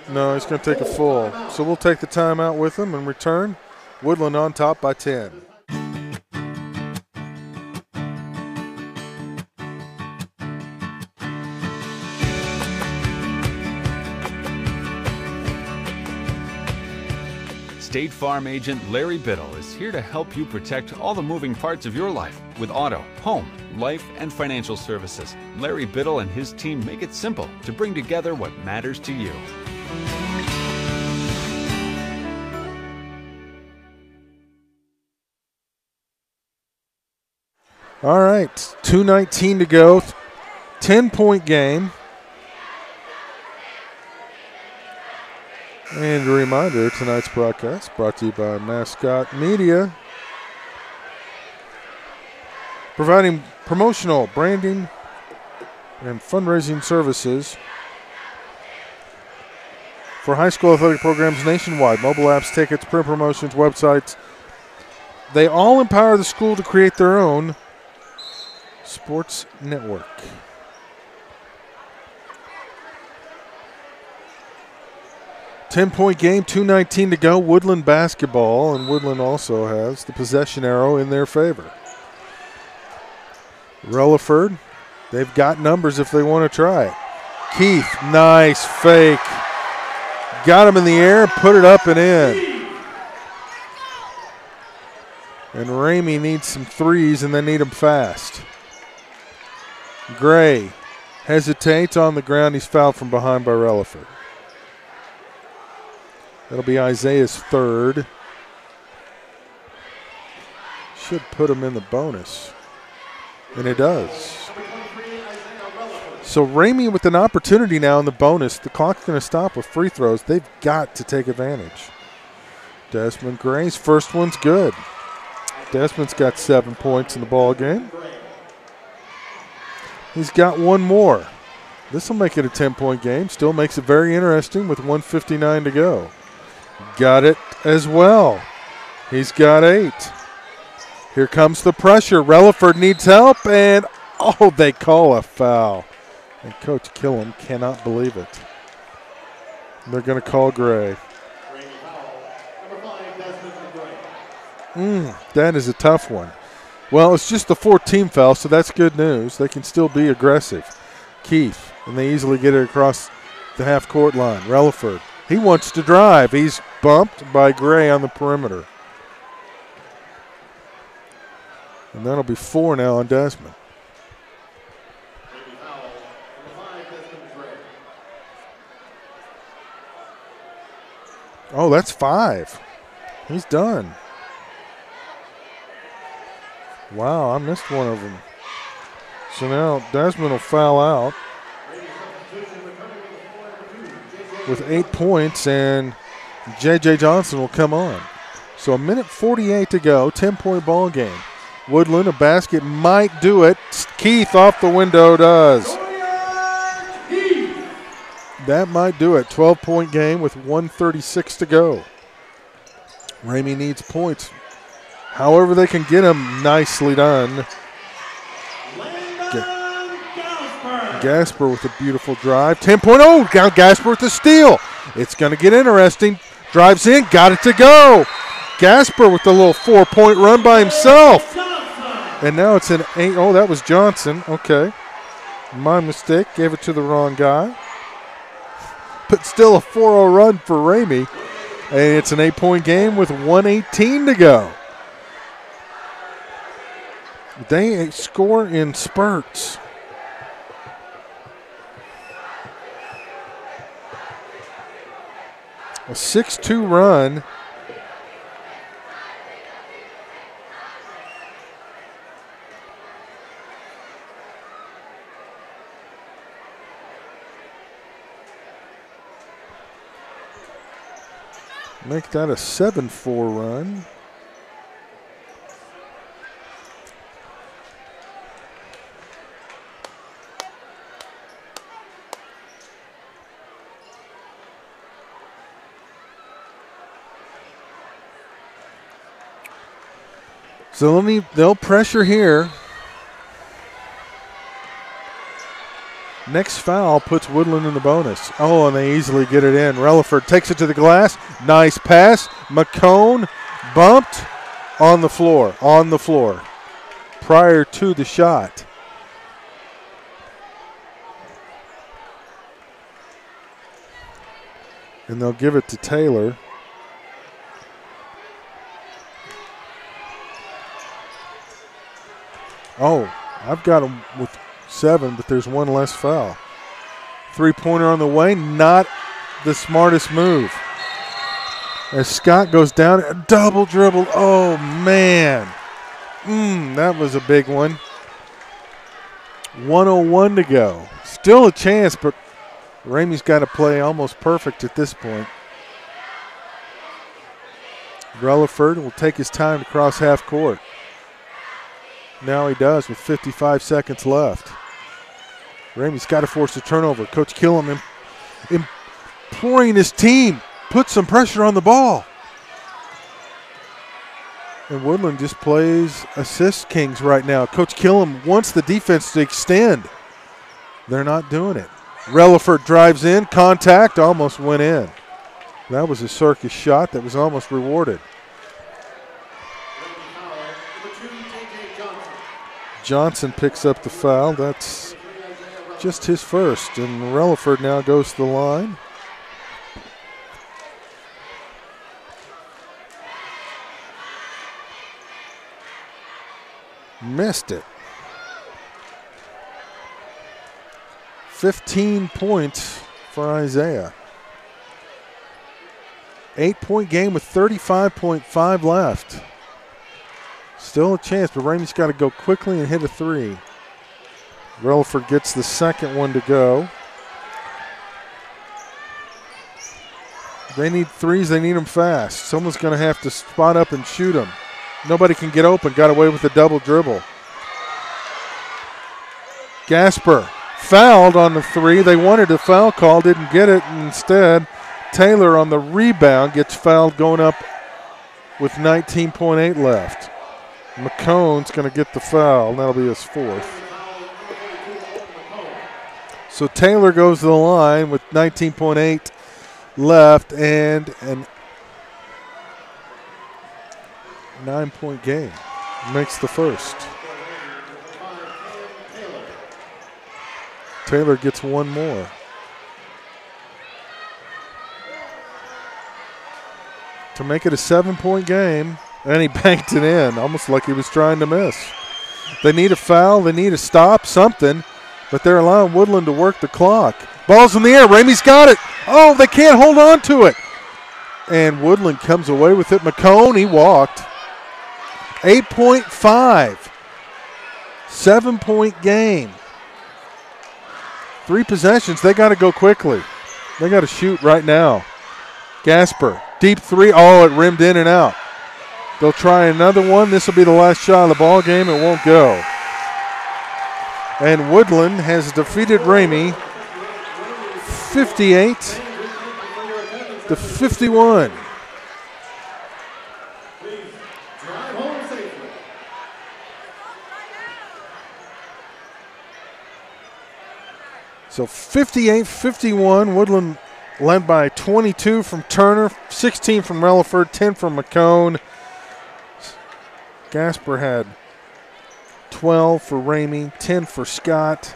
No, he's going to take a full. So we'll take the timeout with him and return. Woodland on top by 10. State Farm agent Larry Biddle is here to help you protect all the moving parts of your life with auto, home, life, and financial services. Larry Biddle and his team make it simple to bring together what matters to you. All right, 2:19 to go, 10-point game. And a reminder, tonight's broadcast brought to you by Mascot Media, providing promotional, branding, and fundraising services for high school athletic programs nationwide. Mobile apps, tickets, print promotions, websites. They all empower the school to create their own sports network. Ten-point game, 2:19 to go. Woodland basketball, and Woodland also has the possession arrow in their favor. Relaford, they've got numbers if they want to try it. Keith, nice fake. Got him in the air, put it up and in. And Ramey needs some threes, and they need them fast. Gray hesitates on the ground. He's fouled from behind by Relaford. That'll be Isaiah's third. Should put him in the bonus. And it does. So Ramey with an opportunity now in the bonus. The clock's going to stop with free throws. They've got to take advantage. Desmond Gray's first one's good. Desmond's got 7 points in the ball game. He's got one more. This will make it a 10-point game. Still makes it very interesting with 1:59 to go. Got it as well. He's got 8. Here comes the pressure. Relaford needs help, and they call a foul. And Coach Killam cannot believe it. They're going to call Gray. That is a tough one. Well, it's just the 4th-team foul, so that's good news. They can still be aggressive. Keith, and they easily get it across the half-court line. Relaford, he wants to drive. He's bumped by Gray on the perimeter. And that'll be 4 now on Desmond. Oh, that's 5. He's done. Wow, I missed one of them. So now Desmond will foul out with 8 points, and J.J. Johnson will come on. So 1:48 to go, 10-point ball game. Woodland, a basket might do it. Keith off the window does. That might do it. 12-point game with 1:36 to go. Ramey needs points. However they can get them, nicely done. Gasper with a beautiful drive. 10-point, oh, Gasper with the steal. It's going to get interesting. Drives in, got it to go. Gasper with the little 4-point run by himself. And now it's an 8. Oh, that was Johnson. Okay. My mistake. Gave it to the wrong guy. But still a 4-0 run for Ramey. And it's an 8-point game with 1:18 to go. They score in spurts. A 6-2 run. Make that a 7-4 run. So they'll pressure here. Next foul puts Woodland in the bonus. Oh, and they easily get it in. Relaford takes it to the glass. Nice pass. McCone bumped on the floor, prior to the shot. And they'll give it to Taylor. Oh, I've got him with 7, but there's one less foul. 3-pointer on the way, not the smartest move. As Scott goes down, double dribble. Oh, man. That was a big one. 1:01 to go. Still a chance, but Ramey's got to play almost perfect at this point. Relaford will take his time to cross half court. Now he does with 55 seconds left. Ramey's got to force a turnover. Coach Killam imploring his team, put some pressure on the ball. And Woodland just plays assist kings right now. Coach Killam wants the defense to extend. They're not doing it. Relaford drives in, contact, almost went in. That was a circus shot that was almost rewarded. Johnson picks up the foul. That's just his first. And Relaford now goes to the line. Missed it. 15 points for Isaiah. 8-point game with 35.5 left. Still a chance, but Ramey's got to go quickly and hit a 3. Relaford gets the second one to go. They need threes. They need them fast. Someone's going to have to spot up and shoot them. Nobody can get open. Got away with a double dribble. Gasper fouled on the 3. They wanted a foul call, didn't get it. Instead, Taylor on the rebound gets fouled going up with 19.8 left. McCone's going to get the foul, and that'll be his 4th. So Taylor goes to the line with 19.8 left and an 9-point game. Makes the first. Taylor gets one more. To make it a 7-point game, and he banked it in, almost like he was trying to miss. They need a foul, they need a stop, something, but they're allowing Woodland to work the clock. Ball's in the air, Ramey's got it. Oh, they can't hold on to it. And Woodland comes away with it. McCone, he walked. 8.5. 7-point game. 3 possessions, they got to go quickly. They got to shoot right now. Gasper, deep 3. Oh, it rimmed in and out. They'll try another one. This will be the last shot of the ball game. It won't go. And Woodland has defeated Ramey 58-51. So 58-51. Woodland led by 22 from Turner, 16 from Relaford, 10 from McCone. Gasper had 12 for Ramey, 10 for Scott,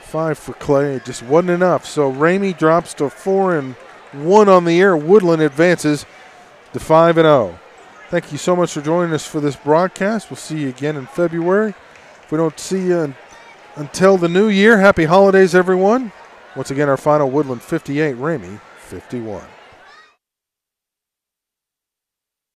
5 for Clay. It just wasn't enough. So Ramey drops to 4-1 on the year. Woodland advances to 5-0. Thank you so much for joining us for this broadcast. We'll see you again in February. If we don't see you until the new year, happy holidays, everyone. Once again, our final, Woodland 58, Ramey 51.